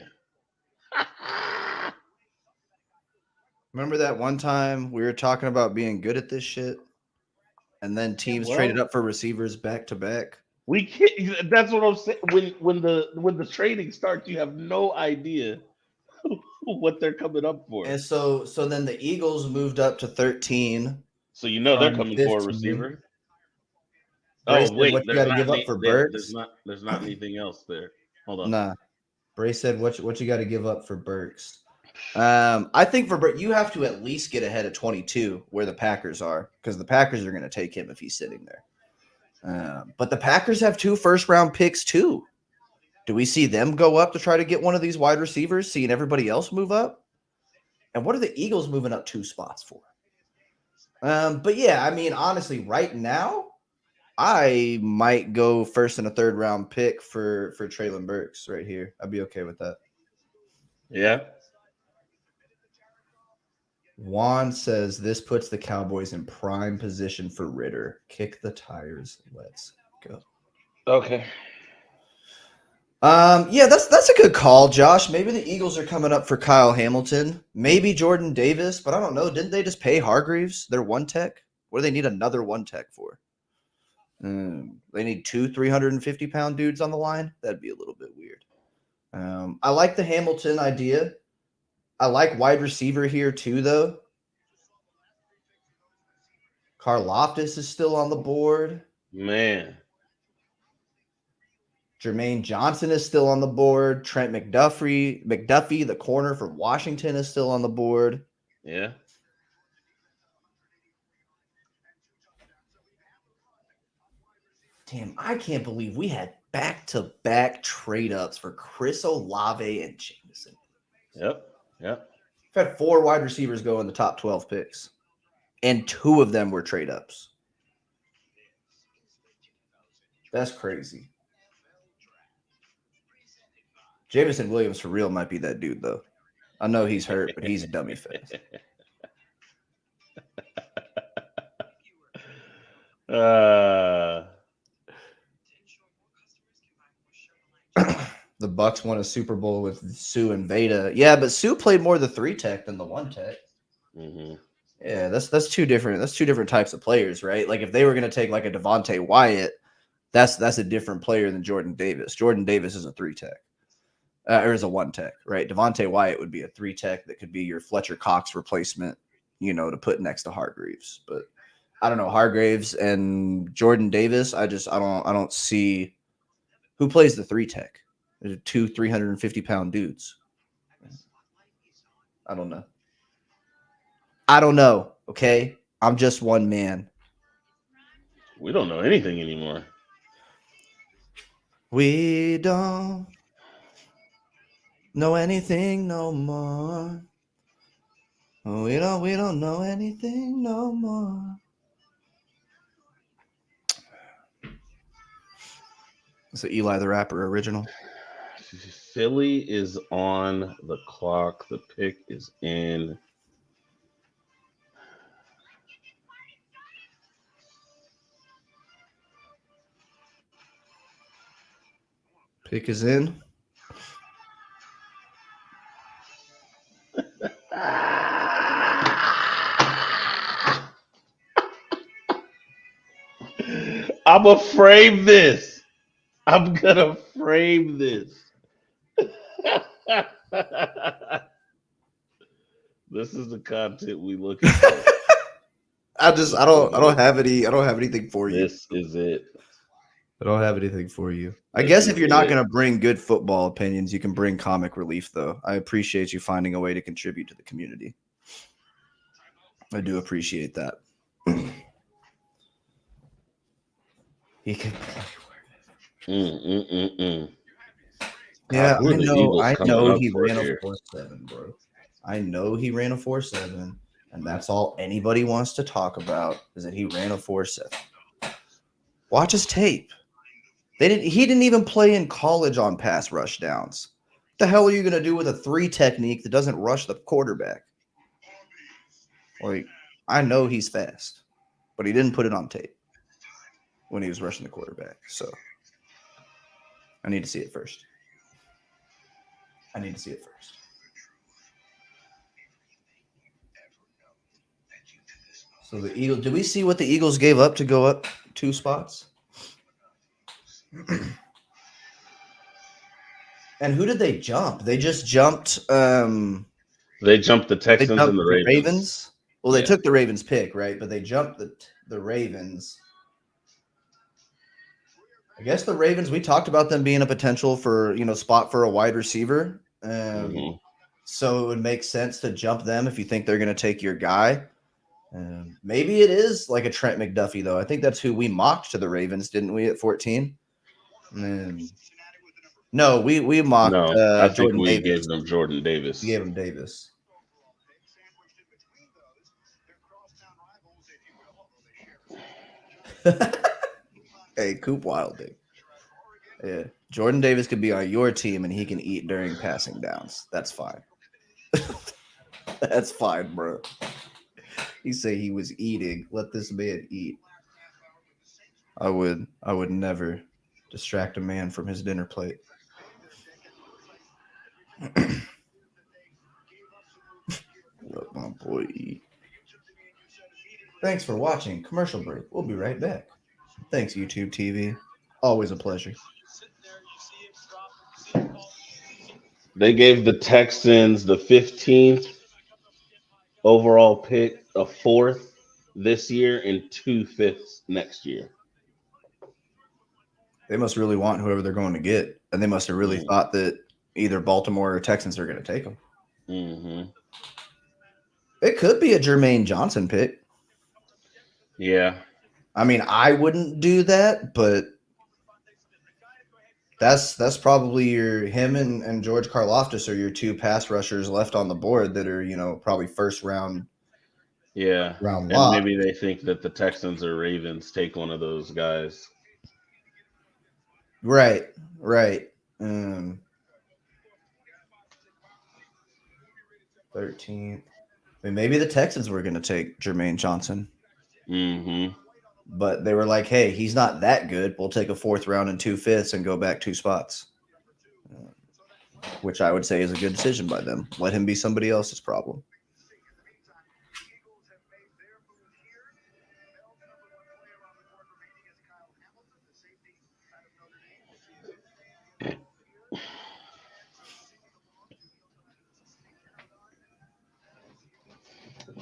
Remember that one time we were talking about being good at this shit? And then teams traded up for receivers back to back. We can't. That's what I'm saying. When the trading starts, you have no idea what they're coming up for. And so then the Eagles moved up to 13. So you know they're from coming for a 15. receiver. Bray Oh said, wait, what you there's got to not give up any- for there- Burks? there's not anything else there. Hold on. Nah. Bray said, what you got to give up for Burks? I think for Burks, you have to at least get ahead of 22 where the Packers are, because the Packers are going to take him if he's sitting there. But the Packers have 2 first-round picks too. Do we see them go up to try to get one of these wide receivers, seeing everybody else move up? And what are the Eagles moving up 2 spots for? But yeah, I mean, honestly, right now, I might go first and a third round pick for Treylon Burks right here. I'd be okay with that. Yeah. Juan says this puts the Cowboys in prime position for Ritter. Kick the tires. Let's go. Okay. Yeah, that's a good call, Josh. Maybe the Eagles are coming up for Kyle Hamilton. Maybe Jordan Davis, but I don't know. Didn't they just pay Hargreaves their one tech? What do they need another one tech for? They need 2 350-pound dudes on the line. That'd be a little bit weird. I like the Hamilton idea. I like wide receiver here too, though. Karlaftis is still on the board. Man. Jermaine Johnson is still on the board. Trent McDuffie, the corner from Washington, is still on the board. Yeah. Damn, I can't believe we had back-to-back trade-ups for Chris Olave and Jamison. Yep. We've had 4 wide receivers go in the top 12 picks, and 2 of them were trade-ups. That's crazy. Jamison Williams for real might be that dude, though. I know he's hurt, but he's a dummy face. The Bucks won a Super Bowl with Sue and Veda. Yeah, but Sue played more the 3 tech than the 1 tech. Mm-hmm. Yeah, that's two different. That's 2 different types of players, right? Like if they were going to take like a Devontae Wyatt, that's a different player than Jordan Davis. Jordan Davis is a 3 tech. Or is a 1 tech, right? Devontae Wyatt would be a 3 tech that could be your Fletcher Cox replacement, to put next to Hargreaves. But I don't know, Hargreaves and Jordan Davis. I don't see who plays the 3 tech. There's 2 350-pound dudes. I don't know. I don't know. Okay, I'm just one man. We don't know anything anymore. We don't know anything no more. We don't know anything no more. It's an Eli the Rapper original. Philly is on the clock. The pick is in. Pick is in. I'm gonna frame this. I'm gonna frame this. This is the content we look at. I don't have anything for you. This is it. I don't have anything for you. I This guess is if you're not it. going to bring good football opinions, you can bring comic relief, though. I appreciate you finding a way to contribute to the community. I do appreciate that. He can. Yeah, God, who are the Eagles I coming know up he for ran a here? 4.7, bro. I know he ran a 4.7, and that's all anybody wants to talk about is that he ran a 4.7. Watch his tape. He didn't even play in college on pass rush downs. What the hell are you going to do with a 3 technique that doesn't rush the quarterback? Like, I know he's fast, but he didn't put it on tape when he was rushing the quarterback. So I need to see it first. So the Eagles, did we see what the Eagles gave up to go up 2 spots? And who did they jump? They just jumped They jumped the Texans and the Ravens. Well, they Yeah. took the Ravens pick, right? But they jumped the Ravens. I guess the Ravens, we talked about them being a potential for, spot for a wide receiver. So it would make sense to jump them if you think they're going to take your guy. Maybe it is like a Trent McDuffie, though. I think that's who we mocked to the Ravens, didn't we, at 14? No, we mocked No, I think Jordan we Davis. gave them Jordan Davis. We gave him Davis. Hey, Coop Wilding. Yeah, Jordan Davis could be on your team and he can eat during passing downs. That's fine. That's fine, bro. He say he was eating. Let this man eat. I would never distract a man from his dinner plate. Let my boy eat. Thanks for watching. Commercial break. We'll be right back. Thanks, YouTube TV. Always a pleasure. They gave the Texans the 15th overall pick, a 4th this year, and 2 5ths next year. They must really want whoever they're going to get, and they must have really thought that either Baltimore or Texans are going to take them. Mm-hmm. It could be a Jermaine Johnson pick. Yeah. I mean, I wouldn't do that, but that's probably him and George Karlaftis are your 2 pass rushers left on the board that are, probably first round. Yeah. Round and lock. maybe they think that the Texans or Ravens take one of those guys. Right. 13th. I mean, maybe the Texans were going to take Jermaine Johnson. Mm-hmm. But they were like, hey, he's not that good. We'll take a 4th round and 2 5ths and go back 2 spots. Which I would say is a good decision by them. Let him be somebody else's problem.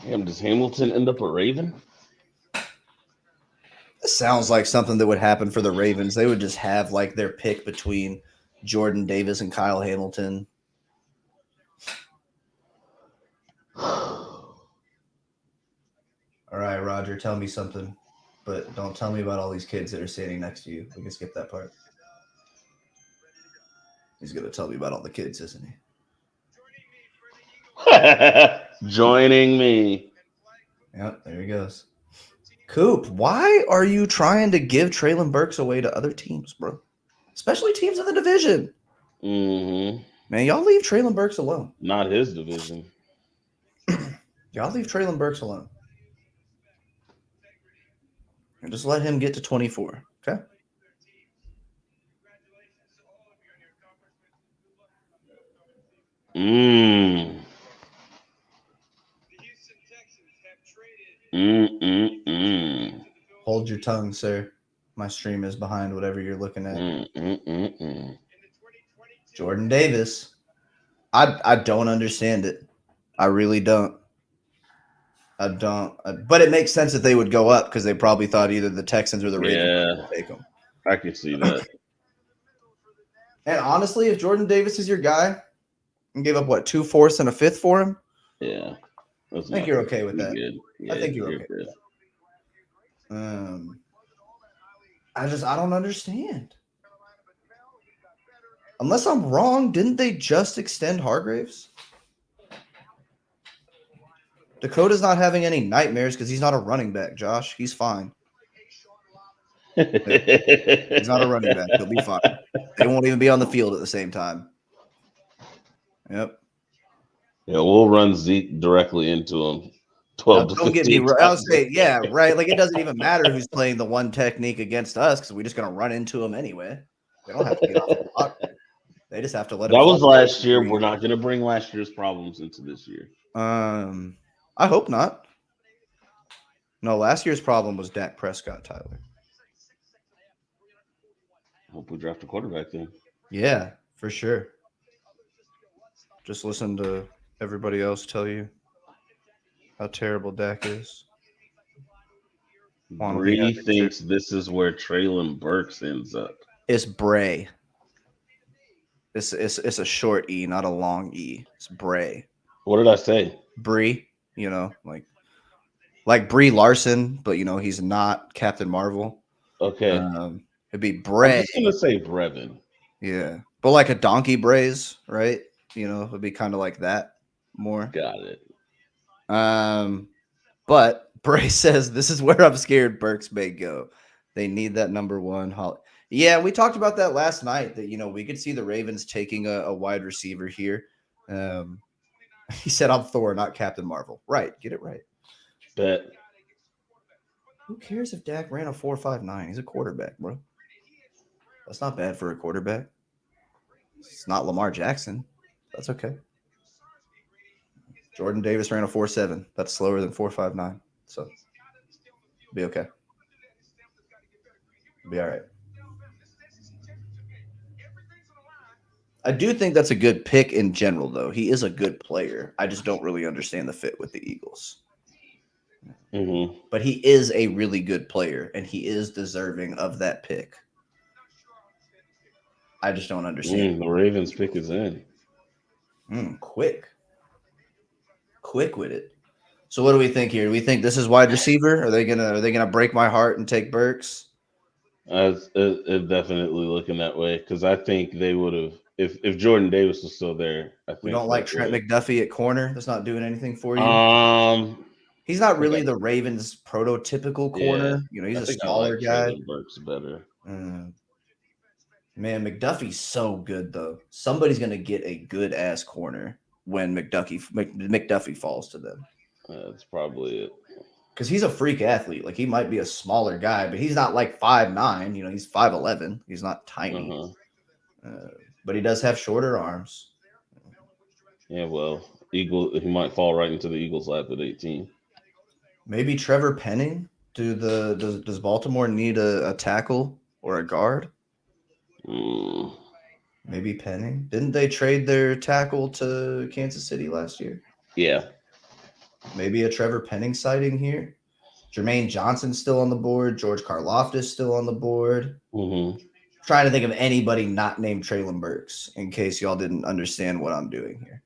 Damn, does Hamilton end up a Raven? It sounds like something that would happen for the Ravens. They would just have like their pick between Jordan Davis and Kyle Hamilton. All right, Roger, tell me something, but don't tell me about all these kids that are standing next to you. We can skip that part. He's gonna tell me about all the kids, isn't he? Joining me. Yep, there he goes. Coop, why are you trying to give Traylon Burks away to other teams, bro? Especially teams in the division. Mm-hmm. Man, y'all leave Traylon Burks alone. Not his division. Y'all leave Traylon Burks alone. And just let him get to 24, okay? Mm. The Houston Texans have traded Mm-mm-mm. Hold your tongue, sir. My stream is behind whatever you're looking at. Mm-mm-mm-mm. in the 2022 Jordan Davis. I don't understand it. I really don't. I don't. But it makes sense that they would go up because they probably thought either the Texans or the Ravens Yeah, would take them. I can see that. And honestly, if Jordan Davis is your guy and gave up, what, 2 fourths and a fifth for him, Yeah. I think you're okay with that. Good. Yeah, I think you're okay with that. I don't understand. Unless I'm wrong, didn't they just extend Hargraves? Dakota's not having any nightmares because he's not a running back, Josh. He's fine. He's not a running back. He'll be fine. They won't even be on the field at the same time. Yep. Yeah, we'll run Zeke directly into him. 12 to Don't 15 get me wrong. I'll times. say, yeah, right. Like, it doesn't even matter who's playing the one technique against us because we're just going to run into them anyway. They don't have to get off the block. They just have to let That him was fall. last year. We're not going to bring last year's problems into this year. I hope not. No, last year's problem was Dak Prescott, Tyler. Hope we draft a quarterback then. Yeah, for sure. Just listen to everybody else tell you how terrible Dak is. Bree thinks this is where Traylon Burks ends up. It's Bray. It's a short E, not a long E. It's Bray. What did I say? Bree, like Brie Larson, but he's not Captain Marvel. Okay. It'd be Bray. I'm just gonna say Brevin. Yeah, but like a donkey braise, right? It'd be kind of like that more. Got it. But Bray says this is where I'm scared Burks may go. They need that number one. Yeah, we talked about that last night. That we could see the Ravens taking a wide receiver here. He said, "I'm Thor, not Captain Marvel." Right, get it right. Bet. Who cares if Dak ran a 4.59? He's a quarterback, bro. That's not bad for a quarterback. It's not Lamar Jackson. That's okay. Jordan Davis ran a 4.7. That's slower than 4.59. So be okay. Be all right. I do think that's a good pick in general, though. He is a good player. I just don't really understand the fit with the Eagles. Mm-hmm. But he is a really good player, and he is deserving of that pick. I just don't understand. The Ravens pick is in. Quick with it. So what do we think here? Do we think this is wide receiver? Are they gonna break my heart and take Burks? It's definitely looking that way because I think they would have if Jordan Davis was still there. I think We don't like Trent McDuffie at corner. That's not doing anything for you. He's not really the Ravens' prototypical corner. He's a smaller guy. Burks better. Man, McDuffie's so good though. Somebody's gonna get a good ass corner when McDuffie falls to them. That's probably it. Because he's a freak athlete. Like, he might be a smaller guy, but he's not like 5'9". He's 5'11". He's not tiny. But he does have shorter arms. Yeah, well, he might fall right into the Eagles' lap at 18. Maybe Trevor Penning. Does Baltimore need a tackle or a guard? Maybe Penning. Didn't they trade their tackle to Kansas City last year? Yeah. Maybe a Trevor Penning sighting here. Jermaine Johnson's still on the board. George Karlaftis still on the board. Mm-hmm. Trying to think of anybody not named Traylon Burks in case y'all didn't understand what I'm doing here.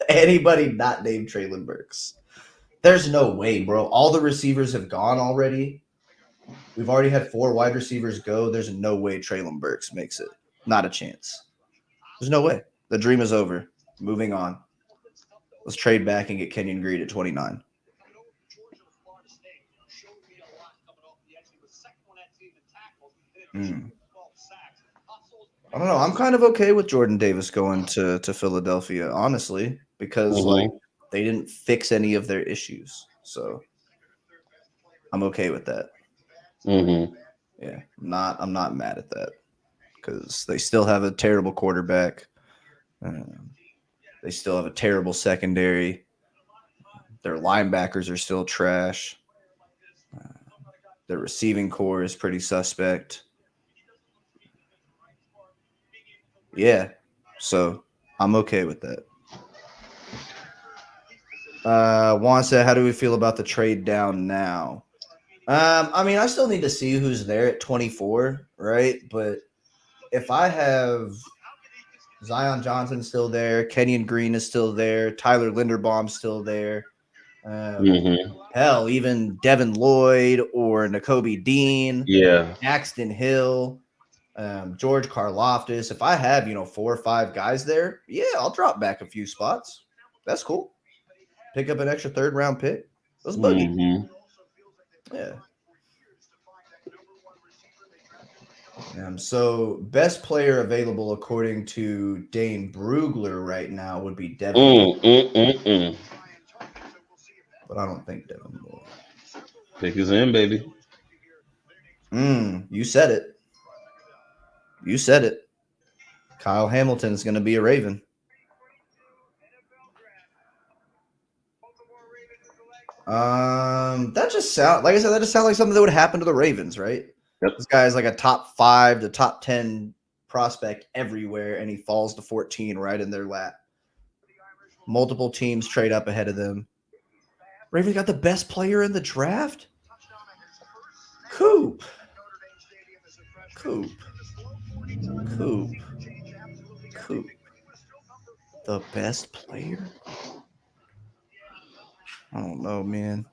Anybody not named Traylon Burks. There's no way, bro. All the receivers have gone already. We've already had 4 wide receivers go. There's no way Traylon Burks makes it. Not a chance. There's no way. The dream is over. Moving on. Let's trade back and get Kenyon Green at 29. I don't know. I'm kind of okay with Jordan Davis going to Philadelphia, honestly, because like they didn't fix any of their issues. So I'm okay with that. Yeah, I'm not mad at that because they still have a terrible quarterback. They still have a terrible secondary. Their linebackers are still trash. Their receiving core is pretty suspect. Yeah, so I'm okay with that. Juan said, how do we feel about the trade down now? I mean, I still need to see who's there at 24, right? But if I have Zion Johnson still there, Kenyon Green is still there, Tyler Linderbaum's still there, hell, even Devin Lloyd or Nakobe Dean, Axton Hill, George Karlaftis. If I have, 4 or 5 guys there, yeah, I'll drop back a few spots. That's cool. Pick up an extra 3rd round pick. Let's boogie. Yeah. So best player available according to Dane Brugler right now would be Devin. But I don't think Devin will. Pick is in, baby. You said it. You said it. Kyle Hamilton is going to be a Raven. That just sounds like I said. That just sounds like something that would happen to the Ravens, right? Yep. This guy is like a top 5 to top 10 prospect everywhere, and he falls to 14 right in their lap. Multiple teams trade up ahead of them. Ravens got the best player in the draft. Coop. The best player? I don't know, man.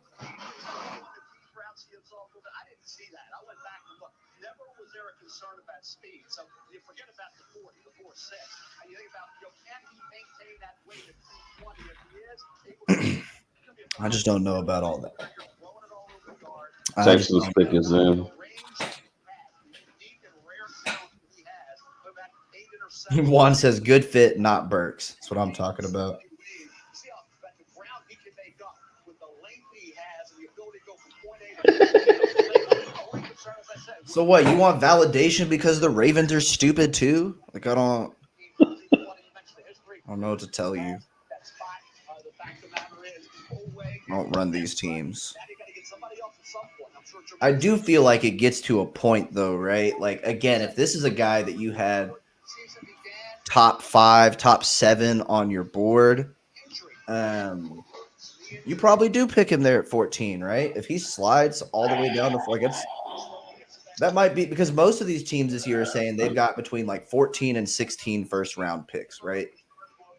I just don't know about all that. Texas pick is in. Juan says good fit, not Burks. That's what I'm talking about. So what? You want validation because the Ravens are stupid too? Like I don't know what to tell you. I don't run these teams. I do feel like it gets to a point though, right? Like again, if this is a guy that you had top 5, top 7 on your board, you probably do pick him there at 14, right? If he slides all the way down to 4, that might be because most of these teams this year are saying they've got between like 14 and 16 first round picks, right?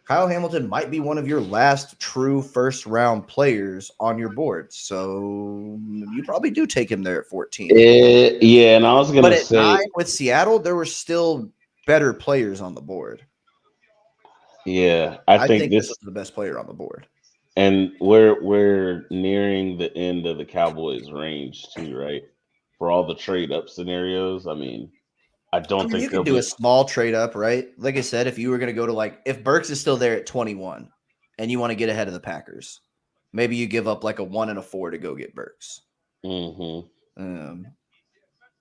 Kyle Hamilton might be one of your last true first round players on your board. So you probably do take him there at 14. Yeah, and I was going to say. But at 9 with Seattle, there were still better players on the board. Yeah, I think this is the best player on the board. And we're nearing the end of the Cowboys range too, right? For all the trade up scenarios. I mean, I don't think you can do a small trade up, right? Like I said, if you were going to go to if Burks is still there at 21 and you want to get ahead of the Packers, maybe you give up like a 1 and a 4 to go get Burks.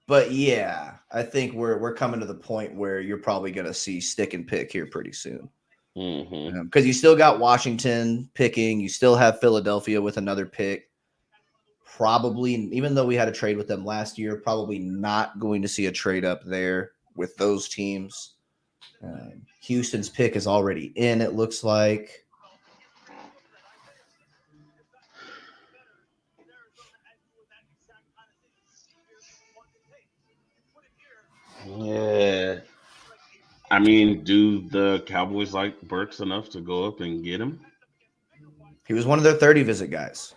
But yeah, I think we're coming to the point where you're probably going to see stick and pick here pretty soon. Because you still got Washington picking, you still have Philadelphia with another pick. Probably, even though we had a trade with them last year, probably not going to see a trade up there with those teams. Houston's pick is already in, it looks like. Yeah. I mean, do the Cowboys like Burks enough to go up and get him? He was one of their 30 visit guys.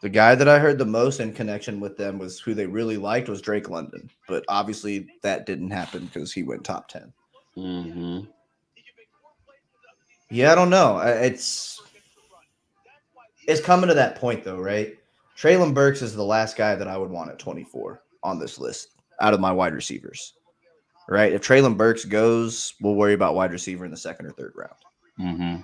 The guy that I heard the most in connection with them was who they really liked was Drake London, but obviously that didn't happen because he went top 10. Mm-hmm. Yeah, I don't know. It's coming to that point though, right? Treylon Burks is the last guy that I would want at 24 on this list out of my wide receivers, right? If Treylon Burks goes, we'll worry about wide receiver in the second or third round. Mm-hmm.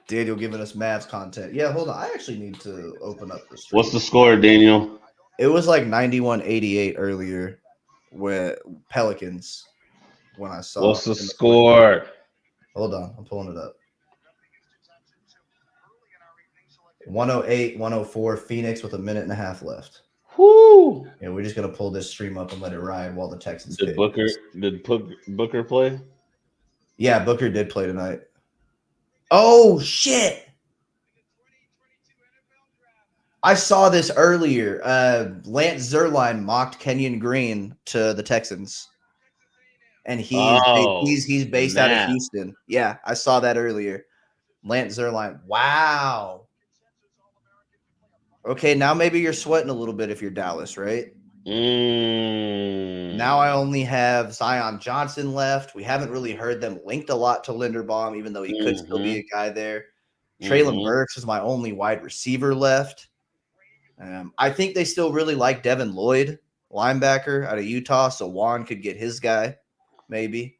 Daniel giving us Mavs content. Yeah, hold on. I actually need to open up the stream. What's the score, Daniel? It was like 91-88 earlier with Pelicans when I saw. What's the score? Hold on. I'm pulling it up. 108-104 Phoenix with a minute and a half left. Whoo! Yeah, we're just going to pull this stream up and let it ride while the Texans Did Booker play? Yeah, Booker did play tonight. Oh, shit. I saw this earlier. Lance Zierlein mocked Kenyon Green to the Texans. And he's based out of Houston. Yeah, I saw that earlier. Lance Zierlein. Wow. Okay, now maybe you're sweating a little bit if you're Dallas, right? Now I only have Zion Johnson left. We haven't really heard them linked a lot to Linderbaum, even though he could still be a guy there. Treylon Burks is my only wide receiver left. I think they still really like Devin Lloyd, linebacker out of Utah, so Juan could get his guy, maybe.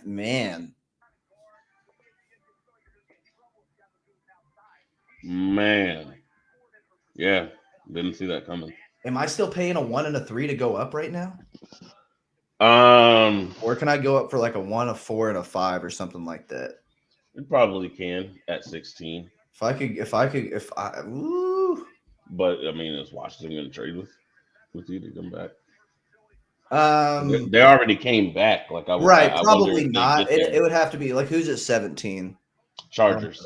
Man. Yeah, didn't see that coming. Am I still paying a 1 and a 3 to go up right now? Or can I go up for like a 1, a 4, and a 5 or something like that? You probably can at 16. If I ooh. But I mean, is Washington going to trade with you to come back? They already came back. Probably not. It would have to be like who's at 17? Chargers.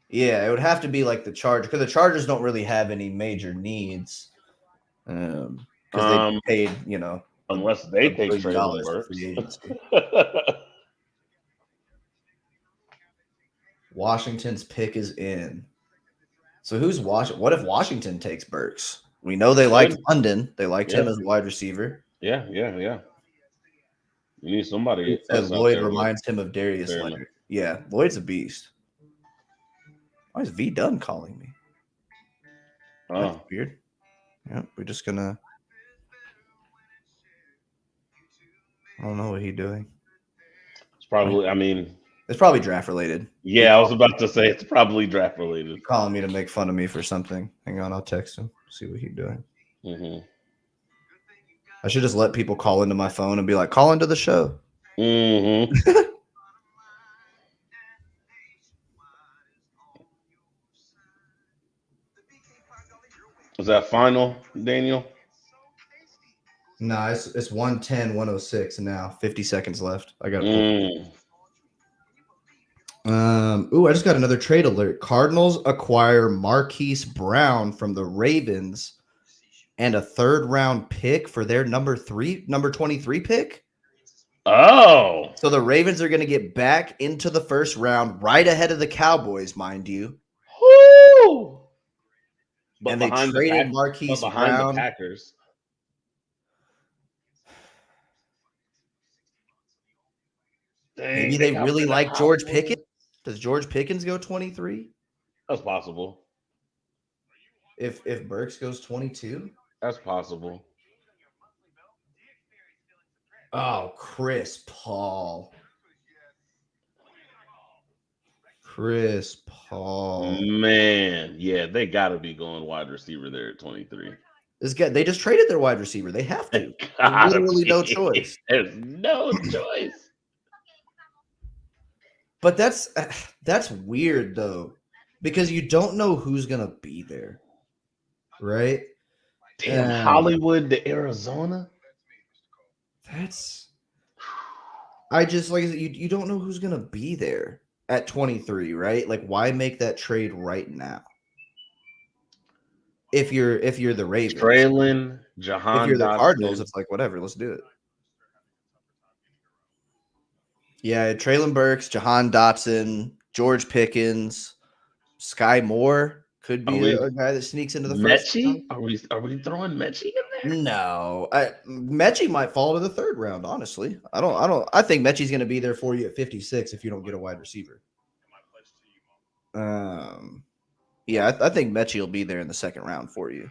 Yeah, it would have to be like the Chargers because the Chargers don't really have any major needs. Because they paid, unless they take Treylon Burks. Washington's pick is in. So who's Washington? What if Washington takes Burks? We know they liked London. They liked him as a wide receiver. Yeah. You need somebody. Lloyd reminds him of Darius Leonard. Yeah, Lloyd's a beast. Why is V Dunn calling me? That's weird. Yeah, we're just gonna. I don't know what he's doing. It's probably. It's probably draft related. Yeah, I was about to say it's probably draft related. He's calling me to make fun of me for something. Hang on, I'll text him. See what he's doing. Mm-hmm. I should just let people call into my phone and be like, "Call into the show." Mm-hmm. Was that final, Daniel? No, it's 110-106 now. 50 seconds left. I got to I just got another trade alert. Cardinals acquire Marquis Brown from the Ravens and a 3rd round pick for their number 23 pick. Oh. So the Ravens are going to get back into the 1st round right ahead of the Cowboys, mind you. Woo! And they traded Marquis Brown. The Packers. Maybe they really like George Pickens. Does George Pickens go 23? That's possible. If Burks goes 22? That's possible. Oh, Chris Paul. Man, yeah, they got to be going wide receiver there at 23. This guy, they just traded their wide receiver. They have to. There's literally no choice. There's no choice. But that's weird though, because you don't know who's gonna be there, right? Damn, Hollywood to Arizona. I just like you don't know who's gonna be there at 23, right? Like, why make that trade right now? If you're the Ravens, Treylon, Jahan, if you're the Dotson. Cardinals, it's like whatever, let's do it. Yeah, Treylon Burks, Jahan Dotson, George Pickens, Sky Moore could be Are we a guy that sneaks into the first round. Mechie? Are we throwing Mechie in there? No, Mechie might fall to the third round. Honestly, I think Mechie's going to be there for you at 56 if you don't get a wide receiver. Yeah, I think Mechie will be there in the second round for you.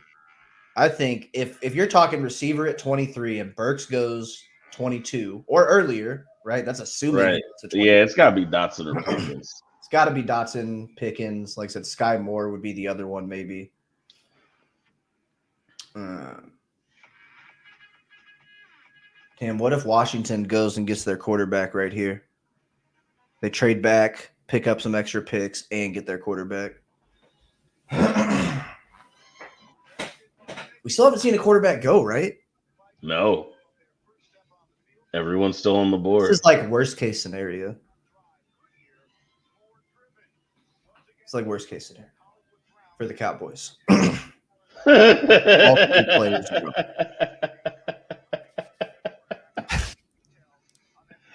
I think if you're talking receiver at 23 and Burks goes 22 or earlier, right? That's assuming Right. it's a 20. Yeah, it's got to be Dotson or Pickens. It's got to be Dotson, Pickens. Like I said, Sky Moore would be the other one, maybe. Damn, what if Washington goes and gets their quarterback right here? They trade back, pick up some extra picks, and get their quarterback. We still haven't seen a quarterback go, right? No. Everyone's still on the board. This is like worst case scenario. It's like worst case scenario for the Cowboys. All three players.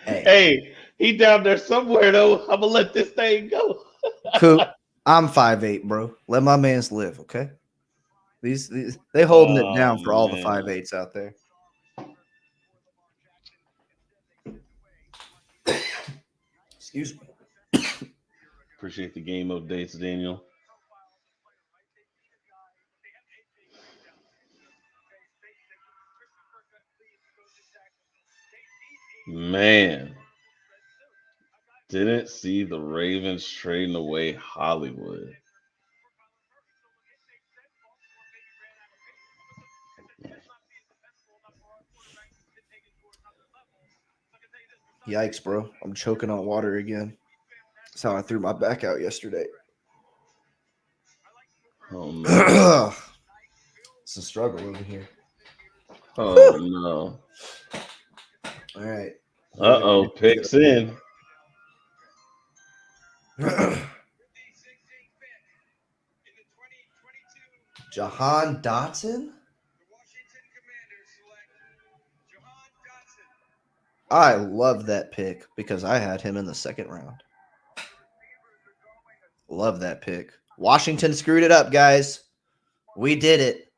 Hey, he down there somewhere though. I'm gonna let this thing go. Coop, I'm 5'8", bro. Let my mans live, okay? These they holding it down for all the 5'8s out there. Excuse me. Appreciate the game updates, Daniel. Man, didn't see the Ravens trading away Hollywood. Yikes, bro. I'm choking on water again. That's how I threw my back out yesterday. Oh no. It's a struggle over here. Oh no. All right. Uh-oh, picks in. Jahan Dotson? I love that pick because I had him in the second round. Love that pick. Washington screwed it up, guys. We did it.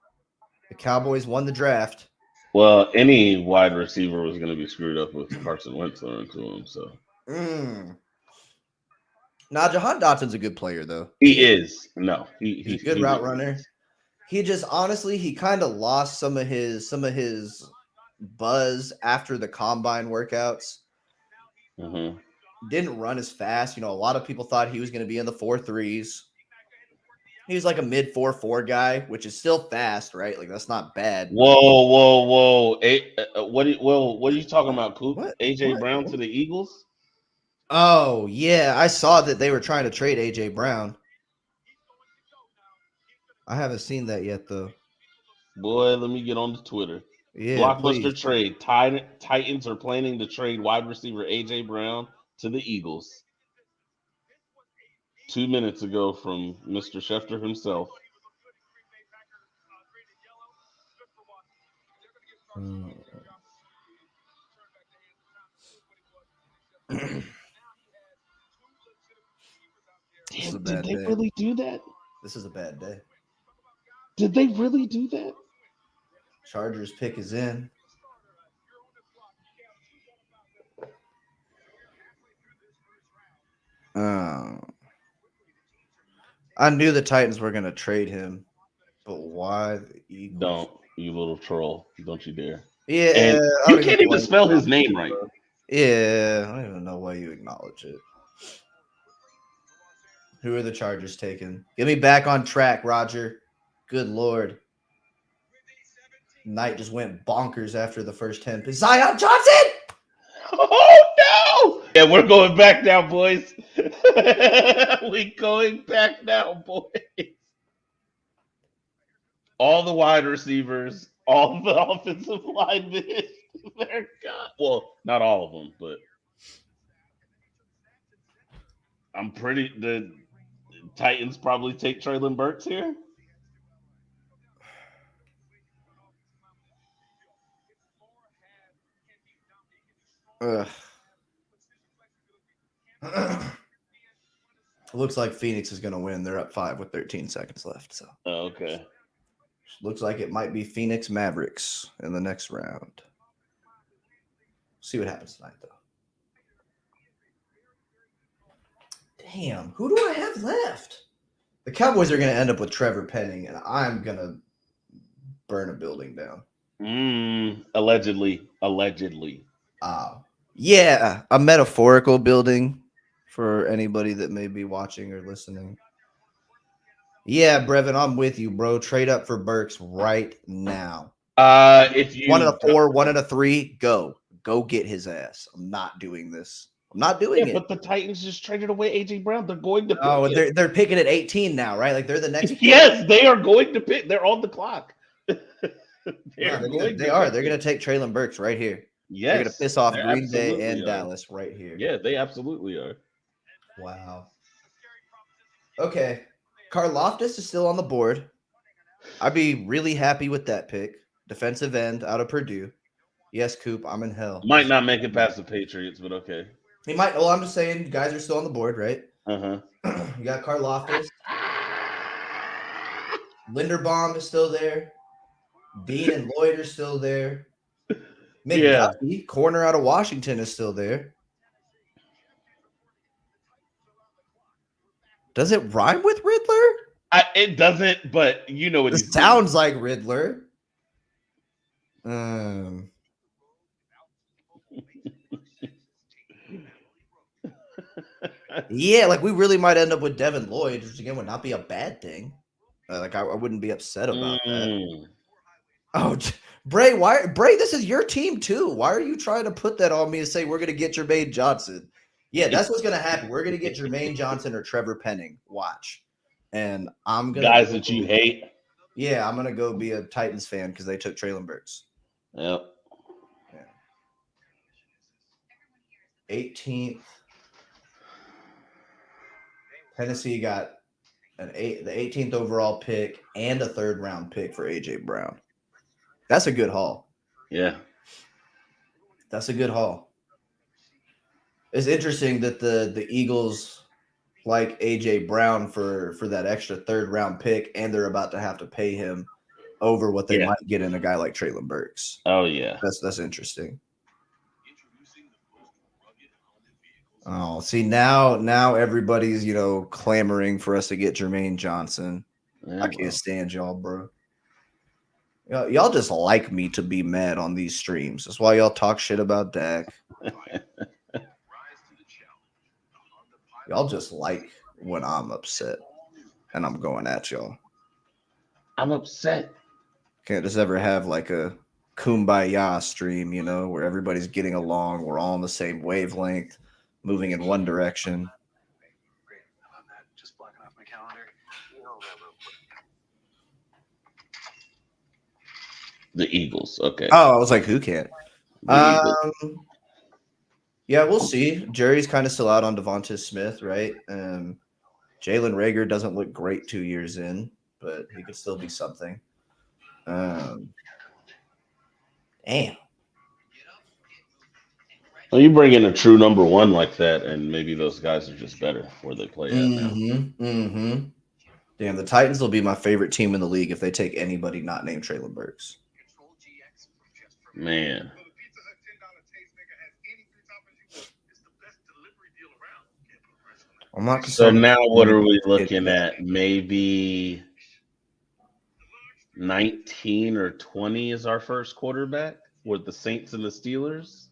The Cowboys won the draft. Well, any wide receiver was going to be screwed up with Carson Wentz throwing to him. So, Nah, Jahan Dotson's a good player, though. he is. No, he's a good route runner. He just honestly, he kind of lost some of his buzz after the combine workouts. Mm-hmm. Didn't run as fast. You know, a lot of people thought he was going to be in the 4.3s. He was like a mid 4.4 guy, which is still fast, right? Like that's not bad. Whoa! What are you talking about, Coop? AJ Brown to the Eagles? Oh yeah, I saw that they were trying to trade AJ Brown. I haven't seen that yet, though. Boy, let me get on the Twitter. Yeah, Blockbuster trade. Titans are planning to trade wide receiver AJ Brown to the Eagles. 2 minutes ago from Mr. Schefter himself. Damn, did they really do that? This is a bad day. Did they really do that? Chargers pick is in. I knew the Titans were going to trade him, but why the Eagles? Don't, you little troll. Don't you dare. Yeah. And you can't even spell his name right. Yeah, I don't even know why you acknowledge it. Who are the Chargers taking? Get me back on track, Roger. Good Lord. Knight just went bonkers after the first 10 picks. Zion Johnson! Oh, no! Yeah, we're going back now, boys. We're going back now, boys. All the wide receivers, all the offensive linemen, they're gone. Well, not all of them, but the Titans probably take Treylon Burks here. It looks like Phoenix is going to win. They're up 5 with 13 seconds left. So Okay. looks like it might be Phoenix Mavericks in the next round. See what happens tonight, though. Damn, who do I have left? The Cowboys are going to end up with Trevor Penning, and I'm going to burn a building down. Allegedly. Yeah, a metaphorical building for anybody that may be watching or listening. Yeah, Brevin, I'm with you, bro. Trade up for Burks right now. If you 1 out of 4, 1 out of 3, go get his ass. I'm not doing this. I'm not doing it. But the Titans just traded away AJ Brown. They're going to pick. Oh, they're picking at 18 now, right? Like they're the next. Yes, they are going to pick. They're on the clock. They are. They're going to take Traylon Burks right here. Yes, they're going to piss off Green Bay and Dallas right here. Yeah, they absolutely are. Wow. Okay, Karlaftis is still on the board. I'd be really happy with that pick. Defensive end out of Purdue. Yes, Coop, I'm in hell. Might not make it past the Patriots, but okay. He might. Well, I'm just saying, guys are still on the board, right? Uh-huh. You got Karlaftis. Linderbaum is still there. Dean and Lloyd are still there. McDuffie, corner out of Washington, is still there. Does it rhyme with Riddler? It doesn't, but you know what it sounds like Riddler. Yeah, like we really might end up with Devin Lloyd, which again would not be a bad thing. Like I wouldn't be upset about that. Oh, Bray, this is your team too. Why are you trying to put that on me and say we're gonna get Jermaine Johnson? Yeah, that's what's gonna happen. We're gonna get Jermaine Johnson or Trevor Penning. Watch. And I'm gonna guys that you hate. Yeah, I'm gonna go be a Titans fan because they took Traylon Burks. Yep. Yeah. 18th. Tennessee got the 18th overall pick and a 3rd round pick for AJ Brown. That's a good haul. Yeah. That's a good haul. It's interesting that the Eagles like AJ Brown for that extra 3rd round pick, and they're about to have to pay him over what they might get in a guy like Traylon Burks. Oh yeah. That's interesting. Oh, see now everybody's clamoring for us to get Jermaine Johnson. I can't stand y'all, bro. Y'all just like me to be mad on these streams. That's why y'all talk shit about Dak. Y'all just like when I'm upset and I'm going at y'all. I'm upset. Can't just ever have like a kumbaya stream, where everybody's getting along. We're all on the same wavelength, moving in one direction. The Eagles. Okay. Oh, I was like, who can't? Yeah, we'll see. Jerry's kind of still out on Devonta Smith, right? Jalen Reagor doesn't look great 2 years in, but he could still be something. Damn. Well, you bring in a true number one like that, and maybe those guys are just better where they play at now. Damn, the Titans will be my favorite team in the league if they take anybody not named Traylon Burks. Man. I'm not so now what are we looking at? Maybe 19 or 20 is our first quarterback with the Saints and the Steelers?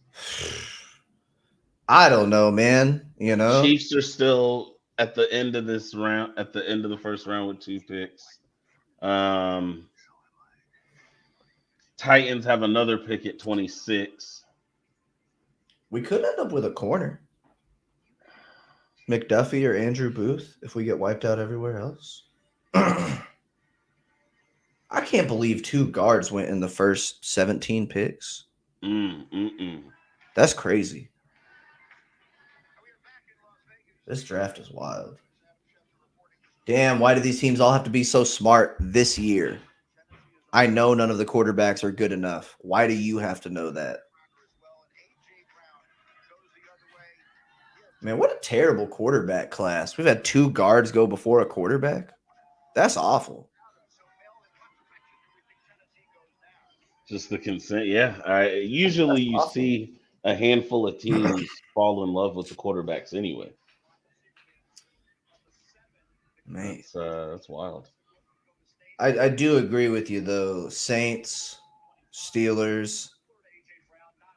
I don't know, man. Chiefs are still at the end of this round, at the end of the first round with 2 picks. Titans have another pick at 26. We could end up with a corner. McDuffie or Andrew Booth if we get wiped out everywhere else. I can't believe 2 guards went in the first 17 picks. That's crazy. This draft is wild. Damn, why do these teams all have to be so smart this year? I know none of the quarterbacks are good enough. Why do you have to know that? Man, what a terrible quarterback class. We've had 2 guards go before a quarterback. That's awful. Just the consent. Yeah. Usually That's you awful. see a handful of teams fall in love with the quarterbacks anyway. Man, That's wild. I do agree with you though. Saints, Steelers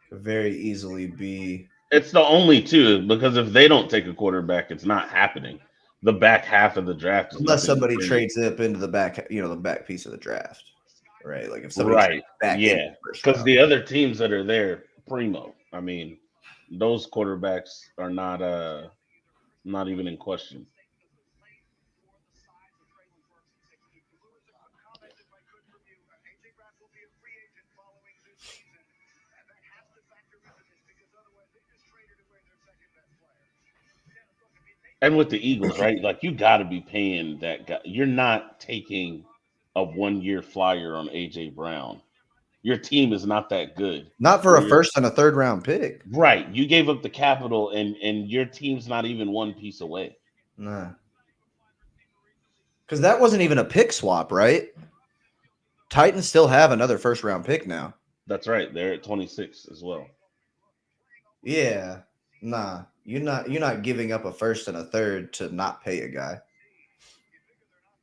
could very easily be, It's the only two because if they don't take a quarterback, it's not happening. The back half of the draft is unless looking somebody very trades up into the back, the back piece of the draft, right? Like if somebody right. trades back in the Yeah, first because round. the other teams that are there, primo. I mean, those quarterbacks are not even in question. And with the Eagles, right? Like you got to be paying that guy. You're not taking a 1 year flyer on AJ Brown. Your team is not that good. Not for Where a you're first and a third round pick. right. You gave up the capital, and your team's not even one piece away. Nah. Because that wasn't even a pick swap, right? Titans still have another first round pick now. That's right. They're at 26 as well. Yeah. Nah. You're not giving up a first and a third to not pay a guy.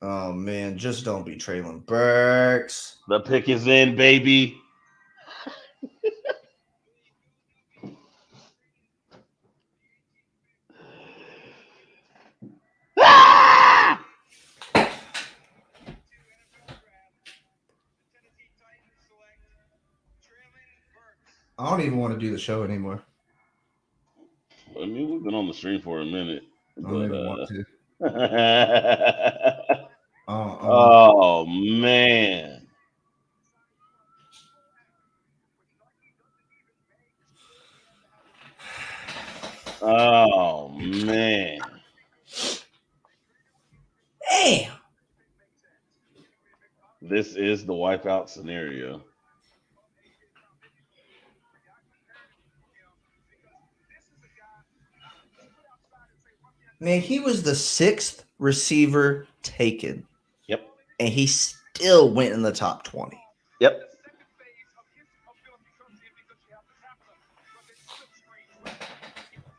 Oh man, just don't be Traylon Burks. The pick is in, baby. Ah! I don't even want to do the show anymore. I mean, we've been on the stream for a minute, I don't but even want to. Uh-uh. oh man. Oh man. Damn. This is the wipeout scenario. Man, he was the 6th receiver taken, Yep. and he still went in the top 20. Yep.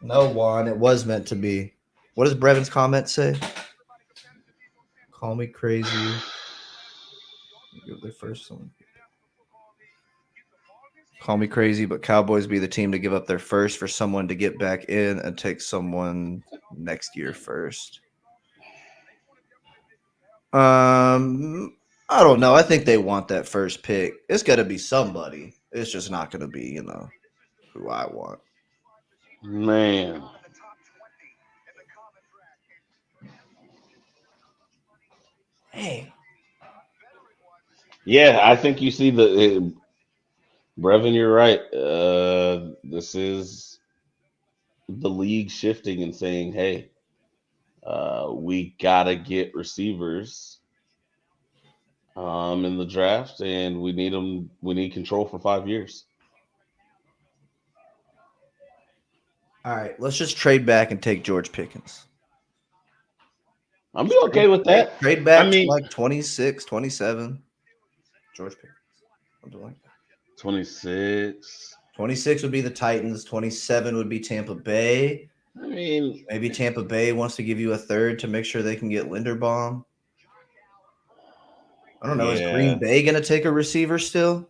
No, Juan, it was meant to be. What does Brevin's comment say? Call me crazy. Give their first one. Call me crazy, but Cowboys be the team to give up their first for someone to get back in and take someone next year first. I don't know. I think they want that first pick. It's got to be somebody. It's just not going to be, who I want. Man. Hey. Yeah, I think you see Brevin, you're right. This is the league shifting and saying, hey, we gotta get receivers in the draft, and we need them. We need control for 5 years. All right, let's just trade back and take George Pickens. I'm be okay with that. Trade back I mean, to like 26, 27. George Pickens. Something like that. 26. 26 would be the Titans. 27 would be Tampa Bay. I mean, Maybe Tampa Bay wants to give you a third to make sure they can get Linderbaum. I don't know. Is yeah. Green Bay going to take a receiver still?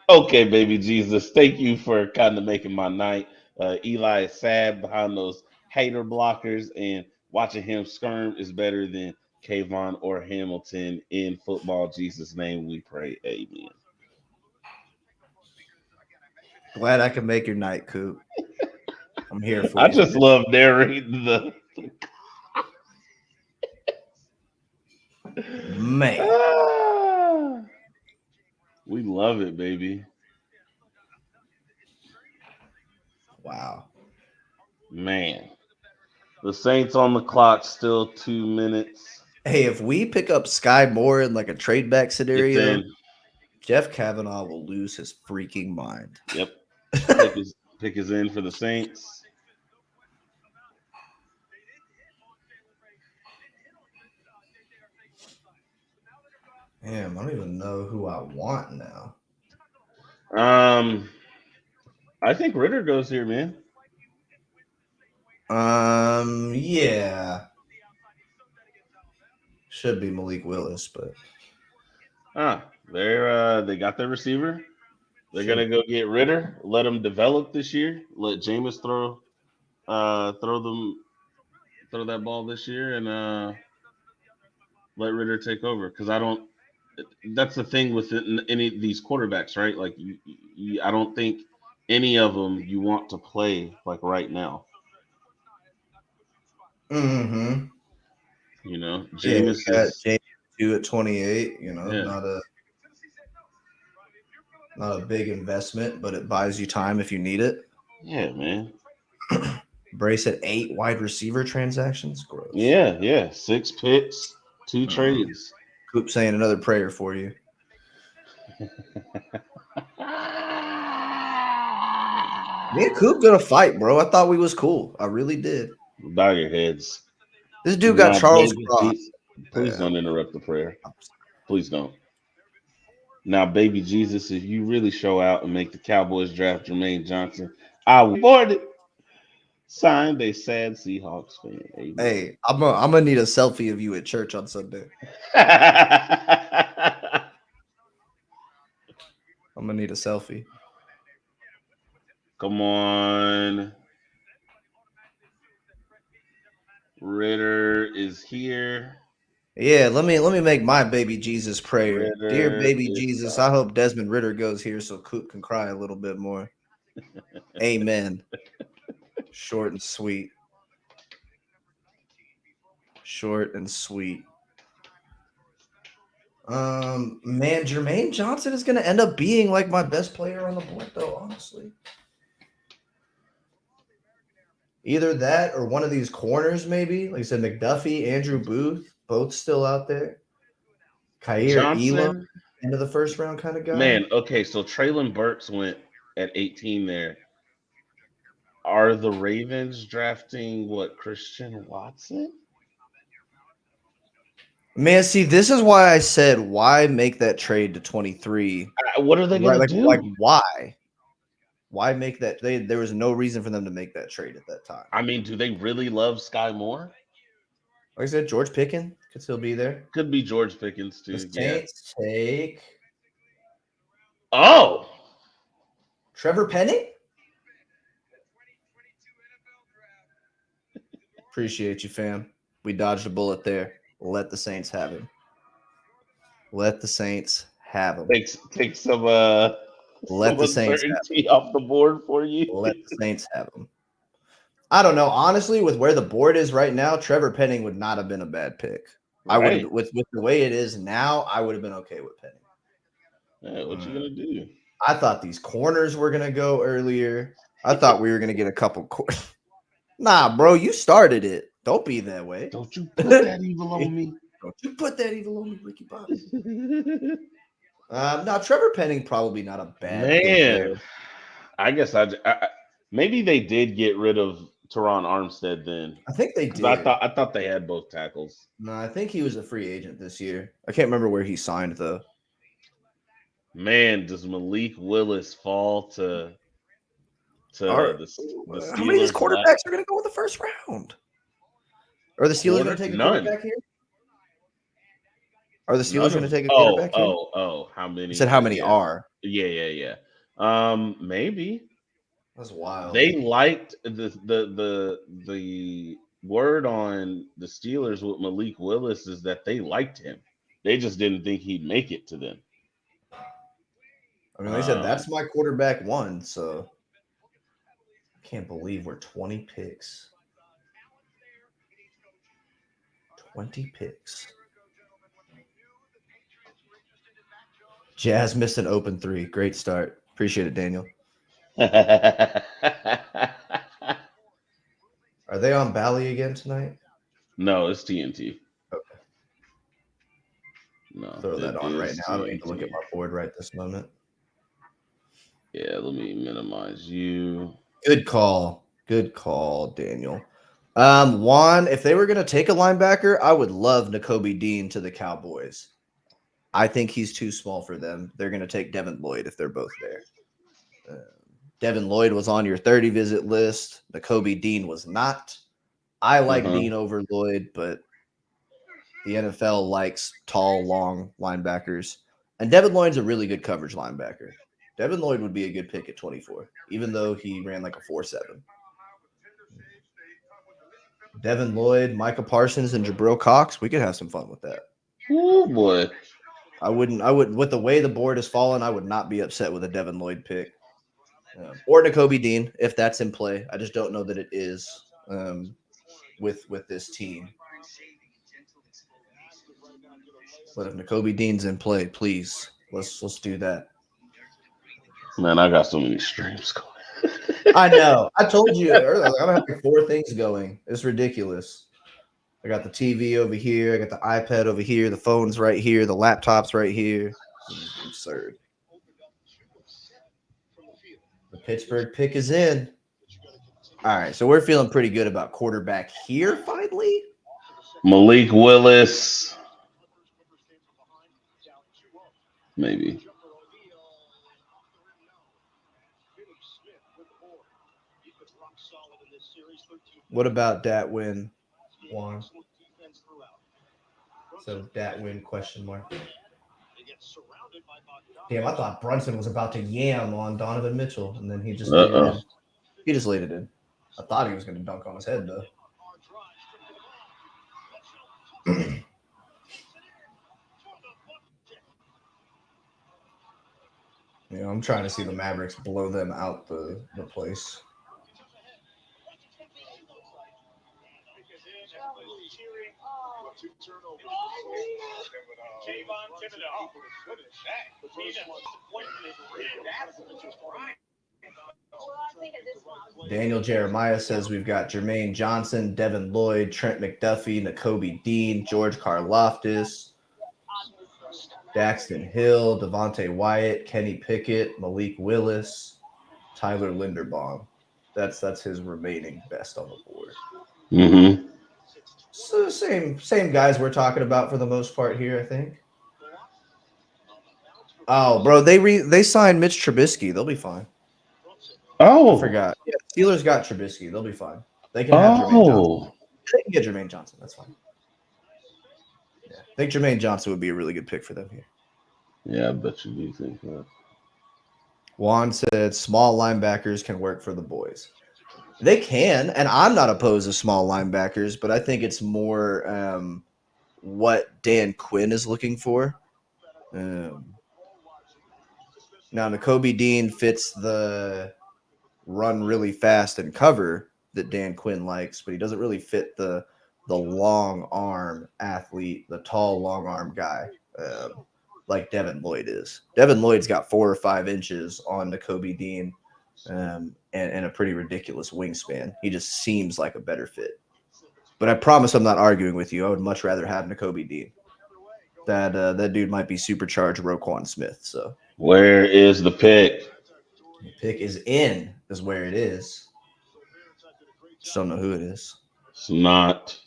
Okay, baby Jesus. Thank you for kind of making my night. Eli is sad behind those hater blockers, and watching him skirm is better than Kayvon or Hamilton in football. Jesus' name we pray. Amen. Glad I can make your night, Coop. I'm here for I you. just love narrating the Man. We love it, baby. Wow. Man. The Saints on the clock, still 2 minutes. Hey, if we pick up Sky Moore in like a trade back It's scenario, in. Jeff Kavanaugh will lose his freaking mind. Yep. Pick is in for the Saints. Damn, I don't even know who I want now. I think Ritter goes here, man. Yeah. Should be Malik Willis, but They got their receiver. They're gonna go get Ritter, let him develop this year, let Jameis throw that ball this year, and let Ritter take over. Because I don't. That's the thing with any of these quarterbacks, right? Like, I don't think any of them you want to play like right now. Mm-hmm. You know, Jameis is James 2 at 28. You know, yeah. not a big investment, but it buys you time if you need it. Yeah, man. Brace at 8 wide receiver transactions. Gross. Yeah. 6 picks, 2 trades. Coop saying another prayer for you. Me and Coop gonna fight, bro. I thought we was cool. I really did. Bow your heads. This dude got Charles Cross. Please don't interrupt the prayer. Please don't. Now, baby Jesus, if you really show out and make the Cowboys draft Jermaine Johnson, I will board it. Signed, a sad Seahawks fan. Amen. Hey, I'm gonna need a selfie of you at church on Sunday. I'm gonna need a selfie. Come on. Ritter is here. Yeah, let me make my baby Jesus prayer. Ritter Dear baby Jesus, I hope Desmond Ritter goes here so Coop can cry a little bit more. Amen. Short and sweet. Short and sweet. Man, Jermaine Johnson is gonna end up being like my best player on the board, though, honestly. Either that or one of these corners, maybe. Like I said, McDuffie, Andrew Booth, both still out there. Khair Elam, end of the first round kind of guy. Man, okay, so Traylon Burks went at 18 there. Are the Ravens drafting Christian Watson? Man, see, this is why I said, why make that trade to 23? What are they going to do? Like, why? Why make that? There was no reason for them to make that trade at that time. I mean, do they really love Sky Moore? Like I said, George Pickens could still be there. Could be George Pickens too. The Saints take. Oh, Trevor Penning. Appreciate you, fam. We dodged a bullet there. Let the Saints have him. Let the Saints have him. Take some let the Saints uncertainty off the board for you. Let the Saints have him. I don't know. Honestly, with where the board is right now, Trevor Penning would not have been a bad pick. Right. I would, with the way it is now, I would have been okay with Penning. Yeah, what you gonna do? I thought these corners were gonna go earlier. I thought we were gonna get a couple. Nah, bro, you started it. Don't be that way. Don't you put that evil on me. Don't you put that evil on me, Ricky Bobby. Now Trevor Penning probably not a bad man. I guess I maybe they did get rid of Teron Armstead then. I think they did. I thought they had both tackles. No, I think he was a free agent this year. I can't remember where he signed though. Man, does Malik Willis fall to the Steelers? How many of these quarterbacks are going to go in the first round? Are the Steelers going to take a quarterback here? Are the Steelers going to take a quarterback here? Oh, how many? You said how many are? Yeah. Maybe. That's wild. They liked the word on the Steelers with Malik Willis is that they liked him. They just didn't think he'd make it to them. I mean, they said that's my quarterback one, so I can't believe we're 20 picks. 20 picks. Jazz missed an open 3. Great start. Appreciate it, Daniel. Are they on Bally again tonight? No, it's TNT. Okay. No, Throw that it on right is now. I don't need to look at TNT. my board right this moment. Yeah, let me minimize you. Good call. Good call, Daniel. Juan, if they were going to take a linebacker, I would love Nakobe Dean to the Cowboys. I think he's too small for them. They're going to take Devin Lloyd if they're both there. Devin Lloyd was on your 30 visit list. Nakobe Dean was not. I like Dean over Lloyd, but the NFL likes tall, long linebackers. And Devin Lloyd's a really good coverage linebacker. Devin Lloyd would be a good pick at 24, even though he ran like a 4.7. Devin Lloyd, Micah Parsons, and Jabril Cox. We could have some fun with that. Oh boy. I wouldn't with the way the board has fallen, I would not be upset with a Devin Lloyd pick. Or Nakobe Dean, if that's in play. I just don't know that it is with this team. But if Nakobe Dean's in play, please let's do that. Man, I got so many streams going. I know. I told you earlier. I'm gonna have like 4 things going. It's ridiculous. I got the TV over here. I got the iPad over here. The phone's right here. The laptop's right here. It's absurd. The Pittsburgh pick is in. All right, so we're feeling pretty good about quarterback here. Finally, Malik Willis. Maybe. what about that win, Juan? So that win question mark. Damn, I thought Brunson was about to yam on Donovan Mitchell, and then he just laid it in. He just laid it in. I thought he was going to dunk on his head, though. I'm trying to see the Mavericks blow them out the place. Daniel Jeremiah says we've got Jermaine Johnson, Devin Lloyd, Trent McDuffie, Nakobe Dean, George Karlaftis, Daxton Hill, Devontae Wyatt, Kenny Pickett, Malik Willis, Tyler Linderbaum. That's his remaining best on the board. Mm-hmm. So same guys we're talking about for the most part here, I think. Oh, bro, they signed Mitch Trubisky. They'll be fine. Oh, I forgot. Yeah, Steelers got Trubisky. They'll be fine. They can have Jermaine Johnson. They can get Jermaine Johnson. That's fine. Yeah, I think Jermaine Johnson would be a really good pick for them here. Yeah, I bet you do think that. Juan said small linebackers can work for the boys. They can, and I'm not opposed to small linebackers, but I think it's more what Dan Quinn is looking for. Now, Nakobe Dean fits the run really fast and cover that Dan Quinn likes, but he doesn't really fit the long arm athlete, the tall long arm guy like Devin Lloyd is. Devin Lloyd's got 4 or 5 inches on Nakobe Dean and a pretty ridiculous wingspan. He just seems like a better fit. But I promise I'm not arguing with you. I would much rather have Nakobe Dean. That dude might be supercharged Roquan Smith. So where is the pick? The pick is in, is where it is. Just don't know who it is. It's not.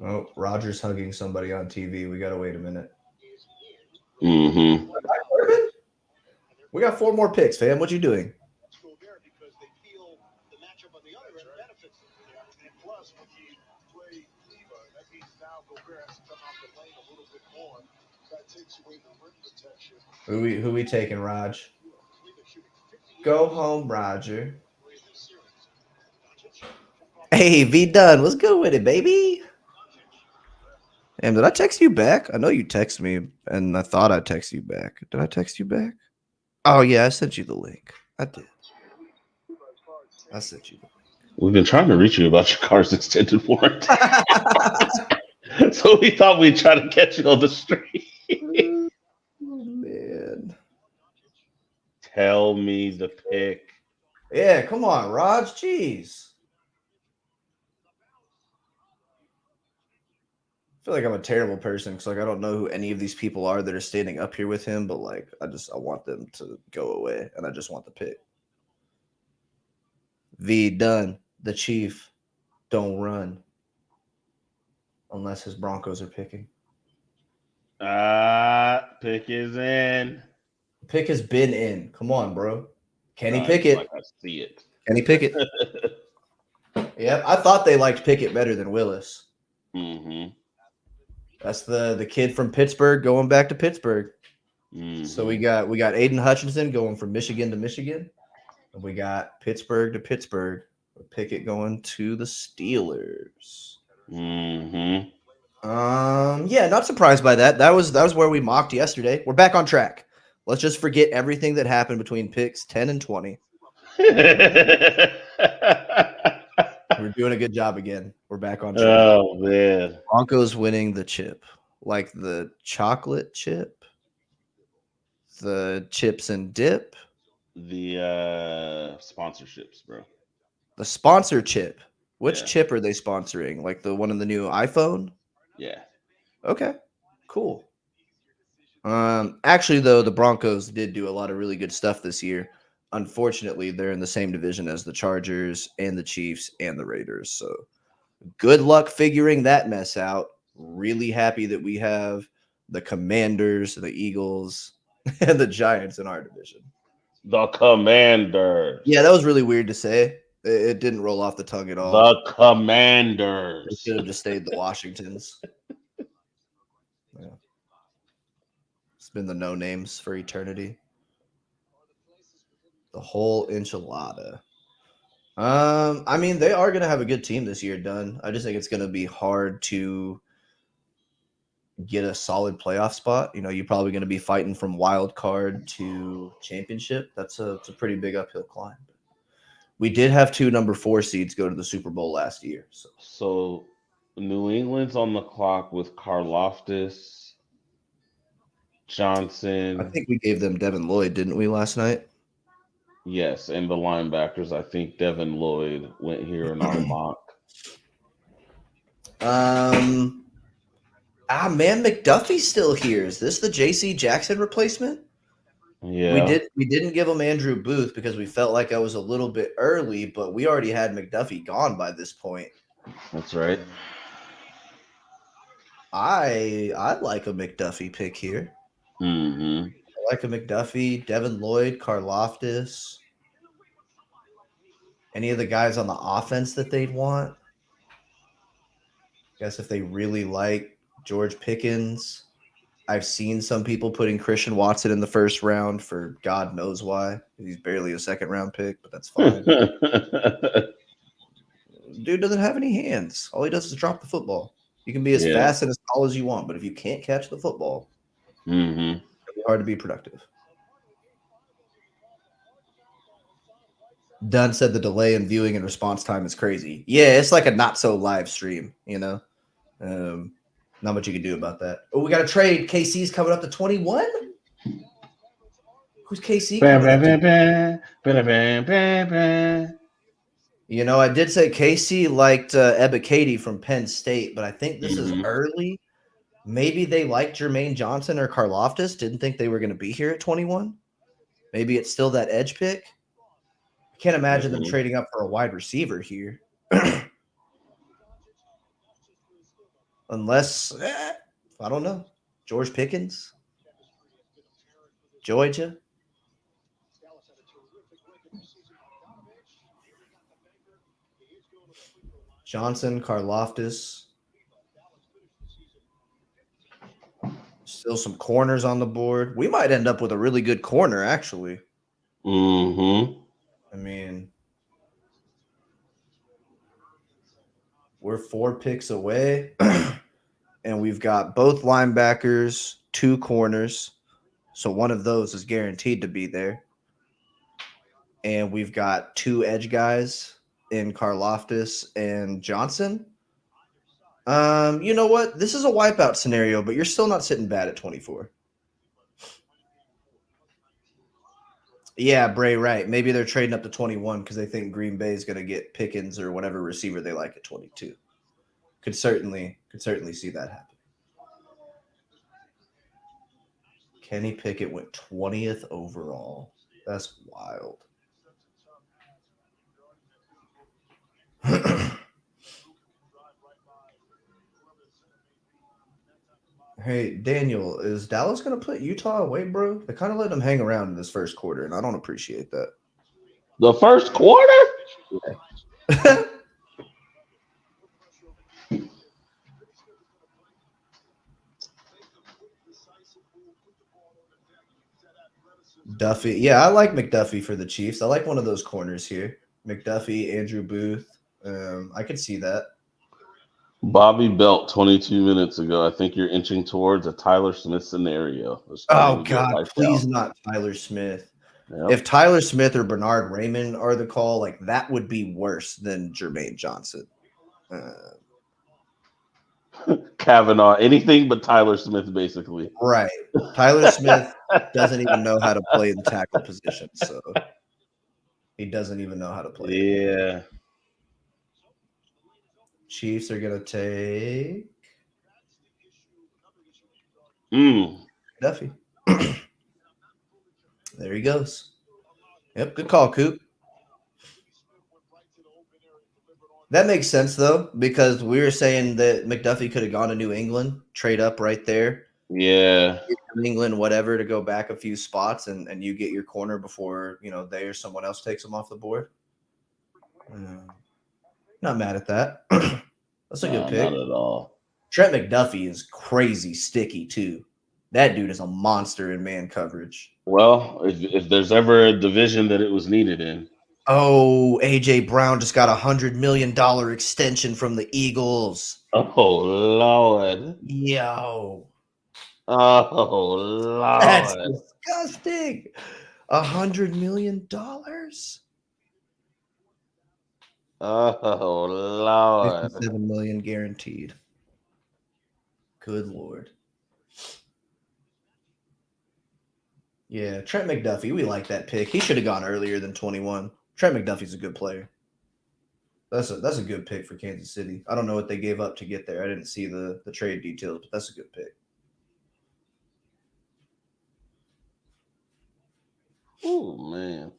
Oh, Roger's hugging somebody on TV. We gotta wait a minute. Mm-hmm. We got 4 more picks, fam. What you doing? Who we taking, Raj? Go home, Roger. Hey, V Dunn, what's good with it, baby? Damn, did I text you back? I know you texted me, and I thought I texted you back. Did I text you back? Oh, yeah, I sent you the link. I did. I sent you the link. We've been trying to reach you about your car's extended warranty. So we thought we'd try to catch you on the street. Oh, man. Tell me the pick. Yeah, come on, Raj. Jeez. feel like I'm a terrible person because like I don't know who any of these people are that are standing up here with him, but like I want them to go away and I just want the pick. V done. The Chief don't run unless his Broncos are picking. Pick is in. Pick has been in. Come on, bro. Can he pick It's it? like I see it. Can he pick it? Yep. I thought they liked Pickett better than Willis. Mm-hmm. That's the kid from Pittsburgh going back to Pittsburgh. Mm-hmm. So we got Aiden Hutchinson going from Michigan to Michigan. And we got Pittsburgh to Pittsburgh. Pickett going to the Steelers. Mm-hmm. Yeah, not surprised by that. That was where we mocked yesterday. We're back on track. Let's just forget everything that happened between picks 10 and 20. We're doing a good job again. We're back on track. Oh man. Broncos winning the chip. Like the chocolate chip. The chips and dip. The sponsorships, bro. The sponsor chip. Which Yeah. chip are they sponsoring? Like the one in the new iPhone? Yeah. Okay. Cool. Actually though, the Broncos did do a lot of really good stuff this year. Unfortunately, they're in the same division as the Chargers and the Chiefs and the Raiders. So good luck figuring that mess out. Really happy that we have the Commanders, the Eagles, and the Giants in our division. The Commanders. Yeah, that was really weird to say. It didn't roll off the tongue at all. The It Commanders. should have just stayed the Washingtons. Yeah. It's been the no names for eternity. The whole enchilada. I mean, they are going to have a good team this year, Dunn. I just think it's going to be hard to get a solid playoff spot. You know, you're probably going to be fighting from wild card to championship. It's a pretty big uphill climb. We did have 2 number 4 seeds go to the Super Bowl last year. So New England's on the clock with Karlaftis, Johnson. I think we gave them Devin Lloyd, didn't we, last night? Yes, and the linebackers. I think Devin Lloyd went here in our mock. Man, McDuffie's still here. Is this the J.C. Jackson replacement? Yeah. We didn't give him Andrew Booth because we felt like I was a little bit early, but we already had McDuffie gone by this point. That's right. I like a McDuffie pick here. Mm-hmm. I like a McDuffie, Devin Lloyd, Karlaftis. Any of the guys on the offense that they'd want. I guess if they really like George Pickens. I've seen some people putting Christian Watson in the first round for God knows why. He's barely a second round pick, but that's fine. Dude doesn't have any hands. All he does is drop the football. You can be as fast and as tall as you want, but if you can't catch the football, Mm-hmm. it'll be hard to be productive. Dunn said the delay in viewing and response time is crazy. Yeah, it's like a not so live stream, you know? Not much you can do about that. Oh, we got a trade. KC's coming up to 21? Who's KC coming up to? You know, I did say KC liked Ebiketie from Penn State, but I think this is early. Maybe they liked Jermaine Johnson or Karlaftis. Didn't think they were going to be here at 21. Maybe it's still that edge pick. I can't imagine them trading up for a wide receiver here. Unless, I don't know, George Pickens, Georgia. Johnson, Karlaftis. Still some corners on the board. We might end up with a really good corner, actually. Mm-hmm. I mean, we're 4 picks away, and we've got both linebackers, 2 corners. So one of those is guaranteed to be there. And we've got 2 edge guys in Karlaftis and Johnson. You know what? This is a wipeout scenario, but you're still not sitting bad at 24. Yeah, Bray, right. Maybe they're trading up to 21 because they think Green Bay is going to get Pickens or whatever receiver they like at 22. Could certainly see that happen. Kenny Pickett went 20th overall. That's wild. Hey, Daniel, is Dallas going to put Utah away, bro? They kind of let them hang around in this first quarter, and I don't appreciate that. The first quarter? Duffy. Yeah, I like McDuffie for the Chiefs. I like one of those corners here. McDuffie, Andrew Booth. I could see that. Bobby Belt 22 minutes ago. I think you're inching towards a Tyler Smith scenario. Oh, God, please not Tyler Smith. Yep. If Tyler Smith or Bernard Raymond are the call, like that would be worse than Jermaine Johnson. Kavanaugh, anything but Tyler Smith, basically. Right. Tyler Smith doesn't even know how to play the tackle position, so he doesn't even know how to play. Yeah. Chiefs are gonna take Duffy. There he goes. Yep, good call, Coop. That makes sense though, because we were saying that McDuffie could have gone to New England, trade up right there. Yeah. New England, whatever, to go back a few spots, and you get your corner before they or someone else takes them off the board. Not mad at that. That's a good pick. Not at all. Trent McDuffie is crazy sticky too. That dude is a monster in man coverage. Well, if there's ever a division that it was needed in. Oh, AJ Brown just got $100 million extension from the Eagles. Oh Lord. Yo. Oh Lord. That's disgusting. $100 million. Oh Lord. $57 million guaranteed. Good Lord. Yeah, Trent McDuffie. We like that pick. He should have gone earlier than 21. Trent McDuffie's a good player. That's a good pick for Kansas City. I don't know what they gave up to get there. I didn't see the trade details, but that's a good pick. Oh man.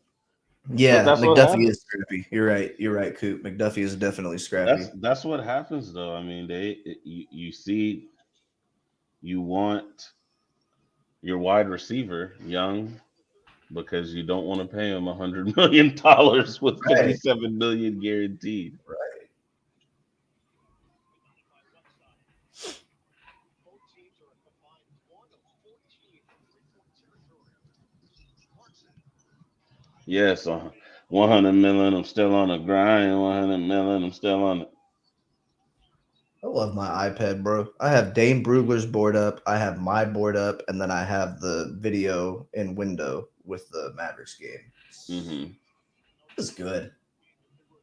Yeah, McDuffie is scrappy. You're right, Coop. McDuffie is definitely scrappy. That's what happens though. I mean, you see, you want your wide receiver young because you don't want to pay him $100 million with $57 million guaranteed. Right. Yes, 100 million. I'm still on the grind. 100 million. I'm still on it. I love my iPad, bro. I have Dane Brugler's board up. I have my board up, and then I have the video in window with the Mavericks game. Mm-hmm. This is good.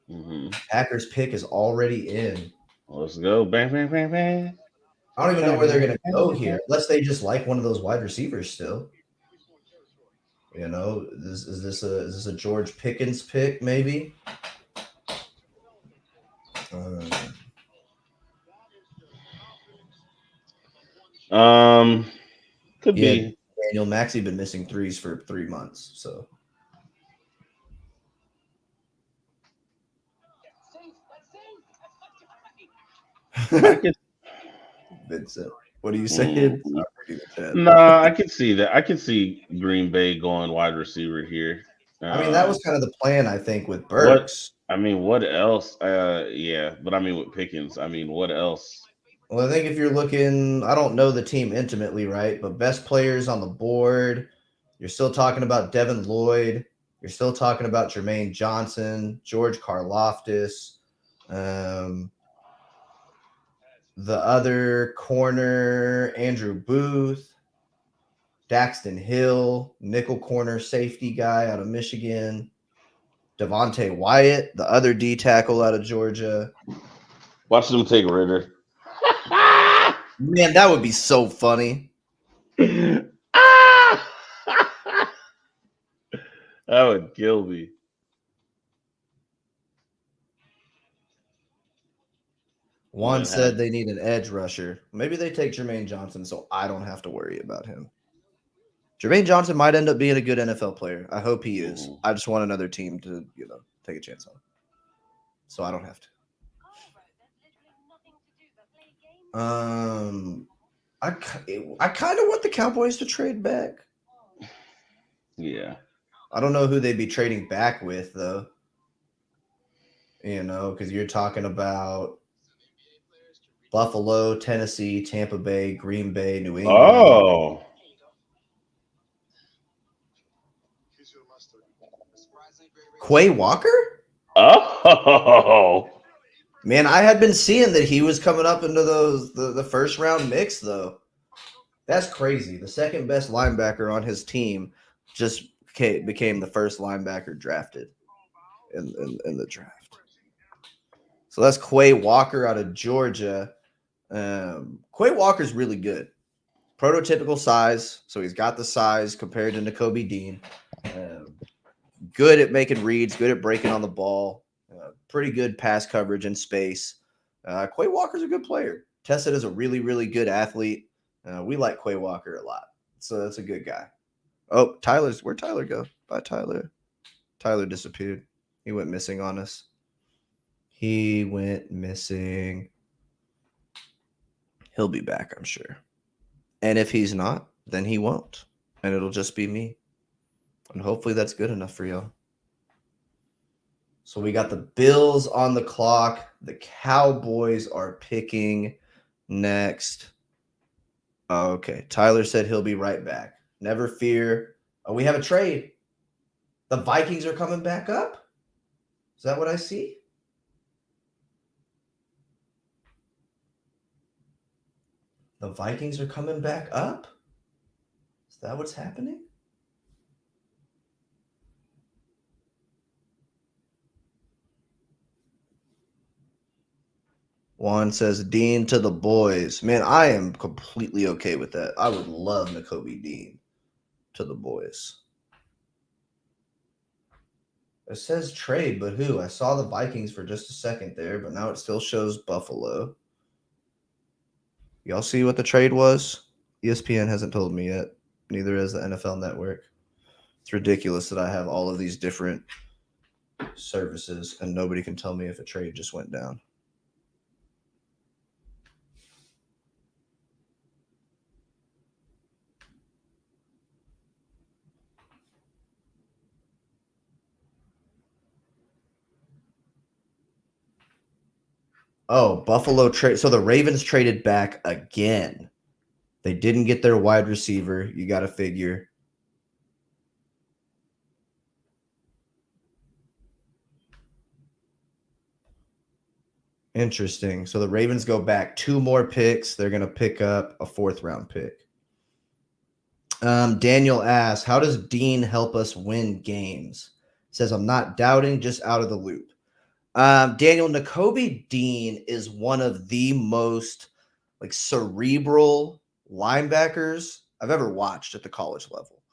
Mm-hmm. Packers pick is already in. Let's go. Bang, bang, bang, bang. I don't even know where they're going to go here, unless they just like one of those wide receivers still. Is this a George Pickens pick? Maybe. Could be. Daniel Maxey been missing threes for 3 months, so. Vincent, what are you saying? No, I can see that. I can see Green Bay going wide receiver here. I mean, that was kind of the plan, I think, with Burks. What else? Yeah, but I mean, with Pickens, what else? Well, I think if you're looking, I don't know the team intimately, right? But best players on the board, you're still talking about Devin Lloyd. You're still talking about Jermaine Johnson, George Karlaftis. The other corner, Andrew Booth, Daxton Hill, nickel corner safety guy out of Michigan, Devontae Wyatt, the other D tackle out of Georgia. Watch them take Ritter. Man, that would be so funny. That would kill me. Juan said they need an edge rusher. Maybe they take Jermaine Johnson so I don't have to worry about him. Jermaine Johnson might end up being a good NFL player. I hope he is. Mhm. I just want another team to, take a chance on him. So I don't have to. I kind of want the Cowboys to trade back. Yeah. I don't know who they'd be trading back with, though. Because you're talking about Buffalo, Tennessee, Tampa Bay, Green Bay, New England. Oh. Quay Walker? Oh. Man, I had been seeing that he was coming up into the first round mix, though. That's crazy. The second best linebacker on his team just became the first linebacker drafted in the draft. So that's Quay Walker out of Georgia. Quay Walker's really good. Prototypical size, so he's got the size compared to Nakobe Dean. Good at making reads, good at breaking on the ball. Pretty good pass coverage in space. Quay Walker's a good player. Tested as a really, really good athlete. We like Quay Walker a lot. So that's a good guy. Oh, where'd Tyler go? Bye, Tyler. Tyler disappeared. He went missing on us. He went missing. He'll be back, I'm sure. And if he's not, then he won't. And it'll just be me. And hopefully that's good enough for y'all. So we got the Bills on the clock. The Cowboys are picking next. Okay. Tyler said he'll be right back. Never fear. Oh, we have a trade. The Vikings are coming back up? Is that what I see? The Vikings are coming back up? Is that what's happening? Juan says, Dean to the boys. Man, I am completely okay with that. I would love Nakobe Dean to the boys. It says trade, but who? I saw the Vikings for just a second there, but now it still shows Buffalo. Y'all see what the trade was? ESPN hasn't told me yet. Neither has the NFL Network. It's ridiculous that I have all of these different services and nobody can tell me if a trade just went down. Oh, Buffalo trade. So the Ravens traded back again. They didn't get their wide receiver. You got to figure. Interesting. So the Ravens go back 2 more picks. They're going to pick up a 4th round pick. Daniel asks, how does Dean help us win games? Says, I'm not doubting, just out of the loop. Daniel, Nakobe Dean is one of the most cerebral linebackers I've ever watched at the college level.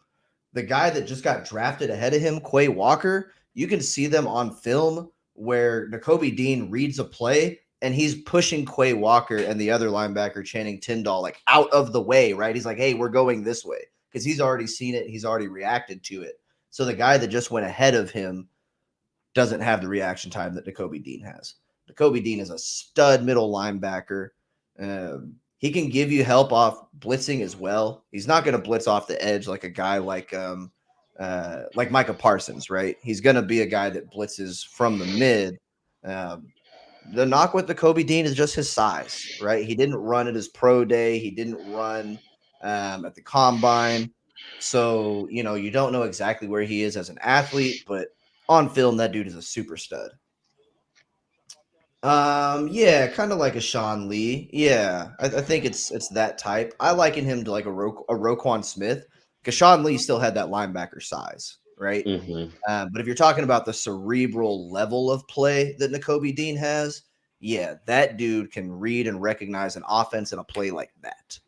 The guy that just got drafted ahead of him, Quay Walker, you can see them on film where Nakobe Dean reads a play and he's pushing Quay Walker and the other linebacker, Channing Tindall, out of the way, right? He's like, hey, we're going this way because he's already seen it. He's already reacted to it. So the guy that just went ahead of him doesn't have the reaction time that Nakobe Dean has. Nakobe Dean is a stud middle linebacker. He can give you help off blitzing as well. He's not going to blitz off the edge like a guy like Micah Parsons, right? He's going to be a guy that blitzes from the mid. The knock with Nakobe Dean is just his size, right? He didn't run at his pro day. He didn't run at the combine. So, you don't know exactly where he is as an athlete, but on film, that dude is a super stud. Yeah, kind of like a Sean Lee. Yeah, I think it's that type. I liken him to like a Roquan Smith because Sean Lee still had that linebacker size, right? Mm-hmm. But if you're talking about the cerebral level of play that Nakobe Dean has, yeah, that dude can read and recognize an offense and a play like that.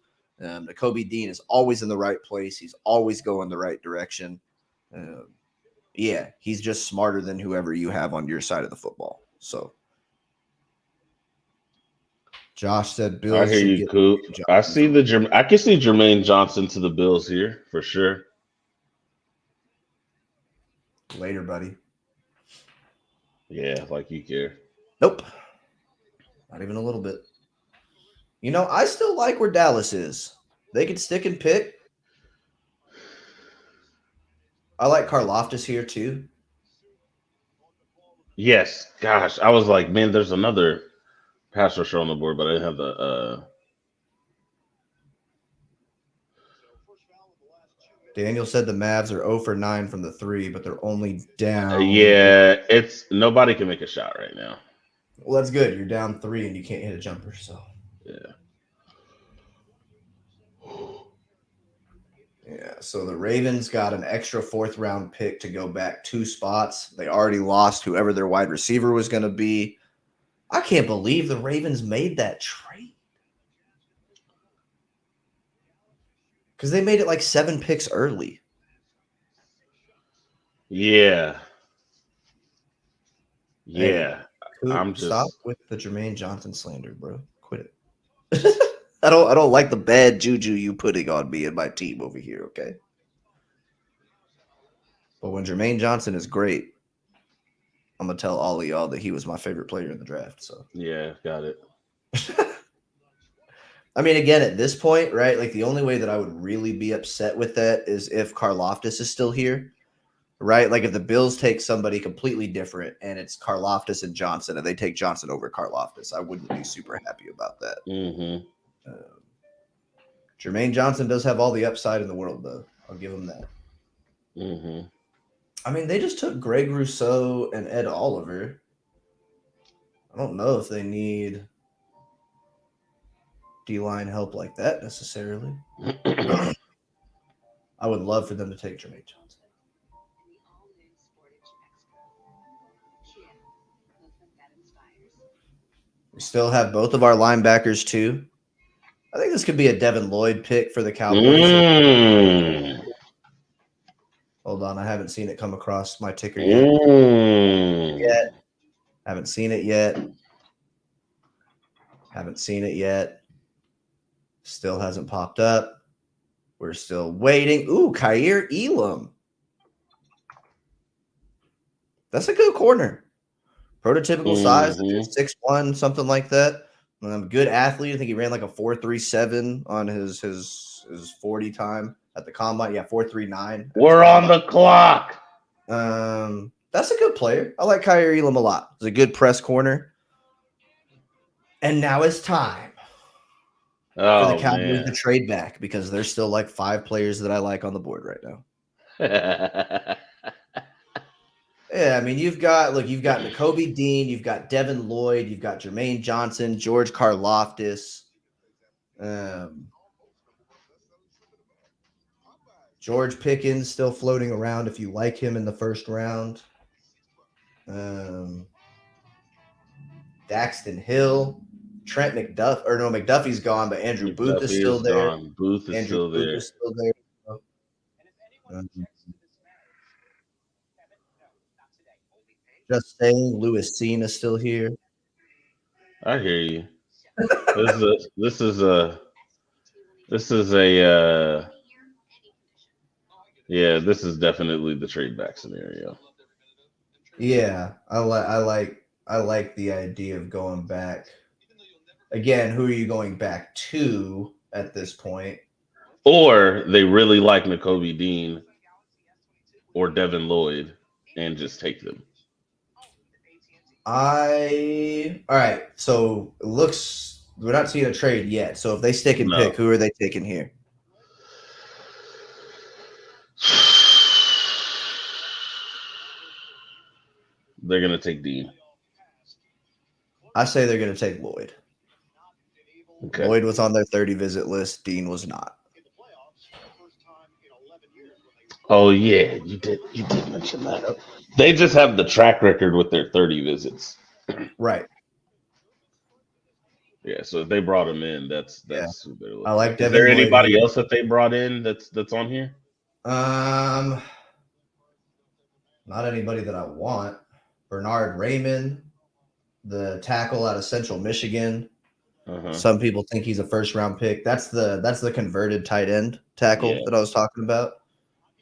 Nakobe Dean is always in the right place. He's always going the right direction. Yeah, he's just smarter than whoever you have on your side of the football. So Josh said Bills. I hear you, Coop. I can see Jermaine Johnson to the Bills here for sure. Later, buddy. Yeah, like you care. Nope. Not even a little bit. You know, I still like where Dallas is. They could stick and pick. I like Karlaftis here too. Yes, gosh, I was like, man, there's another pass rusher on the board, but I didn't have the. Daniel said the Mavs are 0 for 9 from the 3, but they're only down. Yeah, it's nobody can make a shot right now. Well, that's good. You're down 3 and you can't hit a jumper, so. Yeah. Yeah, so the Ravens got an extra 4th-round pick to go back 2 spots. They already lost whoever their wide receiver was going to be. I can't believe the Ravens made that trade. Because they made it like 7 picks early. Yeah. Hey, Yeah. I'm just stop with the Jermaine Johnson slander, bro. Quit it. I don't like the bad juju you putting on me and my team over here, okay? But when Jermaine Johnson is great, I'm gonna tell all of y'all that he was my favorite player in the draft. So yeah, got it. I mean, again, at this point, right? Like the only way that I would really be upset with that is if Karlaftis is still here, right? Like if the Bills take somebody completely different and it's Karlaftis and Johnson, and they take Johnson over Karlaftis, I wouldn't be super happy about that. Mm-hmm. Jermaine Johnson does have all the upside in the world, though. I'll give him that. Mm-hmm. I mean, they just took Greg Rousseau and Ed Oliver. I don't know if they need D-line help like that necessarily. I would love for them to take Jermaine Johnson. We still have both of our linebackers, too. I think this could be a Devin Lloyd pick for the Cowboys. Hold on, I haven't seen it come across my ticker yet. Haven't seen it yet. Still hasn't popped up. We're still waiting. Ooh, Kaiir Elam. That's a good corner. Prototypical size, 6'1", something like that. Good athlete. I think he ran like a 4.37 on his 40 time at the combine. Yeah, 4.39. We're on the clock. That's a good player. I like Kaiir Elam a lot. He's a good press corner. And now it's time for the Cowboys to trade back because there's still like 5 players that I like on the board right now. Yeah, I mean, you've got Nakobe Dean, you've got Devin Lloyd, you've got Jermaine Johnson, George Karlaftis, George Pickens still floating around if you like him in the first round. Daxton Hill, Trent McDuff, or no, McDuffie's gone, but Andrew Booth is still there. Booth is still there. Just saying, Lewis Cine is still here. I hear you. This is a yeah, this is definitely the trade back scenario. Yeah, I like the idea of going back. Again, who are you going back to at this point? Or they really like Nakobe Dean or Devin Lloyd and just take them. All right. So it looks we're not seeing a trade yet. So if they stick and pick, who are they taking here? They're gonna take Dean. I say they're gonna take Lloyd. Okay. Lloyd was on their 30 visit list. Dean was not. Oh yeah, you did mention that. They just have the track record with their 30 visits. Right. Yeah, so if they brought him in, that's who they're looking. I like Devin. Is there anybody else that they brought in that's on here? Not anybody that I want. Bernard Raymond, the tackle out of Central Michigan. Some people think he's a first-round pick. That's the converted tight end tackle that I was talking about.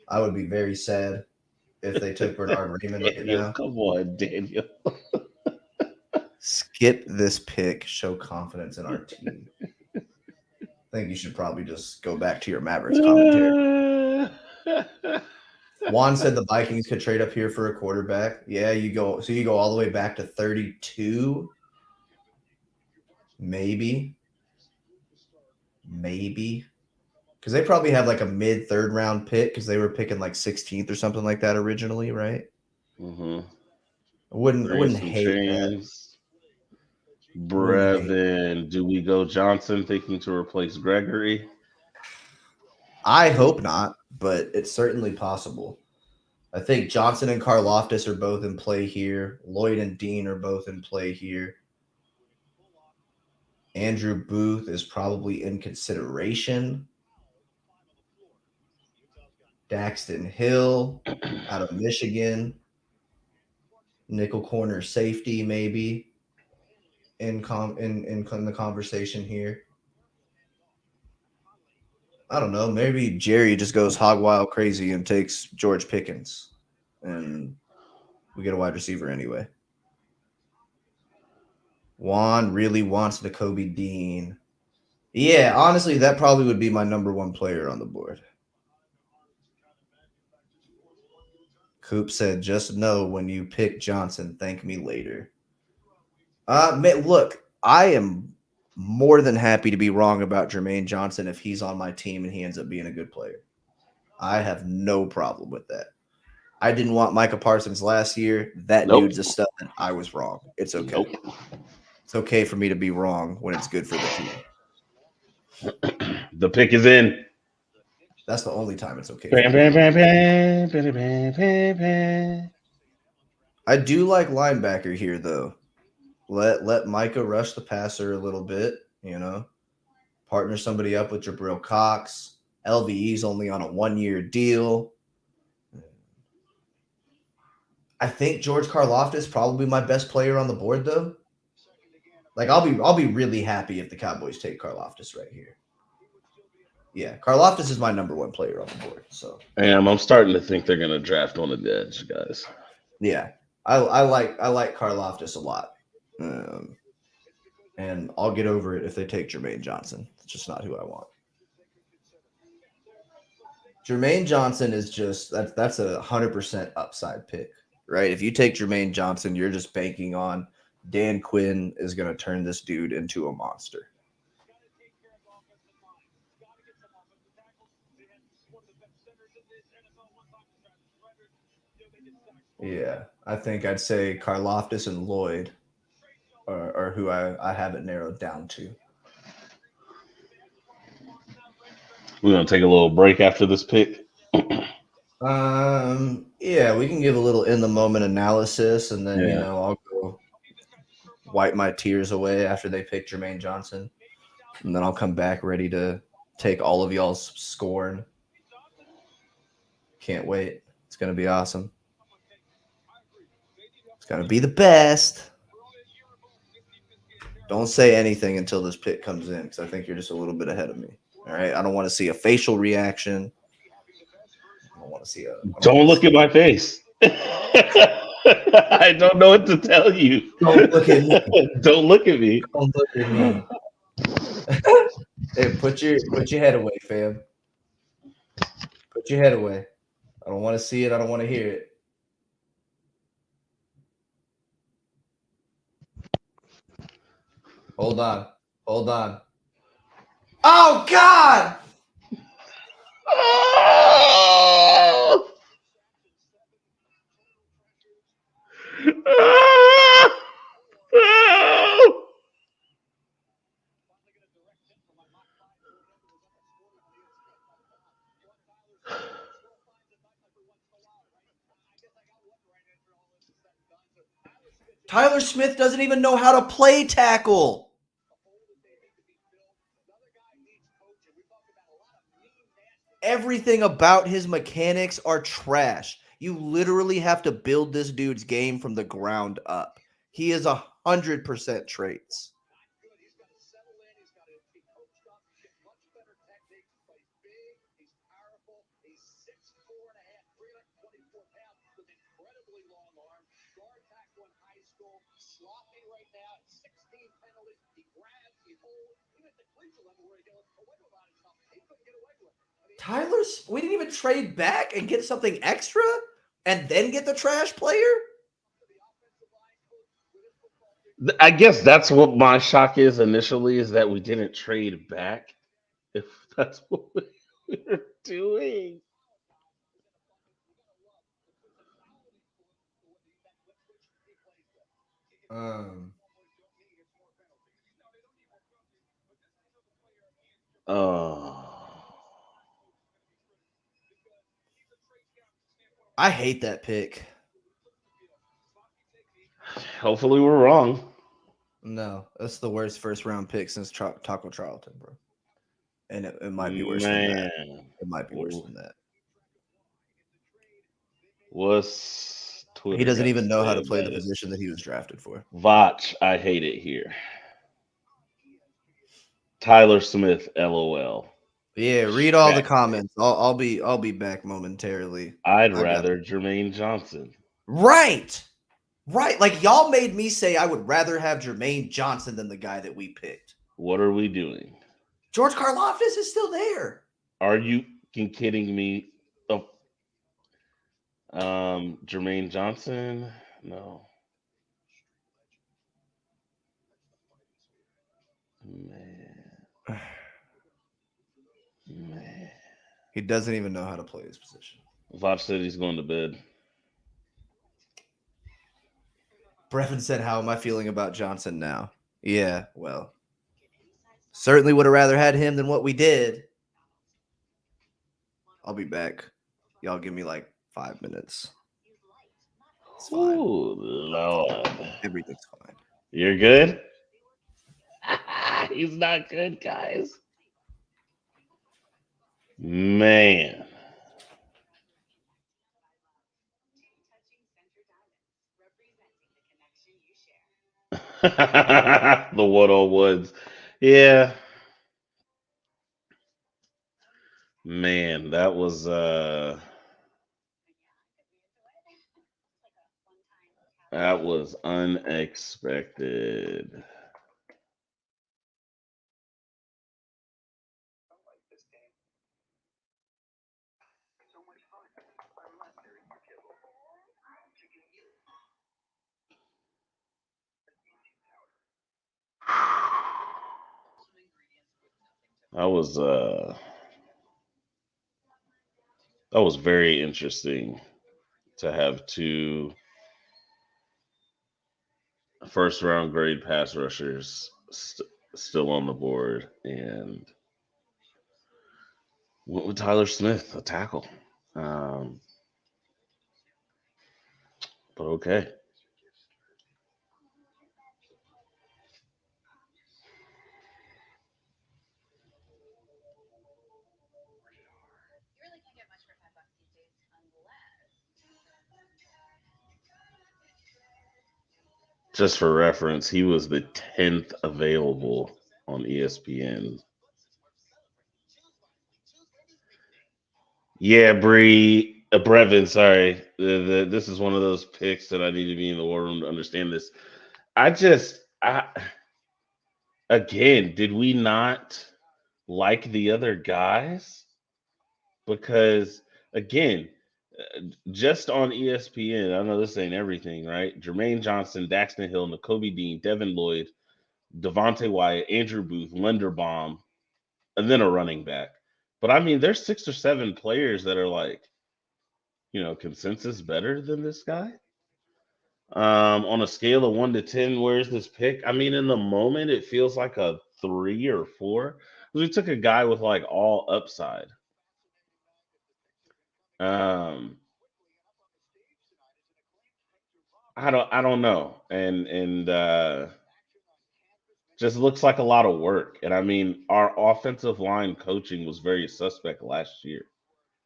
I would be very sad if they took Bernard Raymond right Daniel, now. come on, Daniel. Skip this pick. Show confidence in our team. I think you should probably just go back to your Mavericks commentary. Juan said the Vikings could trade up here for a quarterback. Yeah, you go all the way back to 32. Maybe. Because they probably have like a mid third round pick because they were picking like 16th or something like that originally, right? Mm-hmm. I wouldn't hate that. Brevin, do we go Johnson thinking to replace Gregory? I hope not, but it's certainly possible. I think Johnson and Karlaftis are both in play here. Lloyd and Dean are both in play here. Andrew Booth is probably in consideration. Daxton Hill out of Michigan. Nickel corner safety maybe in the conversation here. I don't know. Maybe Jerry just goes hog wild crazy and takes George Pickens, and we get a wide receiver anyway. Juan really wants the Kobe Dean. Yeah, honestly, that probably would be my number one player on the board. Coop said, just know when you pick Johnson, thank me later. Look, I am more than happy to be wrong about Jermaine Johnson if he's on my team and he ends up being a good player. I have no problem with that. I didn't want Micah Parsons last year. That dude's a stud. I was wrong. It's okay. It's okay for me to be wrong when it's good for the team. The pick is in. That's the only time it's okay. I do like linebacker here, though. Let Micah rush the passer a little bit, Partner somebody up with Jabril Cox. LVE's only on a 1-year deal. I think George Karlaftis is probably my best player on the board, though. Like I'll be really happy if the Cowboys take Karlaftis right here. Yeah, Karlaftis is my number one player on the board. So I'm starting to think they're gonna draft one of the edge guys. Yeah, I like Karlaftis a lot, and I'll get over it if they take Jermaine Johnson. It's just not who I want. Jermaine Johnson is just that's a 100% upside pick, right? If you take Jermaine Johnson, you're just banking on Dan Quinn is going to turn this dude into a monster. Yeah, I think I'd say Karlaftis and Lloyd are who I have it narrowed down to. We're going to take a little break after this pick. Yeah, we can give a little in the moment analysis, and then I'll go wipe my tears away after they pick Jermaine Johnson, and then I'll come back ready to take all of y'all's scorn. Can't wait. It's gonna be awesome. It's gonna be the best. Don't say anything until this pick comes in, because I think you're just a little bit ahead of me. All right, I don't want to see a facial reaction. I don't want to see a. Don't look at my face. I don't know what to tell you. Don't look at me. Don't look at me. Don't look at me. Hey, put your head away, fam. Put your head away. I don't want to see it. I don't want to hear it. Hold on. Oh, God! Oh! Oh! Tyler Smith doesn't even know how to play tackle. Everything about his mechanics are trash. You literally have to build this dude's game from the ground up. He is 100% traits. We didn't even trade back and get something extra and then get the trash player? I guess that's what my shock is initially, is that we didn't trade back. If that's what we're doing. I hate that pick. Hopefully we're wrong. No, that's the worst first round pick since Taco Charlton, bro. And it might be worse than that. It might be worse than that. What's Twitter? He doesn't got even know how to say play the about it? position that he was drafted for. Vach, I hate it here. Tyler Smith, LOL. Yeah, read all the comments. I'll be back momentarily. I'd rather Jermaine Johnson. Right. Like y'all made me say I would rather have Jermaine Johnson than the guy that we picked. What are we doing? George Karlaftis is still there. Are you kidding me? Oh. Jermaine Johnson? No. Man. He doesn't even know how to play his position. Vach said he's going to bed. Brevin said, "How am I feeling about Johnson now?" Yeah, well, certainly would have rather had him than what we did. I'll be back. Y'all give me like 5 minutes. It's fine. Oh, Lord. Everything's fine. You're good? He's not good, guys. Man. The Woodall Woods. Yeah. Man, that was unexpected. That was very interesting to have two first round grade pass rushers still on the board, and went with Tyler Smith, a tackle. But okay. Just for reference, he was the 10th available on ESPN. Yeah, Brevin, sorry. This is one of those picks that I need to be in the war room to understand this. Again, did we not like the other guys? Because, again, just on ESPN, I know this ain't everything, right? Jermaine Johnson, Daxton Hill, Nakobe Dean, Devin Lloyd, Devontae Wyatt, Andrew Booth, Linderbaum, and then a running back. But I mean, there's 6 or 7 players that are like, consensus better than this guy. On a scale of 1 to 10, where's this pick? I mean, in the moment, it feels like a 3 or 4. We took a guy with like all upside. I don't know, and just looks like a lot of work. And I mean, our offensive line coaching was very suspect last year.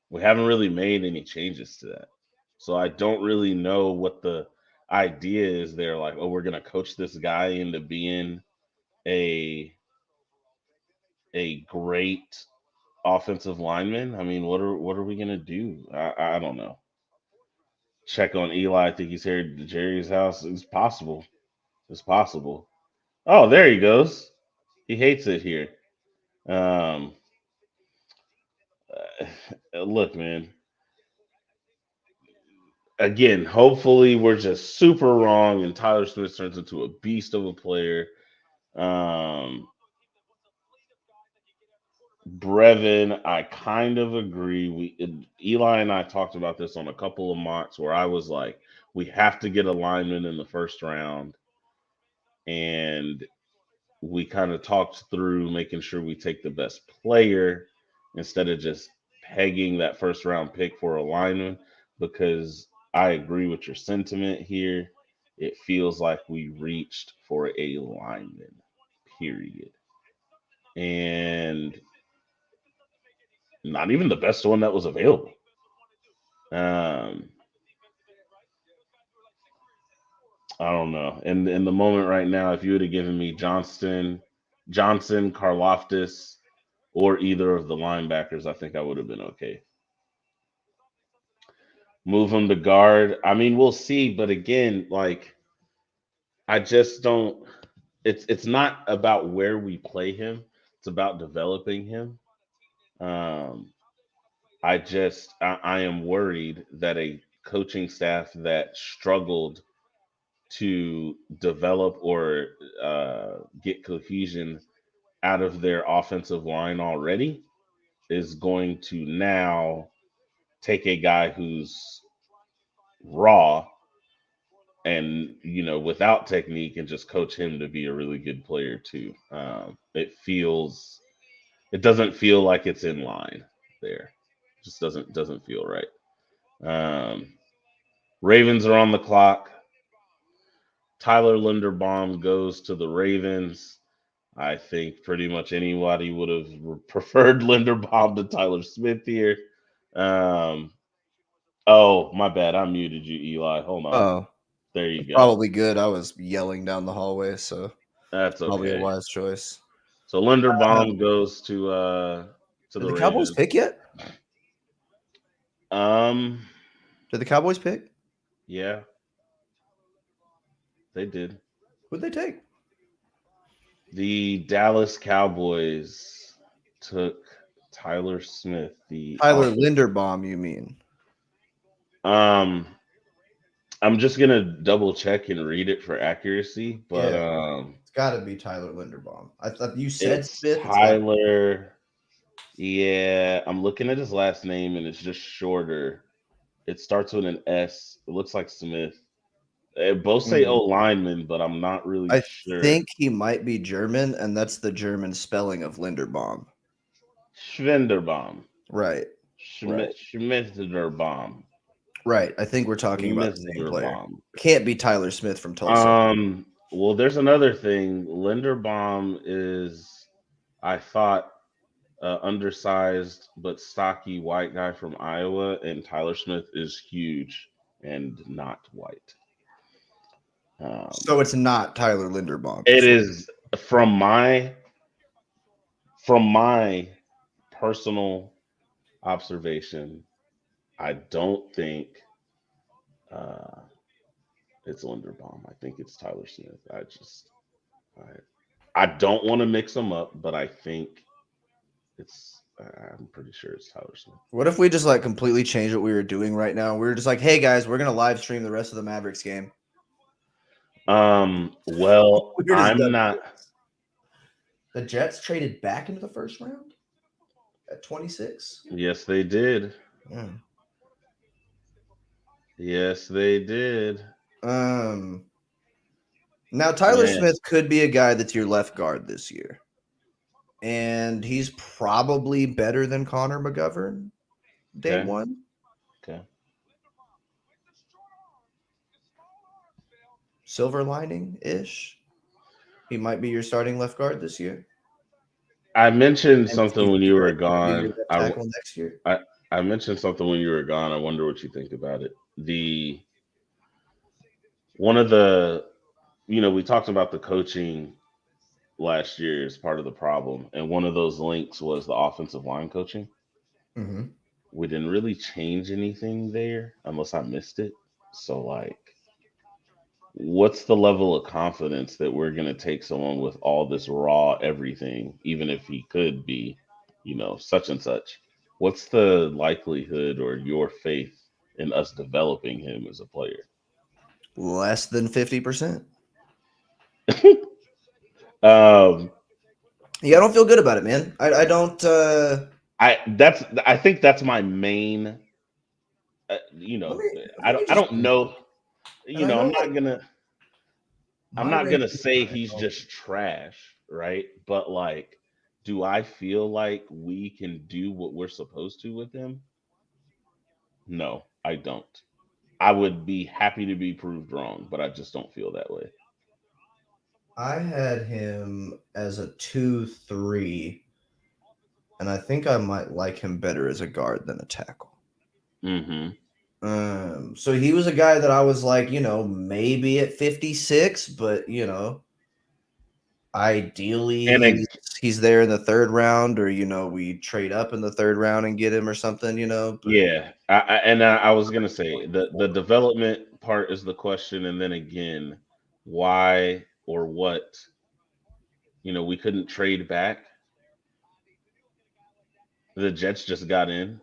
We haven't really made any changes to that, so I don't really know what the idea is there. Like, oh, we're gonna coach this guy into being a great offensive lineman. I mean, what are we gonna do? I don't know. check on Eli. I think he's here at Jerry's house. It's possible. It's possible. Oh, there he goes. He hates it here. Um, look, man. Again, hopefully we're just super wrong and Tyler Smith turns into a beast of a player. Um, Brevin, I kind of agree. Eli and I talked about this on a couple of mocks where I was like, we have to get a lineman in the first round, and we kind of talked through making sure we take the best player instead of just pegging that first round pick for a lineman. Because I agree with your sentiment here. It feels like we reached for a lineman, period, and not even the best one that was available. Um, I don't know. In the moment right now, if you would have given me Johnson, Karloftis, or either of the linebackers, I think I would have been okay. Move him to guard. I mean, we'll see, but again, like I just don't. It's not about where we play him. It's about developing him. Um, I am worried that a coaching staff that struggled to develop or get cohesion out of their offensive line already is going to now take a guy who's raw and without technique and just coach him to be a really good player too. It doesn't feel like it's in line there. Just doesn't feel right. Um, Ravens are on the clock. Tyler Linderbaum goes to the Ravens. I think pretty much anybody would have preferred Linderbaum to Tyler Smith here. Um, oh, my bad. I muted you, Eli. Hold on. Oh, There you go. probably good. I was yelling down the hallway, so That's probably a okay. wise choice. So Um, Linderbaum goes to did the the Cowboys Ravens. pick yet? Um, Did the Cowboys pick? yeah, they did. Who'd they take? The Dallas Cowboys took Tyler Smith, the Tyler offense. Linderbaum, you mean? Um, I'm just gonna double check and read it for accuracy, but Yeah, it's got to be Tyler Linderbaum. I thought you said it's Smith. It's got. Tyler. Yeah, I'm looking at his last name and it's just shorter. It starts with an S. It looks like Smith. They both say O lineman, but I'm not really I sure. think he might be German, and that's the German spelling of Linderbaum. Schwenderbaum. Right. Schmitzerbaum. Right. I think we're talking about the same player. Schmitzerbaum. Can't be Tyler Smith from Tulsa. Well, there's another thing. Linderbaum is, I thought, undersized but stocky white guy from Iowa, and Tyler Smith is huge and not white. So it's not Tyler Linderbaum. It is from my personal observation. I don't think uh, it's Linderbaum. I think it's Tyler Smith. I don't want to mix them up, but I think I'm pretty sure it's Tyler Smith. What if we just like completely change what we were doing right now? We were just like, hey guys, we're gonna live stream the rest of the Mavericks game. Well, I'm not. The Jets traded back into the first round at 26. Yes, they did. Yeah. Yes, they did. Now Tyler Smith could be a guy that's your left guard this year. And he's probably better than Connor McGovern day one. Okay. Silver lining ish. He might be your starting left guard this year. I mentioned something when you were gone. Next year. I mentioned something when you were gone. I wonder what you think about it. One of the, we talked about the coaching last year as part of the problem, and one of those links was the offensive line coaching. Mm-hmm. We didn't really change anything there, unless I missed it. So, like, what's the level of confidence that we're going to take someone with all this raw everything, even if he could be, such and such? What's the likelihood or your faith in us developing him as a player? Less than 50%. um, Yeah, I don't feel good about it, man. I don't. I think that's my main. Let me I just. don't know. And I know, I'm not like, gonna. I'm my not gonna rankings say are he's held. just trash, right? But like, do I feel like we can do what we're supposed to with him? No, I don't. I would be happy to be proved wrong, but I just don't feel that way. I had him as a 2-3, and I think I might like him better as a guard than a tackle. Mm-hmm. So he was a guy that I was like, maybe at 56, but ideally And he's there in the third round, or we trade up in the third round and get him or something, but yeah, I was gonna say the development part is the question, and then again, why or what? We couldn't trade back. The Jets just got in.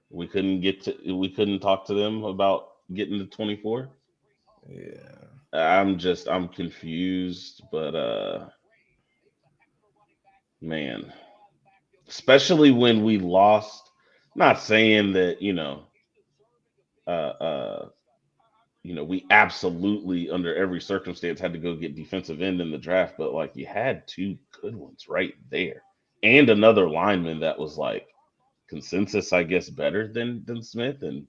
We couldn't talk to them about getting to 24. yeah. I'm confused, but man, especially when we lost. Not saying that, uh uh we absolutely under every circumstance had to go get defensive end in the draft, but like you had two good ones right there. And another lineman that was like consensus, I guess, better than Smith, and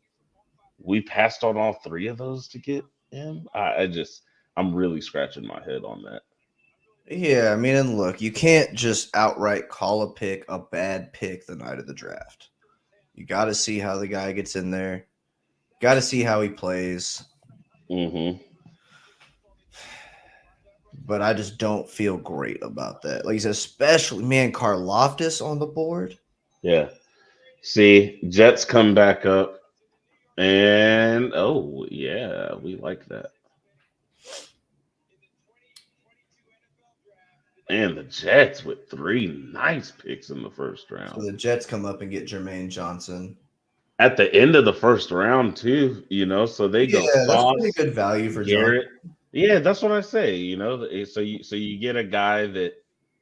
we passed on all three of those to get him. I'm really scratching my head on that. Yeah, I mean, and look, you can't just outright call a pick a bad pick the night of the draft. You got to see how the guy gets in there. Got to see how he plays. Mm-hmm. But I just don't feel great about that. Like you said, especially, man, Karlaftis on the board. Yeah. See, Jets come back up, and oh yeah, we like that. And the Jets with three nice picks in the first So round. the Jets come up and get Jermaine Johnson. At the end of the first round, too, so they go Yeah, that's pretty Sauce, good value for Johnson. Garrett. Yeah, that's what I say. So you get a guy that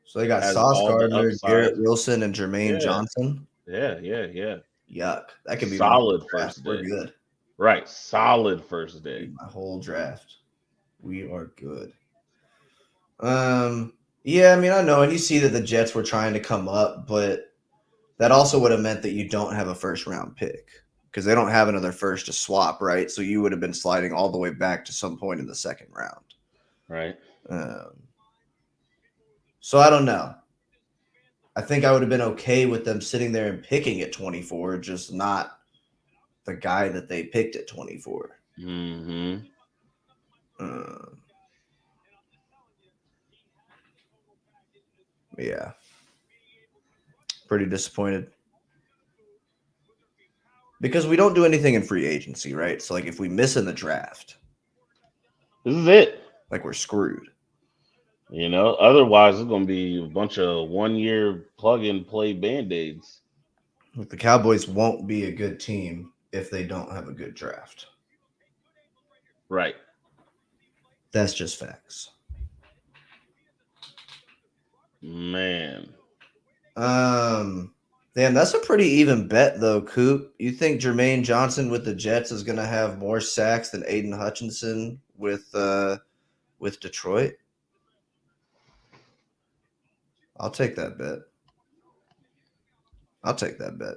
So they got has Sauce all the Gardner, upside. Garrett Wilson, and Jermaine Yeah, Johnson. yeah. Yuck. That could be my whole Solid draft. first We're day. good. Right, solid first day. My whole draft. We are good. Yeah, I mean, I know, and you see that the Jets were trying to come up, but that also would have meant that you don't have a first round pick because they don't have another first to swap, right? So you would have been sliding all the way back to some point in the second round. Right. So I don't know. I think I would have been okay with them sitting there and picking at 24, just not the guy that they picked at 24. Mm-hmm. Yeah. Pretty disappointed. Because we don't do anything in free agency, right? So, like, if we miss in the draft, This is it. like, we're screwed. Otherwise it's gonna be a bunch of 1 year plug and play band-aids. Like, the Cowboys won't be a good team if they don't have a good draft. Right. That's just facts. Man. Damn, that's a pretty even bet though, Coop. You think Jermaine Johnson with the Jets is gonna have more sacks than Aiden Hutchinson with Detroit? I'll take that bet. I'll take that bet.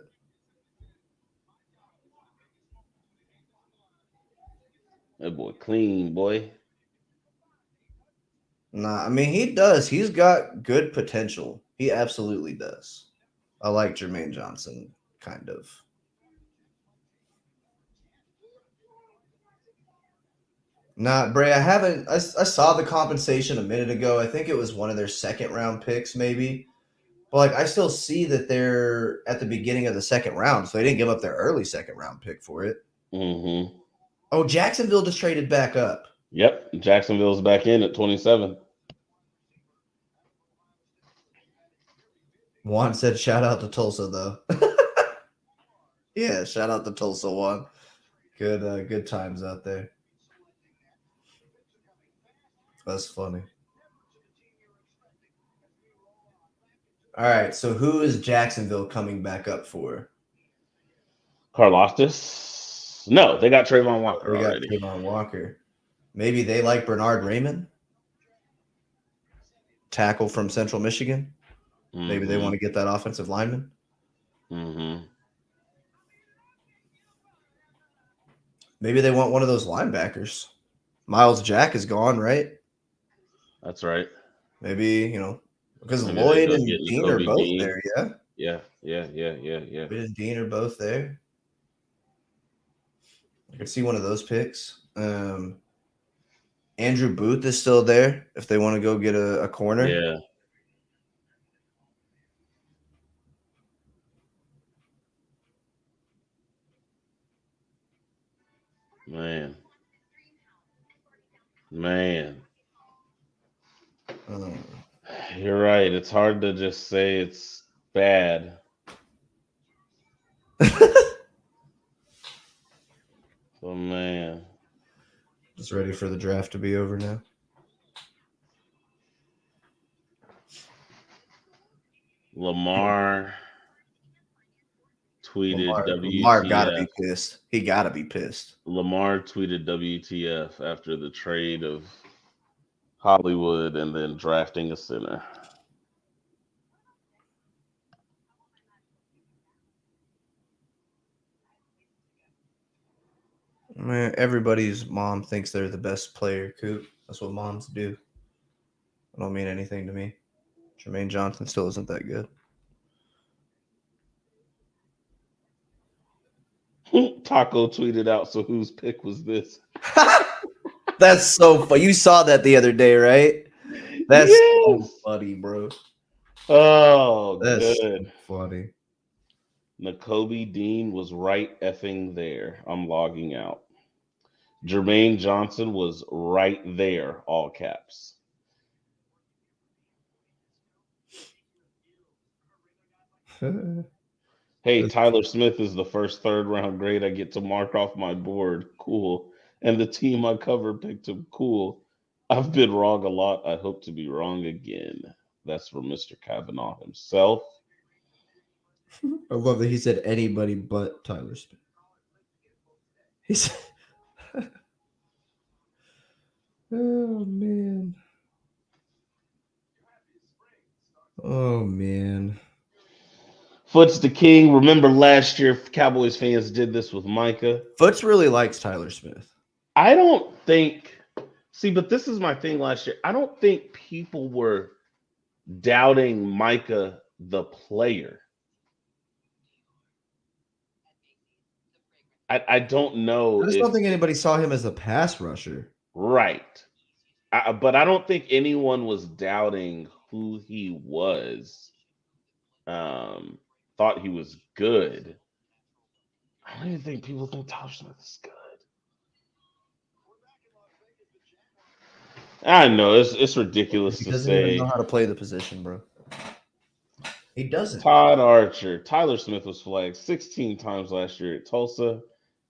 That boy clean, boy. Nah, I mean he does. He's got good potential. He absolutely does. I like Jermaine Johnson, kind of. Nah, Bray, I haven't. I saw the compensation a minute ago. I think it was one of their second round picks, maybe. But like, I still see that they're at the beginning of the second round, so they didn't give up their early second round pick for it. Mm-hmm. Oh, Jacksonville just traded back up. Yep, Jacksonville's back in at 27. Juan said, "Shout out to Tulsa, though." Yeah, shout out to Tulsa, Juan. Good times out there. That's funny. All right, so who is Jacksonville coming back up for? Karlaftis? No, they got Trayvon Walker We got already. Trayvon Walker. Maybe they like Bernard Raymond, tackle from Central Michigan. Maybe they want to get that offensive lineman. Maybe they want one of those linebackers. Miles Jack is gone, right? That's right. Maybe, because Maybe Lloyd they go and get Dean are Nakobe both Dean. there, yeah? Yeah. Lloyd and Dean are both there. I could see one of those picks. Andrew Booth is still there if they want to go get a corner. Yeah. Man. You're right. It's hard to just say it's bad. Oh, man. Just ready for the draft to be over now. Lamar tweeted WTF. Lamar gotta be pissed. He gotta be pissed. Lamar tweeted WTF after the trade of Hollywood and then drafting a center. Man, everybody's mom thinks they're the best player, Coop. That's what moms do. It don't mean anything to me. Jermaine Johnson still isn't that good. Taco tweeted out, so whose pick was this? That's so funny. You saw that the other day, right? That's so funny, bro. Oh, That's good. So funny. Nakobe Dean was right effing there. I'm logging out. Jermaine Johnson was right there, all caps. Hey, Tyler Smith is the first third-round grade I get to mark off my board. Cool. And the team I cover picked him. Cool. I've been wrong a lot. I hope to be wrong again. That's from Mr. Kavanaugh himself. I love that he said anybody but Tyler Smith. He said, oh, man. Oh, man. Foot's the king. Remember last year, Cowboys fans did this with Micah. Foots really likes Tyler Smith. I don't think. See, but this is my thing last year. I don't think people were doubting Micah the player. I don't know. I just don't think anybody saw him as a pass rusher. Right. But I don't think anyone was doubting who he was. Thought he was good. I don't even think people think Tyler Smith is good. I know it's ridiculous to say. He doesn't even know how to play the position, bro. He doesn't. Todd Archer. Tyler Smith was flagged 16 times last year at Tulsa.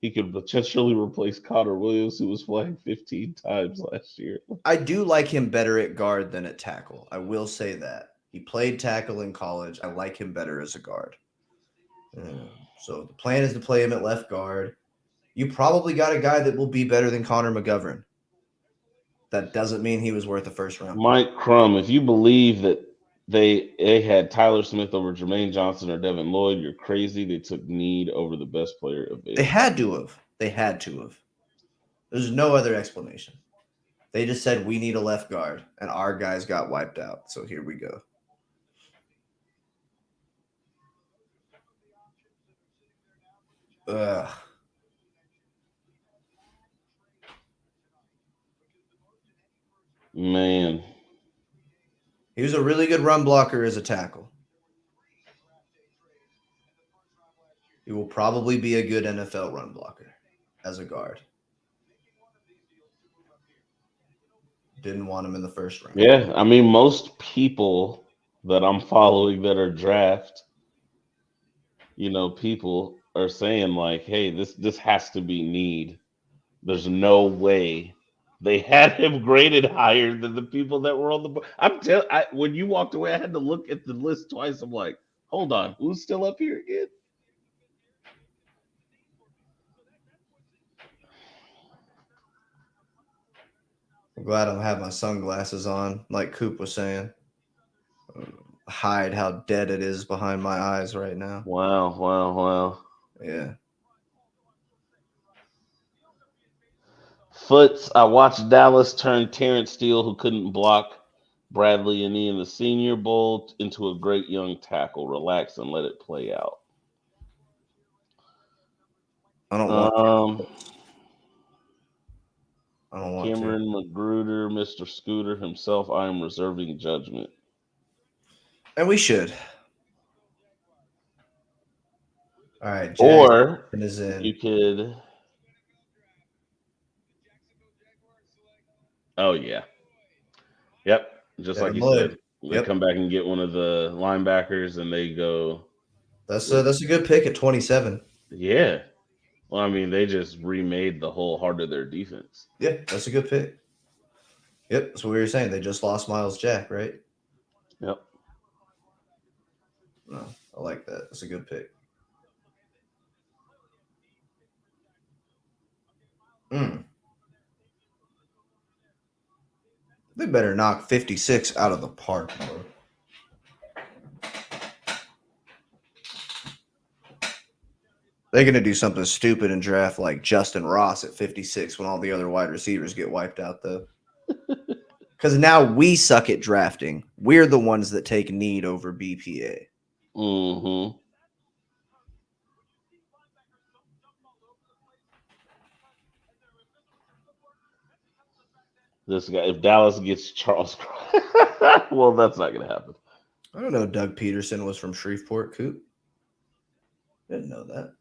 He could potentially replace Connor Williams, who was flagged 15 times last year. I do like him better at guard than at tackle. I will say that. He played tackle in college. I like him better as a guard. So the plan is to play him at left guard. You probably got a guy that will be better than Connor McGovern. That doesn't mean he was worth a first round. Mike Crum, if you believe that they had Tyler Smith over Jermaine Johnson or Devin Lloyd, you're crazy. They took need over the best player available. They had to have. There's no other explanation. They just said we need a left guard, and our guys got wiped out. So here we go. Ugh. Man. He was a really good run blocker as a tackle. He will probably be a good NFL run blocker as a guard. Didn't want him in the first round. Yeah, I mean, most people that I'm following that are draft, people are saying like, "Hey, this has to be need." There's no way they had him graded higher than the people that were on the board. When you walked away, I had to look at the list twice. I'm like, hold on, who's still up here again? I'm glad I don't have my sunglasses on, like Coop was saying. Hide how dead it is behind my eyes right now. Wow, wow, wow. Yeah. Foots, I watched Dallas turn Terrence Steele, who couldn't block Bradley and in the Senior Bowl, into a great young tackle. Relax and let it play out. I don't want Um, I don't want to. Cameron Magruder, Mr. Scooter himself, I am reserving judgment. And we should. All right, Or Jackson is in. you could. Oh yeah. Yep. Just like Devin you Lloyd. said, they Yep. come back and get one of the linebackers, and they go. That's a good pick at 27. Yeah. Well, I mean, they just remade the whole heart of their defense. Yeah, that's a good pick. Yep, that's what we were saying. They just lost Miles Jack, right? Yep. No, I like that. That's a good pick. They better knock 56 out of the park, bro. They're going to do something stupid and draft like Justin Ross at 56 when all the other wide receivers get wiped out, though. Because now we suck at drafting. We're the ones that take need over BPA. Mm-hmm. This guy, if Dallas gets Charles, well, that's not going to happen. I don't know Doug Peterson was from Shreveport, Coop. Didn't know that.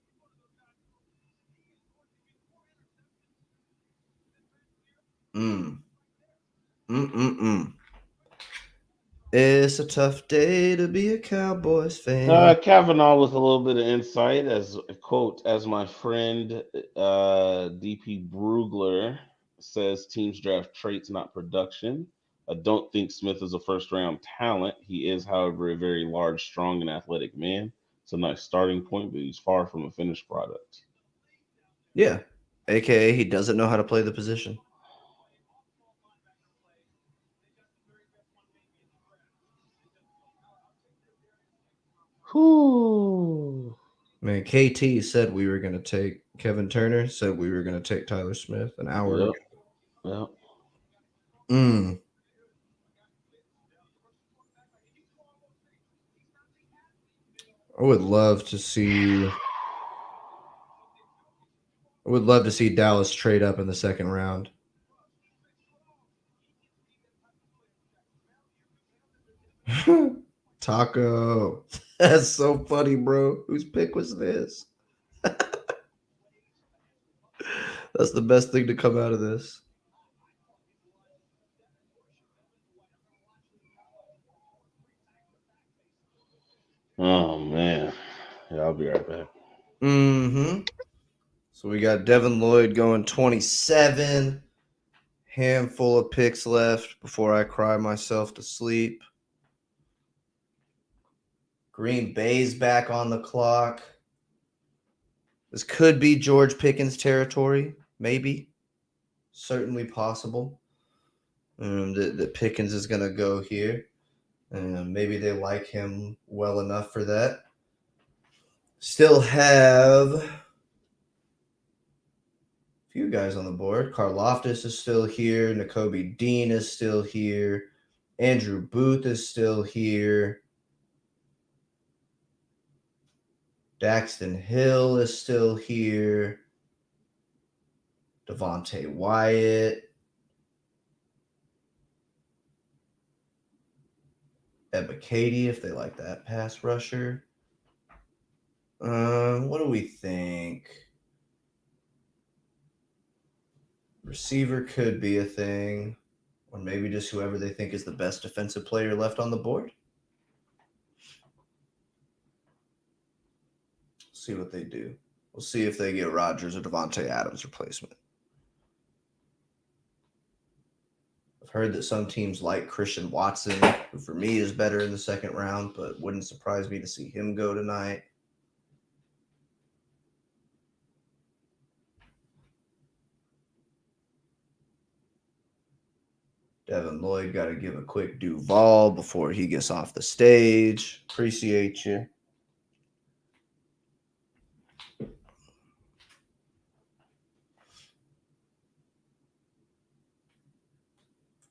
It's a tough day to be a Cowboys fan. Kavanaugh with a little bit of insight, as quote, as my friend DP Brugler says, teams draft traits, not production. I don't think Smith is a first round talent. He is, however, a very large, strong, and athletic man. It's a nice starting point, but he's far from a finished product. Yeah. AKA he doesn't know how to play the position. Whew. Man, KT said we were going to take Kevin Turner, said we were going to take Tyler Smith an hour ago. Yep. I would love to see Dallas trade up in the second round. Taco. That's so funny, bro. Whose pick was this? That's the best thing to come out of this. Oh man. Yeah, I'll be right back. So we got Devin Lloyd going 27. Handful of picks left before I cry myself to sleep. Green Bay's back on the clock. This could be George Pickens' territory, maybe. Certainly possible. That Pickens is going to go here. Maybe they like him well enough for that. Still have a few guys on the board. Karlaftis is still here. Nakobe Dean is still here. Andrew Booth is still here. Daxton Hill is still here. Devontae Wyatt. Ebba Katie, if they like that pass rusher. What do we think? Receiver could be a thing. Or maybe just whoever they think is the best defensive player left on the board. See what they do. We'll see if they get Rodgers or Devontae Adams replacement. I've heard that some teams like Christian Watson, who for me is better in the second round, but wouldn't surprise me to see him go tonight. Devin Lloyd got to give a quick Duval before he gets off the stage. Appreciate you.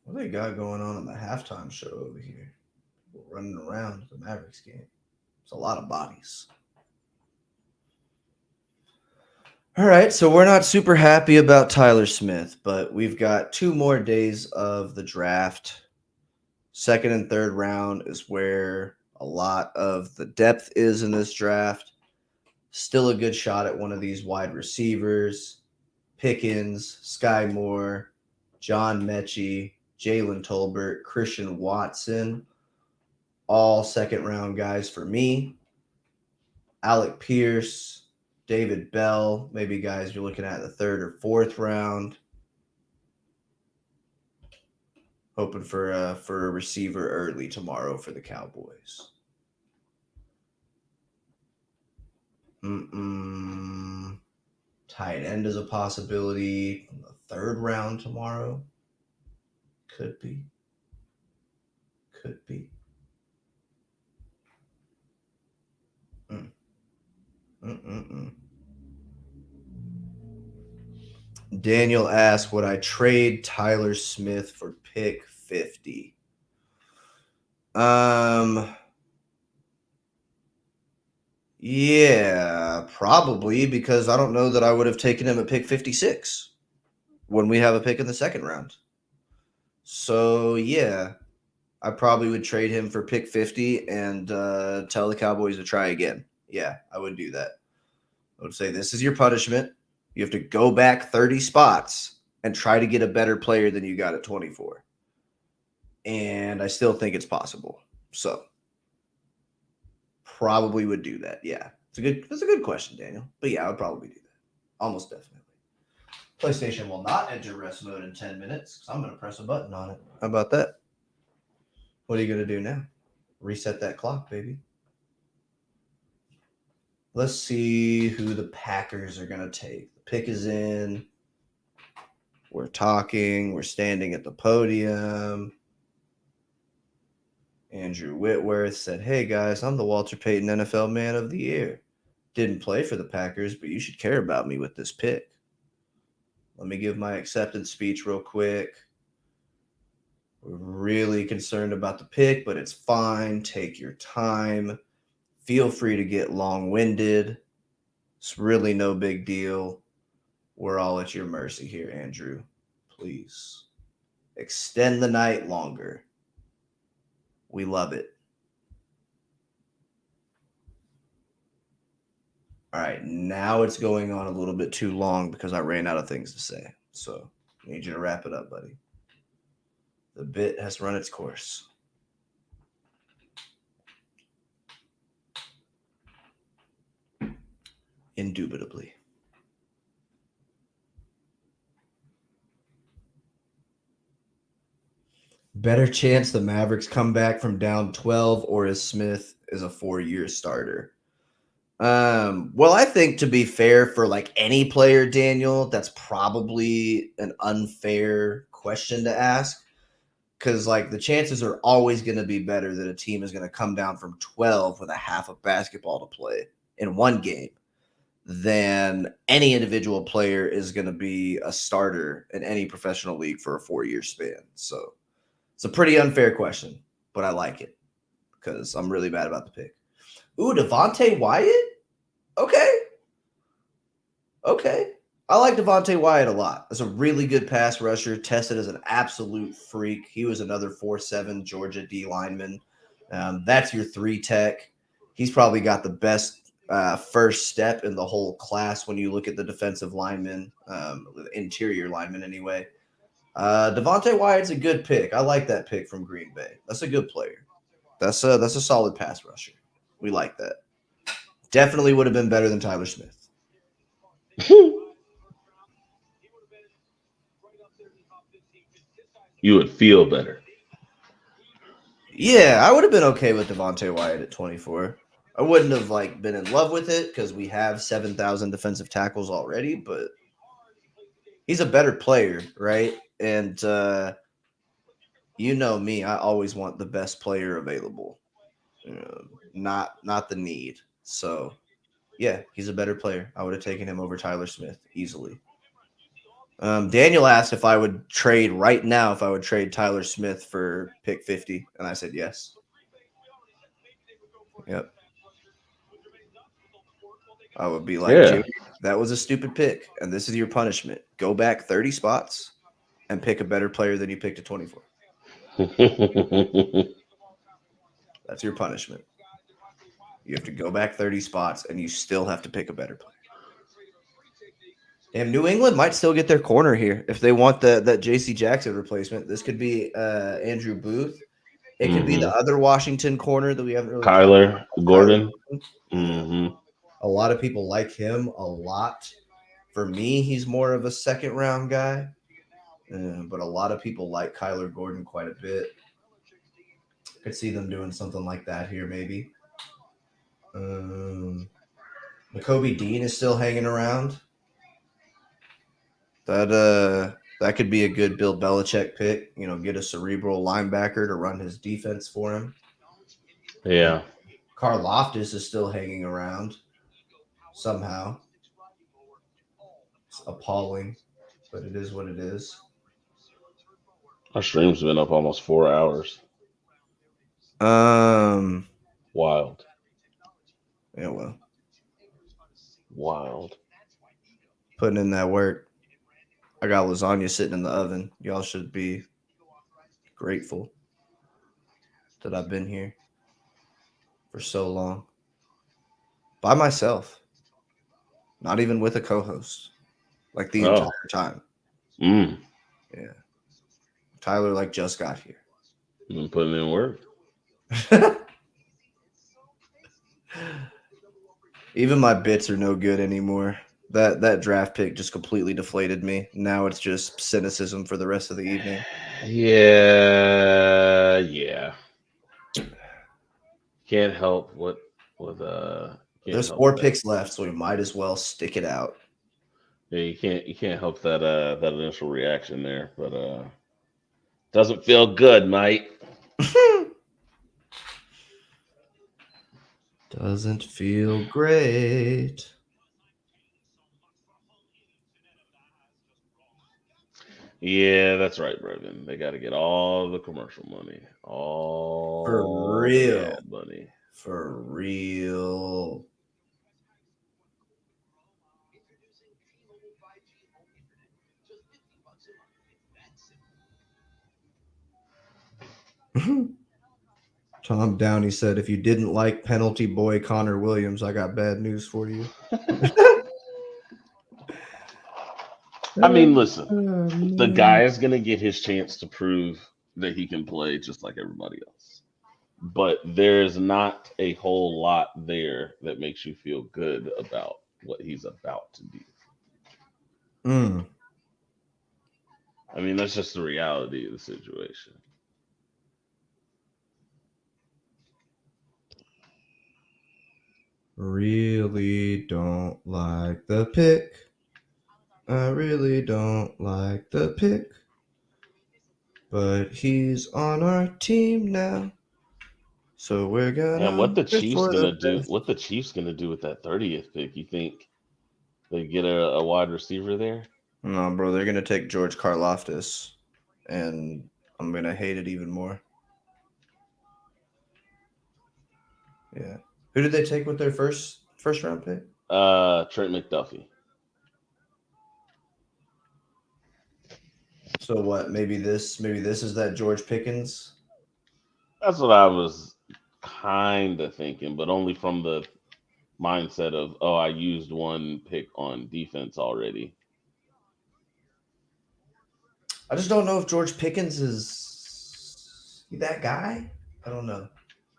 What they got going on in the halftime show over here? People running around the Mavericks game. It's a lot of bodies. All right, so we're not super happy about Tyler Smith, but we've got 2 more days of the draft. Second and third round is where a lot of the depth is in this draft. Still a good shot at one of these wide receivers. Pickens, Sky Moore, John Mechie, Jalen Tolbert, Christian Watson. All second-round guys for me. Alec Pierce, David Bell, maybe guys you're looking at the third or fourth round. Hoping for a receiver early tomorrow for the Cowboys. Tight end is a possibility from the third round tomorrow. Could be. Daniel asked, would I trade Tyler Smith for pick 50? Yeah, probably, because I don't know that I would have taken him at pick 56 when we have a pick in the second round. So, yeah, I probably would trade him for pick 50 and tell the Cowboys to try again. Yeah, I would do that. I would say this is your punishment. You have to go back 30 spots and try to get a better player than you got at 24. And I still think it's possible. So probably would do that. Yeah. That's a good question, Daniel. But yeah, I would probably do that. Almost definitely. PlayStation will not enter rest mode in 10 minutes because I'm going to press a button on it. How about that? What are you going to do now? Reset that clock, baby. Let's see who the Packers are going to take. The pick is in. We're talking. We're standing at the podium. Andrew Whitworth said, hey, guys, I'm the Walter Payton NFL Man of the Year. Didn't play for the Packers, but you should care about me with this pick. Let me give my acceptance speech real quick. We're really concerned about the pick, but it's fine. Take your time. Feel free to get long-winded. It's really no big deal. We're all at your mercy here, Andrew. Please. Extend the night longer. We love it. All right, now it's going on a little bit too long because I ran out of things to say. So I need you to wrap it up, buddy. The bit has run its course. Indubitably. Better chance the Mavericks come back from down 12 or as Smith is a 4-year starter. Well, I think to be fair for like any player, Daniel, that's probably an unfair question to ask because like the chances are always going to be better that a team is going to come down from 12 with a half of basketball to play in one game than any individual player is going to be a starter in any professional league for a 4-year span. So it's a pretty unfair question, but I like it because I'm really bad about the pick. Ooh, Devontae Wyatt? Okay. I like Devontae Wyatt a lot. That's a really good pass rusher, tested as an absolute freak. He was another 4'7" Georgia D lineman. That's your 3 tech. He's probably got the best first step in the whole class when you look at the defensive linemen, interior linemen anyway. Devontae Wyatt's a good pick. I like that pick from Green Bay. That's a good player. That's a solid pass rusher. We like that. Definitely would have been better than Tyler Smith. You would feel better. Yeah, I would have been okay with Devontae Wyatt at 24. I wouldn't have been in love with it because we have 7,000 defensive tackles already, but he's a better player, right? And you know me, I always want the best player available, not the need. So yeah, he's a better player. I would have taken him over Tyler Smith easily. Daniel asked if I would trade right now if I would trade Tyler Smith for pick 50, and I said yes. Yep. I would be like, Yeah. Jimmy, that was a stupid pick, and this is your punishment. Go back 30 spots and pick a better player than you picked at 24. That's your punishment. You have to go back 30 spots, and you still have to pick a better player. Damn, New England might still get their corner here if they want that J.C. Jackson replacement. This could be Andrew Booth. It could be the other Washington corner that we haven't really talked Kyler about. Gordon. A lot of people like him a lot. For me, he's more of a second round guy, but a lot of people like Kyler Gordon quite a bit. Could see them doing something like that here, maybe. Nakobe Dean is still hanging around. That could be a good Bill Belichick pick. Get a cerebral linebacker to run his defense for him. Yeah. Karlaftis is still hanging around somehow. It's appalling, but it is what it is. Our stream's been up almost 4 hours. Wild. Yeah, well. Wild. Putting in that work. I got lasagna sitting in the oven. Y'all should be grateful that I've been here for so long. By myself. Not even with a co-host. Like the entire time. Yeah. Tyler just got here. Been putting in work. Even my bits are no good anymore. That draft pick just completely deflated me. Now it's just cynicism for the rest of the evening. Yeah. Can't help what with There's 4 picks left, so we might as well stick it out. Yeah, you can't help that that initial reaction there, but doesn't feel good, mate. Doesn't feel great. Yeah, that's right, Brendan. They got to get all the commercial money, all For real. the ad money. For real. Tom Downey said, if you didn't like penalty boy Connor Williams, I got bad news for you. I mean, listen, the guy is going to get his chance to prove that he can play just like everybody else. But there's not a whole lot there that makes you feel good about what he's about to do. I mean, that's just the reality of the situation. Really don't like the pick. I really don't like the pick. But he's on our team now. So we're gonna. And what the Chiefs gonna do? What the Chiefs gonna do with that 30th pick? You think they get a wide receiver there? No, bro. They're gonna take George Karlaftis, and I'm gonna hate it even more. Yeah. Who did they take with their first round pick? Trent McDuffie. So what? Maybe this is that George Pickens. That's what I was kind of thinking, but only from the mindset of, oh, I used one pick on defense already. I just don't know if George Pickens is that guy. I don't know.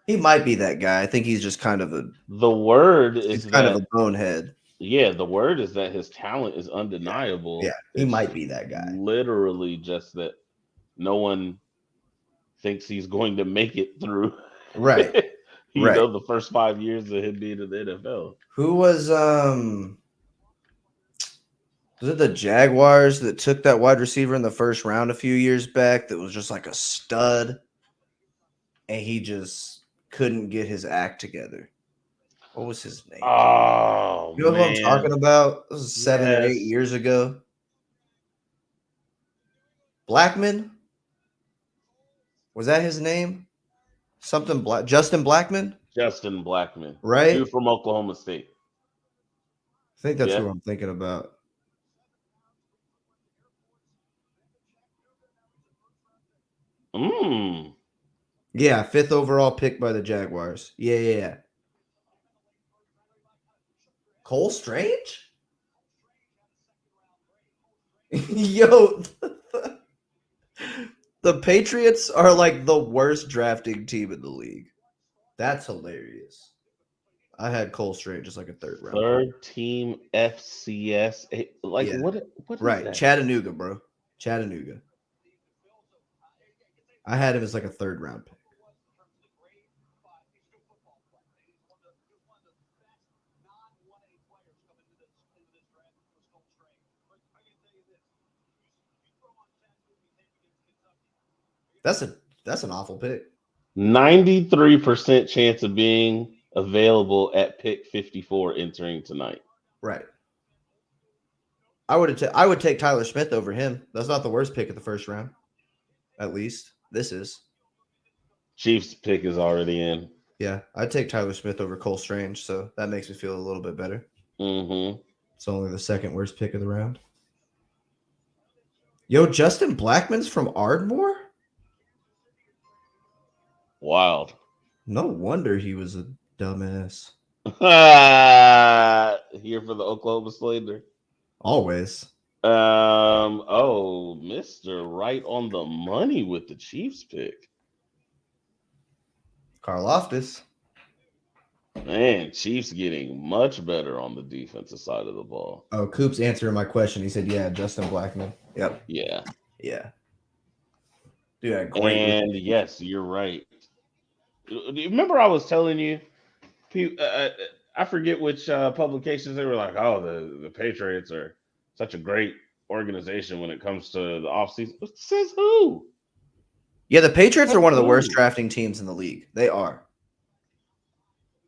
He might be that guy. I think he's just kind of a The word he's is kind of a that bonehead. the word is that his talent is Yeah, undeniable. he It's might be that guy. literally just that no one thinks he's going to make it through. Right, You right. know, the first 5 years of him being in the NFL. Who was it the Jaguars that took that wide receiver in the first round a few years back that was just like a stud and he just couldn't get his act together? What was his name? Oh You know what I'm man, talking about? This was 7 or 8 yes. years ago. Blackman? Was that his name? Something Black Justin Blackman? Justin Blackman, Right? dude from Oklahoma State. I think that's Yeah. who I'm thinking about. Mm. Yeah, 5th overall pick by the Jaguars. Yeah. Cole Strange? Yo, the Patriots are like the worst drafting team in the league. That's hilarious. I had Cole Strange just like a 3rd round pick. Third team FCS. Like Yeah, what is right. that? Chattanooga, bro. Chattanooga. I had him as like a 3rd round pick. That's an awful pick. 93% chance of being available at pick 54 entering tonight. Right. I would take Tyler Smith over him. That's not the worst pick of the first round. At least this is. Chiefs pick is already in. Yeah, I'd take Tyler Smith over Cole Strange, so that makes me feel a little bit better. Mm-hmm. It's only the 2nd worst pick of the round. Yo, Justin Blackman's from Ardmore? Wild. No wonder he was a dumbass. Here for the Oklahoma slander. Always. Oh, Mr. Right on the money with the Chiefs pick. Karlaftis. Man, Chiefs getting much better on the defensive side of the ball. Oh, Coop's answering my question. He said, yeah, Justin Blackman. Yep. Yeah. Yeah. Dude, great. And yes, you're right. Remember I was telling you, I forget which publications they were like, oh, the Patriots are such a great organization when it comes to the offseason. Says who? Yeah, the Patriots are one of the worst Who? drafting teams in the league. They are.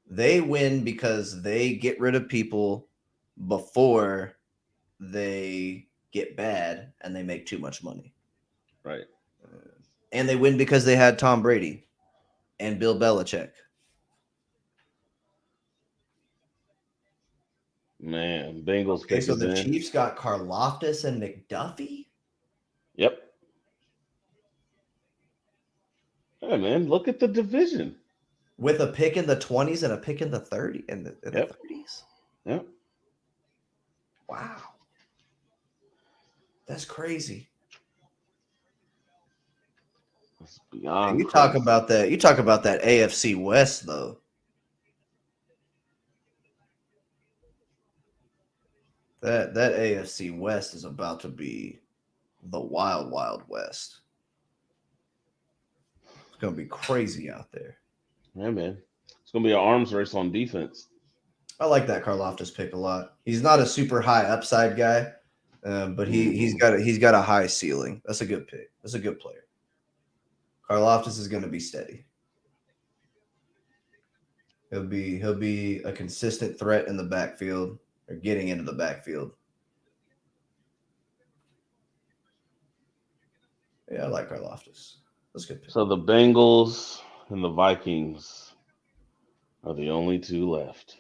They win because they get rid of people before they get bad and they make too much money. Right. And they win because they had Tom Brady and Bill Belichick. Man, Bengals Okay, pick so is the in. Chiefs got Karlaftis and McDuffie? Yep. Hey man, look at the division. With a pick in the 20s and a pick in the 30s in the 30s. Yep. Wow. That's crazy. It's beyond You talk crazy. about that. You talk about that AFC West though. That AFC West is about to be the wild, wild West. It's gonna be crazy out there. Yeah, man. It's gonna be an arms race on defense. I like that Karlaftis pick a lot. He's not a super high upside guy, but he's got a high ceiling. That's a good pick. That's a good player. Karlaftis is going to be steady. He'll be a consistent threat in the backfield or getting into the backfield. Yeah, I like Karlaftis. That's a good pick. So the Bengals and the Vikings are the only two left.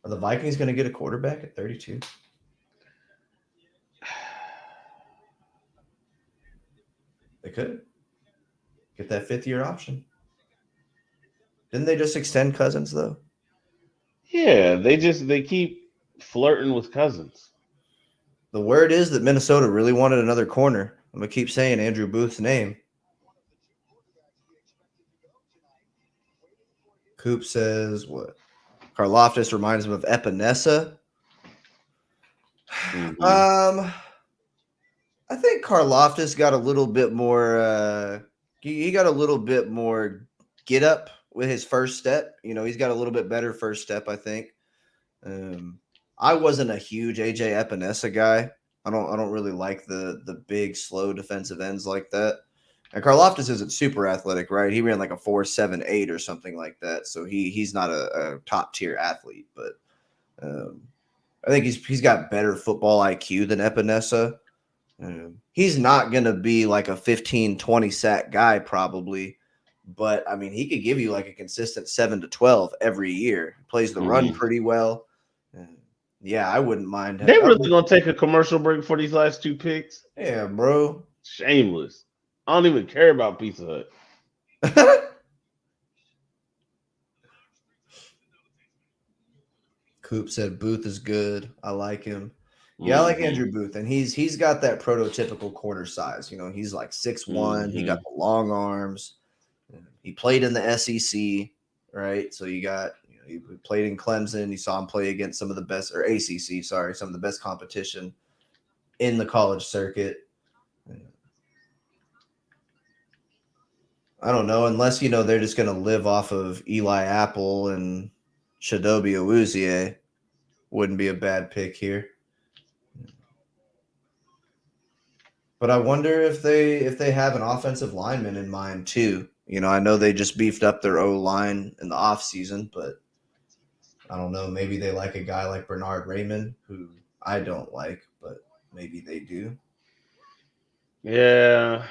Are the Vikings going to get a quarterback at 32? They could get that 5th-year option. Didn't they just extend Cousins though? Yeah, they keep flirting with Cousins. The word is that Minnesota really wanted another corner. I'm going to keep saying Andrew Booth's name. Coop says what? Karlaftis reminds him of Epinesa. Mhm. I think Karlaftis got a little bit more. He got a little bit more get up with his first step. He's got a little bit better first step, I think. I wasn't a huge AJ Epinesa guy. I don't really like the big slow defensive ends like that. And Karlaftis isn't super athletic, right? He ran like a 4.78 or something like that. So he's not a top tier athlete, but I think he's got better football IQ than Epinesa. He's not going to be like a 15, 20 sack guy probably, but I mean, he could give you like a consistent 7 to 12 every year. He plays the run pretty well. Yeah, I wouldn't mind. They really gonna take a commercial break for these last 2 picks? Yeah, bro. Shameless. I don't even care about Pizza Hut. Coop said Booth is good. I like him. Yeah, I like Andrew Booth, and he's got that prototypical corner size. He's like 6'1". He got the long arms. He played in the SEC, right? So he played in Clemson. You saw him play against some of the best, or ACC, sorry, some of the best competition in the college circuit. I don't know, unless they're just going to live off of Eli Apple and Chidobe Awuzie. Wouldn't be a bad pick here. But I wonder if they have an offensive lineman in mind too. I know they just beefed up their O-line in the offseason, but I don't know. Maybe they like a guy like Bernard Raymond, who I don't like, but maybe they do. Yeah,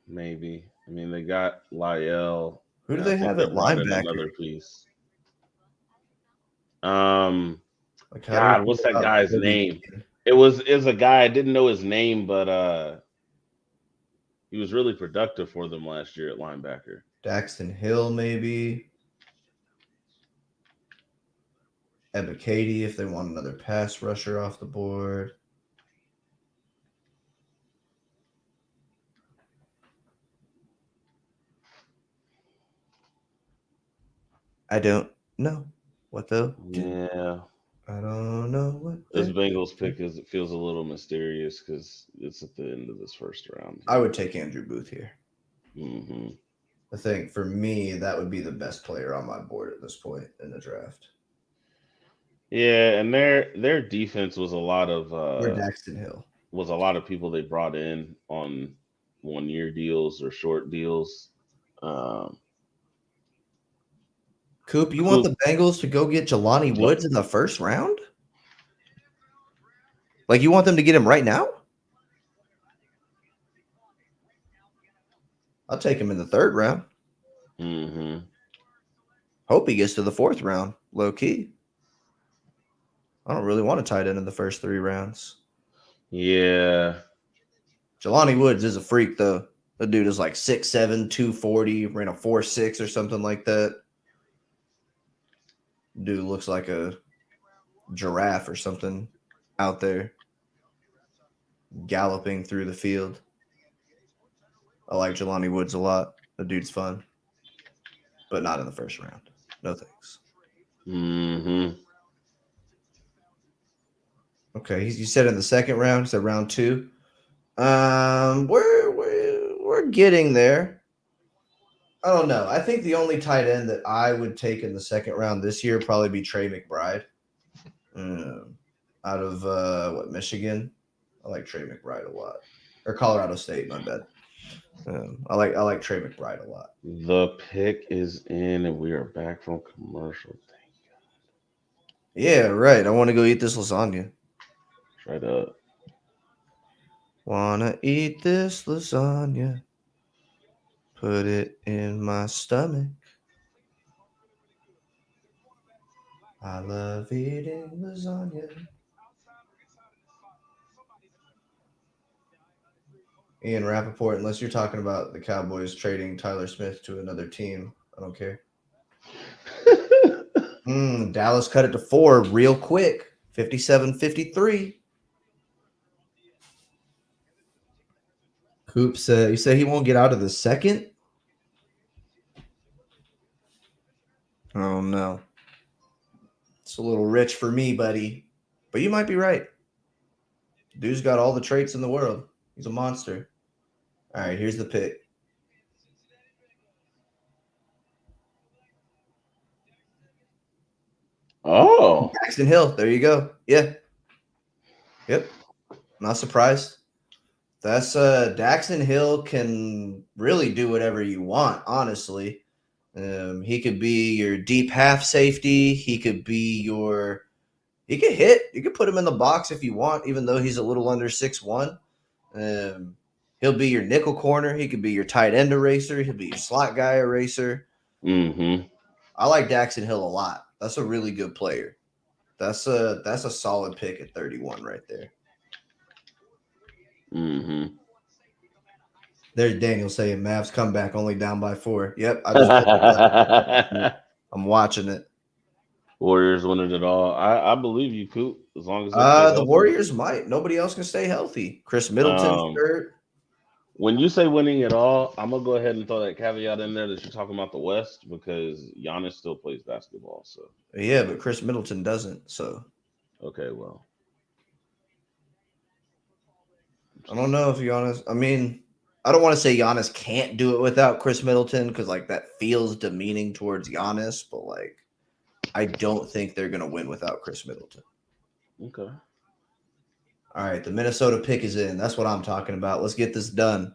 maybe. I mean, they got Lyell. Who do they have at linebacker? Another piece. God, what's that guy's name? It was a guy. I didn't know his name, but he was really productive for them last year at linebacker. Daxton Hill, maybe. Ebikadi, if they want another pass rusher off the board. I don't know what though. Yeah. I don't know what this Bengals pick is. It feels a little mysterious because it's at the end of this first round. I would take Andrew Booth here. Mm-hmm. I think for me, that would be the best player on my board at this point in the draft. Yeah, and their defense was a lot of Daxton Hill. Was a lot of people they brought in on 1-year deals or short deals. Coop, you want the Bengals to go get Jelani Woods in the first round? Like, you want them to get him right now? I'll take him in the 3rd round. Mm-hmm. Hope he gets to the 4th round, low key. I don't really want a tight end in the first 3 rounds. Yeah. Jelani Woods is a freak, though. The dude is like 6'7", 240, ran a 4.6 or something like that. Dude looks like a giraffe or something out there galloping through the field. I like Jelani Woods a lot. The dude's fun, but not in the first round. No thanks. Mm-hmm. Okay, you said in the 2nd round. You said round 2. We're getting there. I don't know. I think the only tight end that I would take in the 2nd round this year would probably be Trey McBride. Out of Michigan. I like Trey McBride a lot. Or Colorado State, my bad. I like Trey McBride a lot. The pick is in, and we are back from commercial. Thank God. Yeah, right. I want to go eat this lasagna. Straight up. Wanna eat this lasagna. Put it in my stomach. I love eating lasagna. Ian Rappaport, unless you're talking about the Cowboys trading Tyler Smith to another team, I don't care. Dallas cut it to 4 real quick, 57-53. Coop said, you say he won't get out of the second? Oh, no. It's a little rich for me, buddy. But you might be right. Dude's got all the traits in the world. He's a monster. All right, here's the pick. Oh. Daxton Hill. There you go. Yeah. Yep. Not surprised. That's Daxton Hill can really do whatever you want, honestly. He could be your deep half safety. He could hit. You could put him in the box if you want, even though he's a little under 6'1". He'll be your nickel corner. He could be your tight end eraser. He'll be your slot guy eraser. Mm-hmm. I like Daxton Hill a lot. That's a really good player. That's a solid pick at 31 right there. Mm-hmm. There's Daniel saying Mavs comeback only down by 4. Yep, I'm watching it. Warriors winning it all. I believe you, Coop. As long as they stay The healthy. Warriors might. Nobody else can stay healthy. Chris Middleton's hurt. When you say winning it all, I'm gonna go ahead and throw that caveat in there that you're talking about the West because Giannis still plays basketball. So Yeah, but Chris Middleton doesn't. So okay, well, I don't know if Giannis. I mean, I don't want to say Giannis can't do it without Chris Middleton because like that feels demeaning towards Giannis, but like I don't think they're gonna win without Chris Middleton. okay. All right, the Minnesota pick is in. That's what I'm talking about. Let's get this done.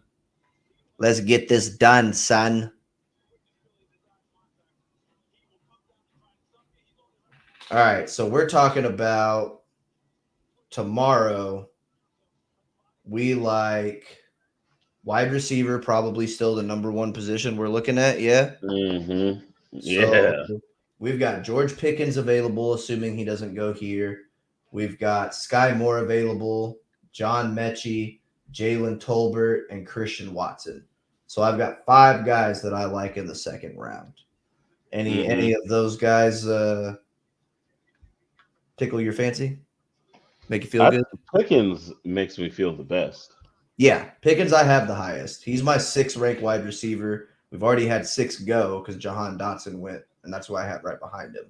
Let's get this done, son. All right, so we're talking about tomorrow. We like wide receiver, probably still the number one position we're looking at. Yeah. Mm-hmm. Yeah. So we've got George Pickens available, assuming he doesn't go here. We've got Sky Moore available, John Mechie, Jalen Tolbert, and Christian Watson. So I've got 5 guys that I like in the second round. Any of those guys tickle your fancy? Make you feel good? Pickens makes me feel the best. Yeah, Pickens I have the highest. He's my 6th ranked wide receiver. We've already had 6 go because Jahan Dotson went, and that's who I have right behind him.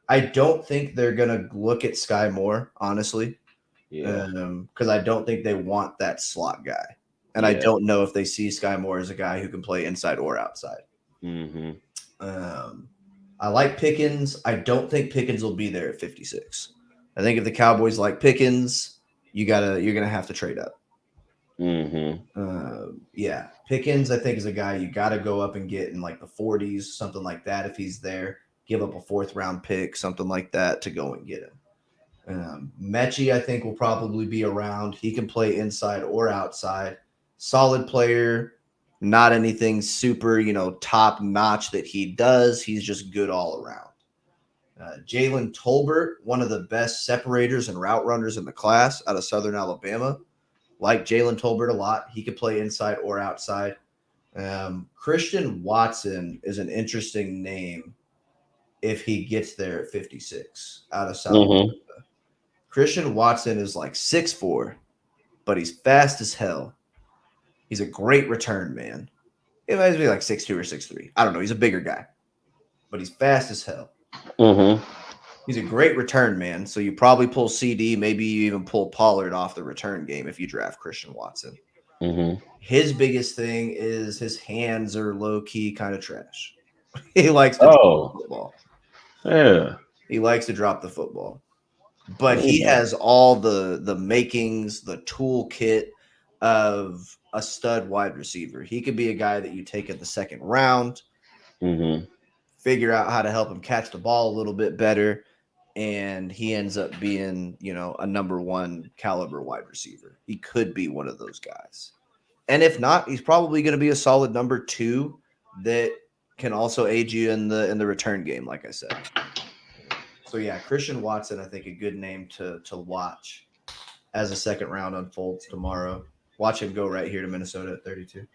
I don't think they're going to look at Sky Moore, honestly, because I don't think they want that slot guy. And I don't know if they see Sky Moore as a guy who can play inside or outside. Mm-hmm. I like Pickens. I don't think Pickens will be there at 56. I think if the Cowboys like Pickens, you're gonna have to trade up. Mm-hmm. Yeah, Pickens I think is a guy you got to go up and get in like the 40s, something like that. If he's there, give up a 4th round pick, something like that to go and get him. Mechie I think will probably be around. He can play inside or outside. Solid player. Not anything super, top notch that he does. He's just good all around. Jalen Tolbert, one of the best separators and route runners in the class out of Southern Alabama. Like Jalen Tolbert a lot. He could play inside or outside. Christian Watson is an interesting name if he gets there at 56 out of South Africa. Christian Watson is like 6'4", but he's fast as hell. He's a great return man. It might be like 6'2" or 6'3". I don't know. He's a bigger guy, but he's fast as hell. Mm-hmm. He's a great return man. So you probably pull CD, maybe you even pull Pollard off the return game if you draft Christian Watson. Mm-hmm. His biggest thing is his hands are low key kind of trash. He likes to drop the football. Yeah. He likes to drop the football. But he has all the makings, the toolkit of a stud wide receiver. He could be a guy that you take in the second round, figure out how to help him catch the ball a little bit better, and he ends up being, a number 1 caliber wide receiver. He could be one of those guys. And if not, he's probably going to be a solid number 2 that can also aid you in the return game, like I said. So, yeah, Christian Watson, I think a good name to watch as the second round unfolds tomorrow. Watch him go right here to Minnesota at 32.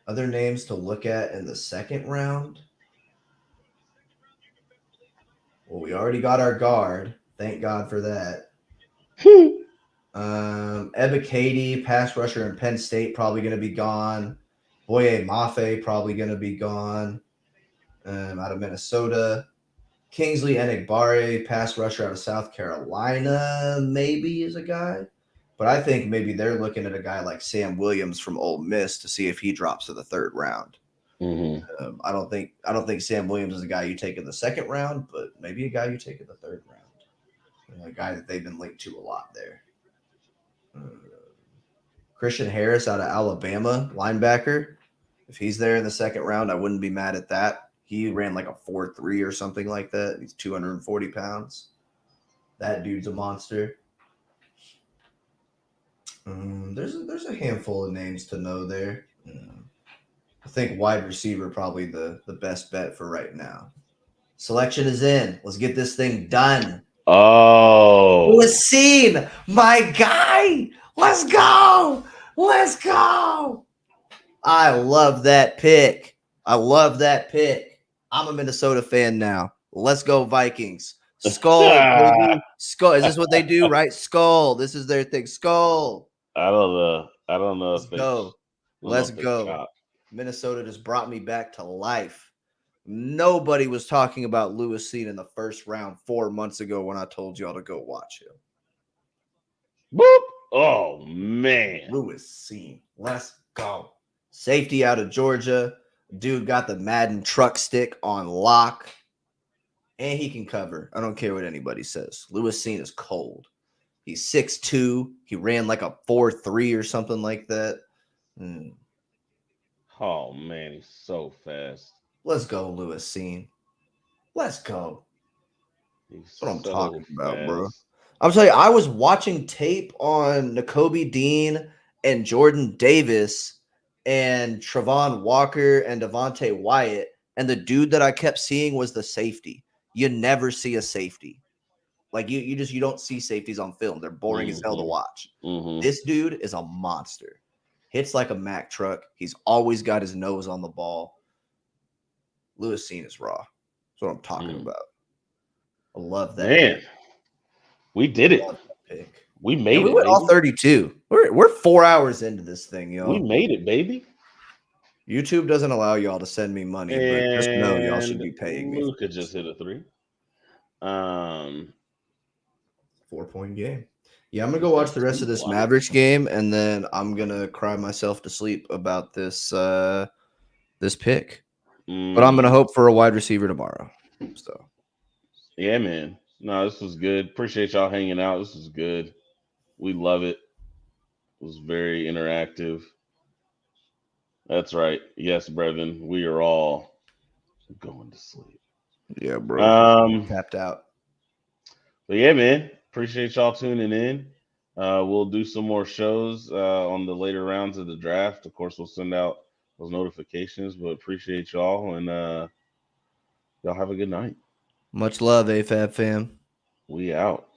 Other names to look at in the second round. Well, we already got our guard. Thank God for that. Ebiketie, pass rusher in Penn State, probably going to be gone. Boye Mafe, probably going to be gone. Out of Minnesota. Kingsley Enagbare, pass rusher out of South Carolina, maybe is a guy. But I think maybe they're looking at a guy like Sam Williams from Ole Miss to see if he drops to the third round. Mm-hmm. I don't think Sam Williams is a guy you take in the second round, but maybe a guy you take in the third round. A guy that they've been linked to a lot there. Christian Harris out of Alabama, linebacker. If he's there in the second round, I wouldn't be mad at that. He ran like a 4.3 or something like that. He's 240 pounds. That dude's a monster. There's a handful of names to know there. I think wide receiver probably the best bet for right now. Selection is in. Let's get this thing done. Oh, Lewis Cine, my guy. Let's go. Let's go. I love that pick. I'm a Minnesota fan now. Let's go Vikings. Skull, baby. Skull. Is this what they do, right? Skull. This is their thing. Skull. I don't know. I don't know. Let's if they, go. Let's go. Minnesota just brought me back to life. Nobody was talking about Lewis Cine in the first round 4 months ago when I told y'all to go watch him. Boop. Oh, man. Lewis Cine. Let's go. Safety out of Georgia. Dude got the Madden truck stick on lock. And he can cover. I don't care what anybody says. Lewis Cine is cold. He's 6'2". He ran like a 4.3 or something like that. Oh, man. He's so fast. Let's go, Lewis Cine. Let's go. That's what I'm talking about, bro. I'm telling you, I was watching tape on Nakobe Dean and Jordan Davis and Travon Walker and Devontae Wyatt, and the dude that I kept seeing was the safety. You never see a safety. Like you don't see safeties on film. They're boring as hell to watch. This dude is a monster. Hits like a Mack truck. He's always got his nose on the ball. Lewis Cine is raw. That's what I'm talking about. I love that. Man, we did it. We made it. We went all 32. We're 4 hours into this thing, yo. We made it, baby. YouTube doesn't allow y'all to send me money, but just know y'all should be paying me. Luka just hit a 3. 4-point game. Yeah, I'm gonna go watch the rest of this Mavericks game, and then I'm gonna cry myself to sleep about this this pick. But I'm gonna hope for a wide receiver tomorrow. So yeah, man. No, this was good. Appreciate y'all hanging out. This was good. We love it. It was very interactive. That's right. Yes, brethren. We are all going to sleep. Yeah, bro. Tapped out. But yeah, man. Appreciate y'all tuning in. We'll do some more shows on the later rounds of the draft. Of course, we'll send out those notifications, but appreciate y'all, and y'all have a good night. Much love, AFAB fam. We out.